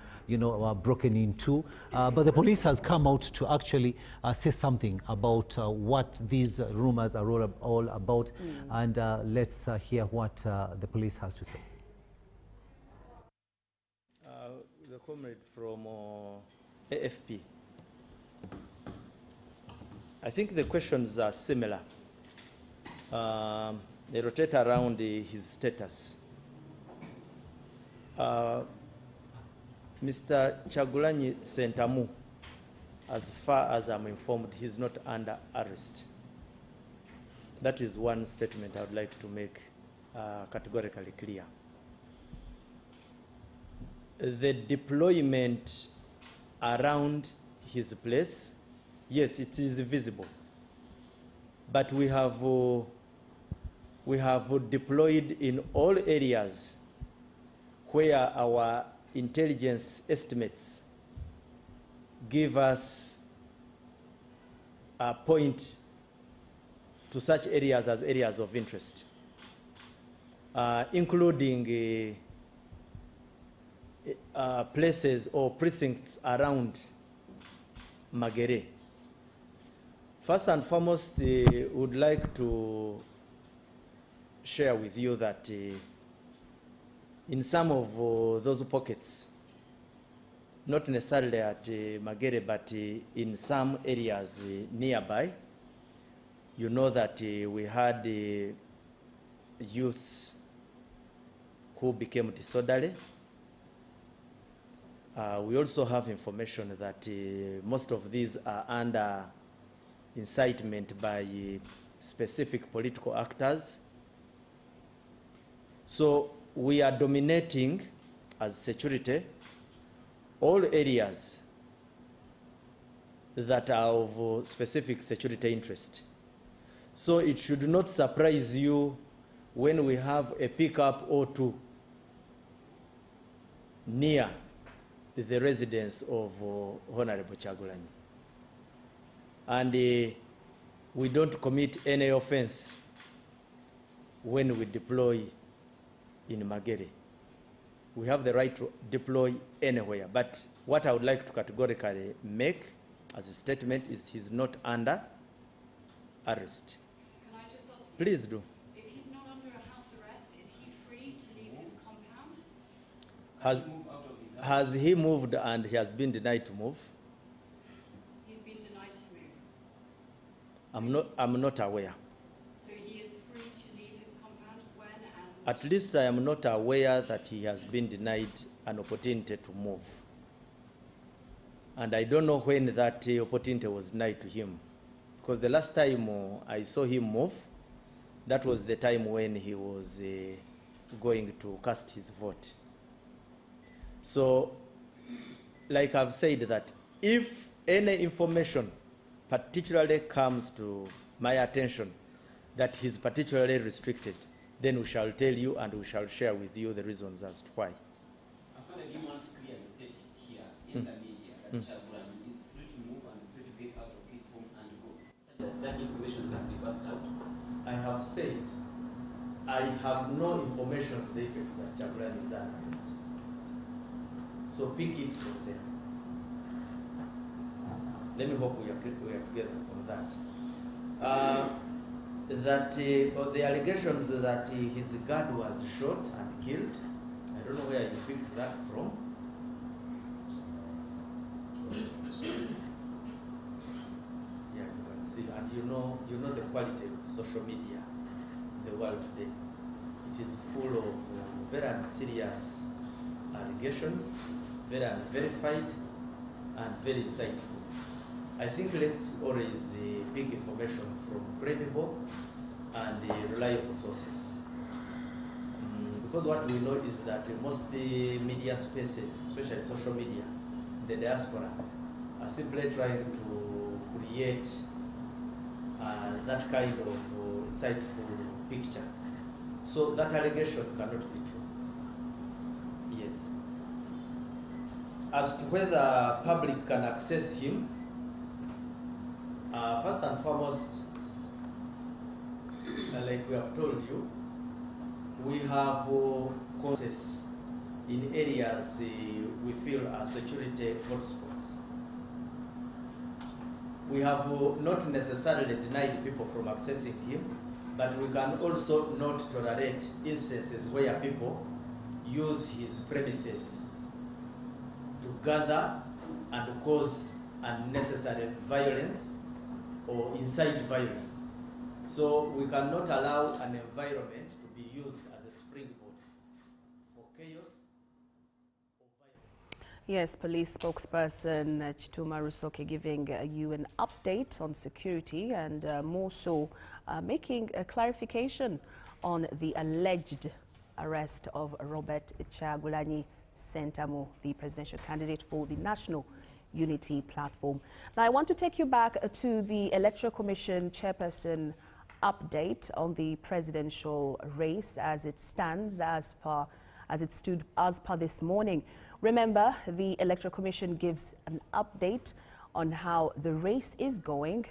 broken into. But the police has come out to actually say something about what these rumors are all about, and let's hear what the police has to say. The comrade from AFP. I think the questions are similar. They rotate around his status. Mr. Kyagulanyi Ssentamu, as far as I'm informed, he's not under arrest. That is one statement I would like to make categorically clear. The deployment around his place, yes, it is visible, but we have deployed in all areas where our intelligence estimates give us a point to such areas as areas of interest, including places or precincts around Magere. First and foremost, would like to share with you that in some of those pockets, not necessarily at Magere, but in some areas nearby, you know that we had youths who became disorderly. We also have information that most of these are under incitement by specific political actors. So we are dominating as security all areas that are of specific security interest. So it should not surprise you when we have a pickup or two near the residence of Honorable Kyagulanyi. And we don't commit any offense when we deploy in Magere. We have the right to deploy anywhere. But what I would like to categorically make as a statement is he's not under arrest. Can I just ask you, please do. If he's not under a house arrest, is he free to leave his compound? Has he moved and he has been denied to move? He's been denied to move. I'm not aware. So he is free to leave his compound when and... At least I am not aware that he has been denied an opportunity to move. And I don't know when that opportunity was denied to him. Because the last time I saw him move, that was the time when he was going to cast his vote. So, like I've said, that if any information particularly comes to my attention that he's particularly restricted, then we shall tell you and we shall share with you the reasons as to why. I find that you want to clearly state it here in the media that Kyagulanyi is free to move and free to get out of his home and go. That information can be passed out. I have said I have no information to the effect that Kyagulanyi is under arrest. So pick it from there. Let me hope we are together on that. The allegations that his guard was shot and killed, I don't know where you picked that from. Yeah, you can see, and you know the quality of social media in the world today. It is full of very unserious allegations, very unverified, and very insightful. I think let's always pick information from credible and reliable sources. Because what we know is that most media spaces, especially social media, the diaspora, are simply trying to create that kind of insightful picture. So that allegation cannot be true. Yes. As to whether public can access him, first and foremost, like we have told you, we have courses in areas we feel are security hotspots. We have not necessarily denied people from accessing him, but we can also not tolerate instances where people use his premises to gather and cause unnecessary violence or incite violence. So we cannot allow an environment to be used as a springboard for chaos. Yes, police spokesperson Chituma Rusoke giving you an update on security and more so making a clarification on the alleged arrest of Robert Kyagulanyi Ssentamu, the presidential candidate for the National Unity Platform. Now, I want to take you back to the Electoral Commission chairperson update on the presidential race as it stands, as it stood as per this morning. Remember, the Electoral Commission gives an update on how the race is going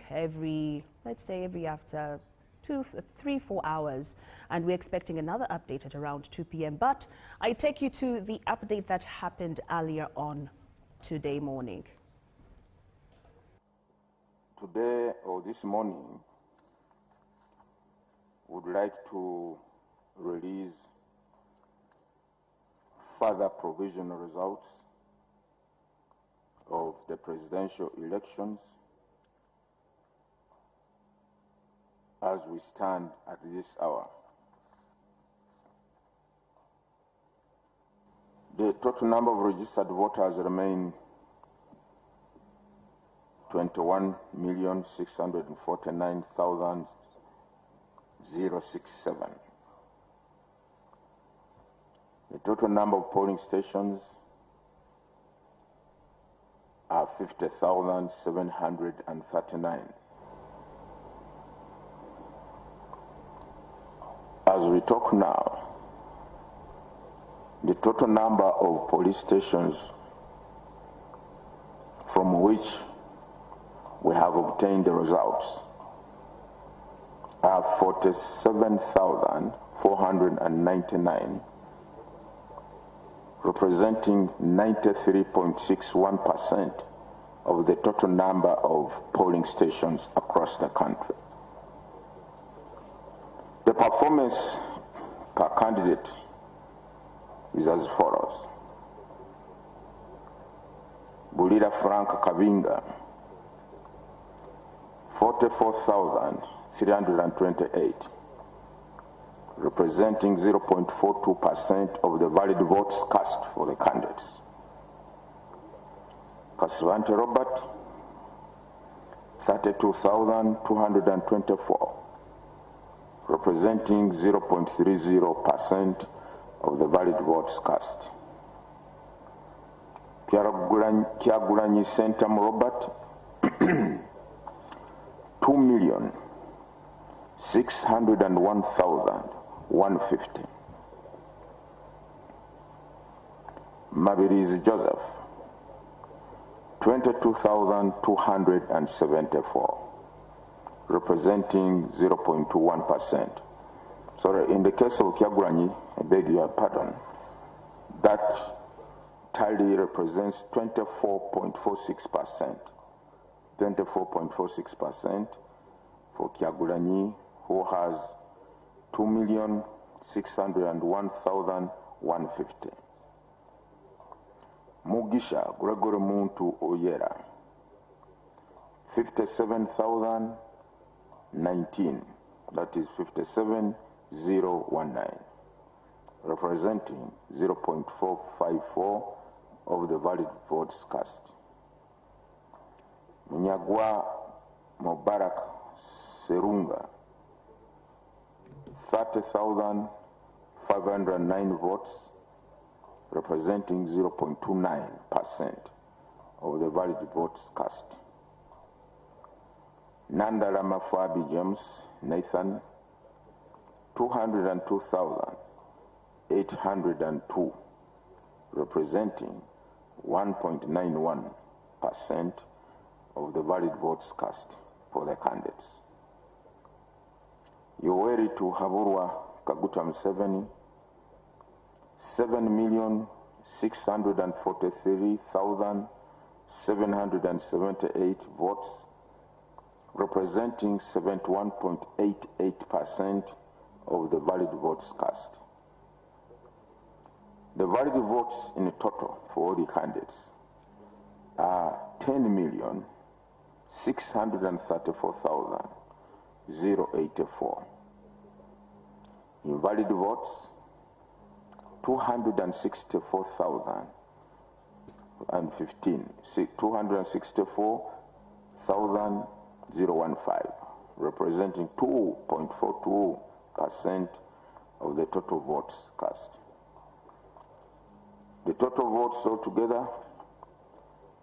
let's say every after 3, 4 hours, and we're expecting another update at around 2 p.m. But I take you to the update that happened earlier on today morning. Today or this morning, would like to release further provisional results of the presidential elections as we stand at this hour. The total number of registered voters remain 21,649,067. The total number of polling stations are 50,739. As we talk now, the total number of police stations from which we have obtained the results are 47,499, representing 93.61% of the total number of polling stations across the country. The performance per candidate is as follows. Bulira Frank Kabinga, 44,328, representing 0.42% of the valid votes cast for the candidates. Kasvante Robert, 32,224, representing 0.30% of the valid votes cast. Kyagulanyi Ssentamu Robert, 2,601,150. Mabirizi Joseph, 22,274, representing 0.21%. Sorry, in the case of Kyagulanyi, I beg your pardon, that tally represents 24.46%. 24.46% for Kyagulanyi, who has 2,601,150. Mugisha Gregory Muntu Oyera, 57,019, that is 57,019, representing 0.454 of the valid votes cast. Munyagwa Mubarak Serunga, 30,509 votes, representing 0.29% of the valid votes cast. Nandalama Fabi James Nathan, 202,802, representing 1.91% of the valid votes cast for the candidates. Yoweri Haburwa Kaguta Museveni, 7,643,778 votes, representing 71.88% of the valid votes cast. The valid votes in total for all the candidates are 10,634,084. Invalid votes, 264,015, 264,015, representing 2.42% of the total votes cast. The total votes altogether,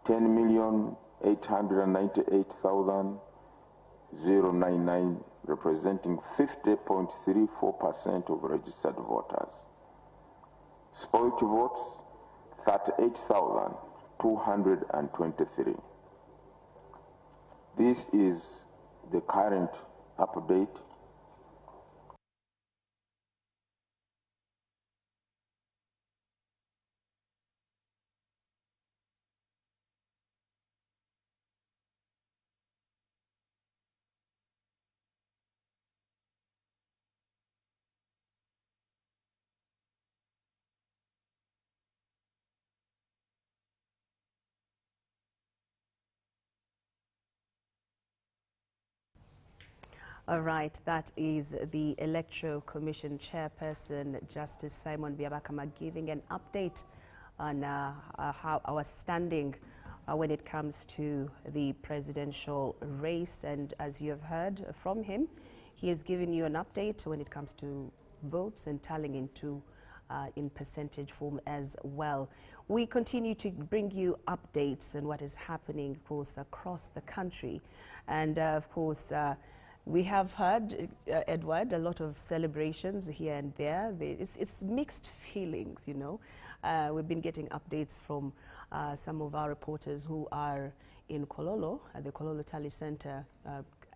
10,898,099, representing 50.34% of registered voters. Spoiled votes, 38,223. This is the current update. All right, that is the Electoral Commission Chairperson, Justice Simon Byabakama, giving an update on how our standing when it comes to the presidential race. And as you have heard from him, he has given you an update when it comes to votes and tallying into in percentage form as well. We continue to bring you updates on what is happening, of course, across the country. And of course, we have heard, Edward, a lot of celebrations here and there. It's mixed feelings, you know. We've been getting updates from some of our reporters who are in Kololo, at the Kololo Tally Center.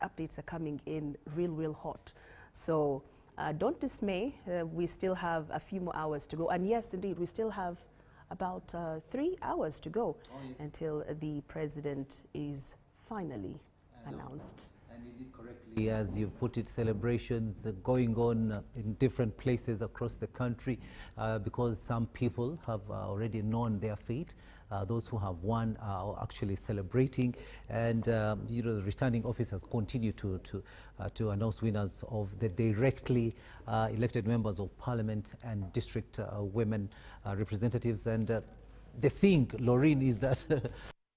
Updates are coming in real hot. So don't dismay. We still have a few more hours to go. And yes, indeed, we still have about 3 hours to go until the president is finally announced. And indeed, correctly, as you've put it, celebrations going on in different places across the country because some people have already known their fate. Those who have won are actually celebrating, and you know, the returning officers continue to announce winners of the directly elected members of parliament and district women representatives. And the thing, Laureen, is that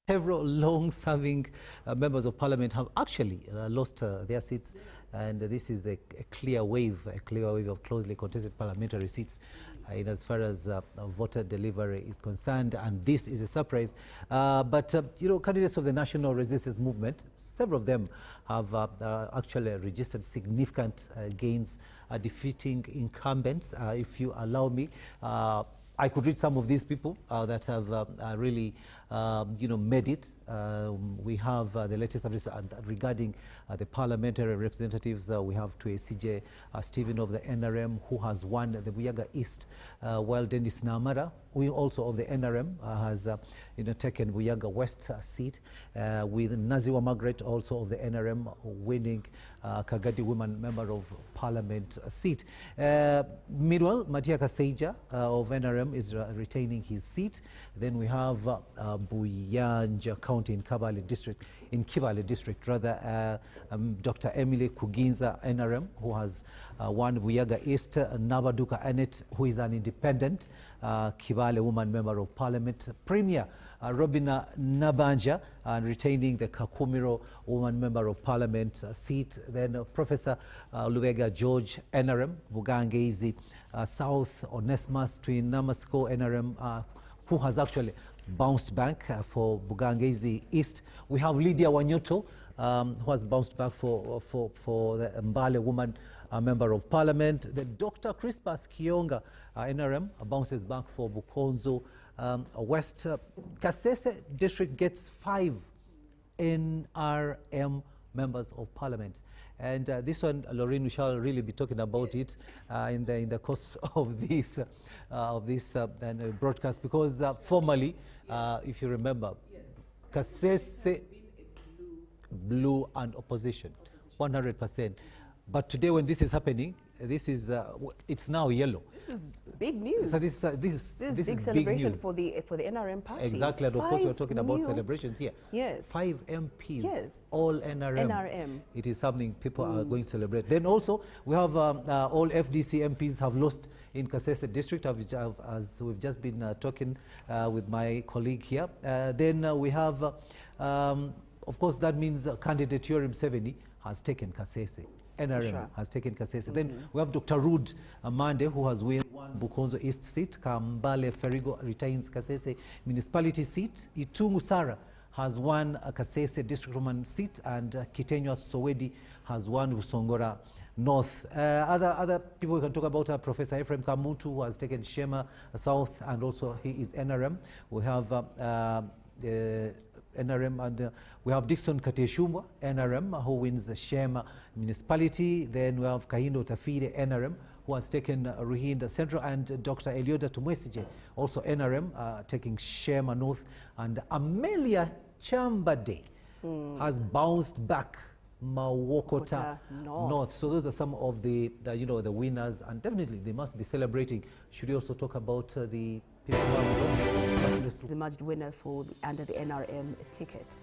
several long-serving members of parliament have actually lost their seats, and this is a clear wave of closely contested parliamentary seats in as far as voter delivery is concerned, and this is a surprise. But you know, candidates of the National Resistance Movement, several of them have actually registered significant gains, defeating incumbents. If you allow me, I could read some of these people that have really, you know, made it. We have the latest updates regarding the parliamentary representatives. We have Tuesije Stephen of the NRM, who has won the Buyaga East, while Dennis Namara, who also of the NRM, has you know, taken Buyaga West seat, with Naziwa Margaret, also of the NRM, winning Kagadi Women Member of Parliament seat. Meanwhile, Matia Kaseija of NRM is retaining his seat. Then we have Buyanja County in Kibale District, Dr. Emily Kuginza, NRM, who has won Buyaga East. Nabaduka Annette, who is an independent Kibale Woman Member of Parliament. Premier Robina Nabanja, and retaining the Kakumiro Woman Member of Parliament seat. Then Professor Lubega George, NRM, Bugangezi South, Onesmus Twin Namasko, NRM, who has actually bounced back for Bugangezi East. We have Lydia Wanyoto, who has bounced back for the Mbale Woman Member of Parliament. The Dr. Crispus Kionga, NRM, bounces back for Bukonzo West. Kasese District gets 5 NRM Members of Parliament. And this one, Lorraine, we shall really be talking about it in the course of this broadcast, because formally, if you remember, Kasese blue and opposition, 100%. But today, when this is happening, this is it's now yellow. This is big news. So this is big celebration for the NRM party. Exactly, and of course we're talking about celebrations here. Yes. 5 MPs, yes, all NRM. It is something people are going to celebrate. Then also we have all FDC MPs have lost in Kasese District, as we've just been talking with my colleague here. Then we have, of course, that means candidate Yoweri Museveni has taken Kasese. NRM has taken Kasese. Then we have Dr. Rude Amande, who has won Bukonzo East seat. Kambale Ferigo retains Kasese municipality seat. Itungu Sara has won a Kasese district woman seat, and Kitenywa Sowedi has won Usongora North. Other people we can talk about are Professor Ephraim Kamuntu, who has taken Shema South, and also he is NRM. We have NRM, and we have Dixon Kateshumwa, NRM, who wins Shema municipality. Then we have Kahindo Tafide, NRM, who has taken Ruhinda Central, and Dr. Elioda Tumwesije, also NRM, taking Shema North, and Amelia Chambade has bounced back Mawokota North. So those are some of the winners, and definitely they must be celebrating. Should we also talk about the people who have emerged winner under the NRM ticket?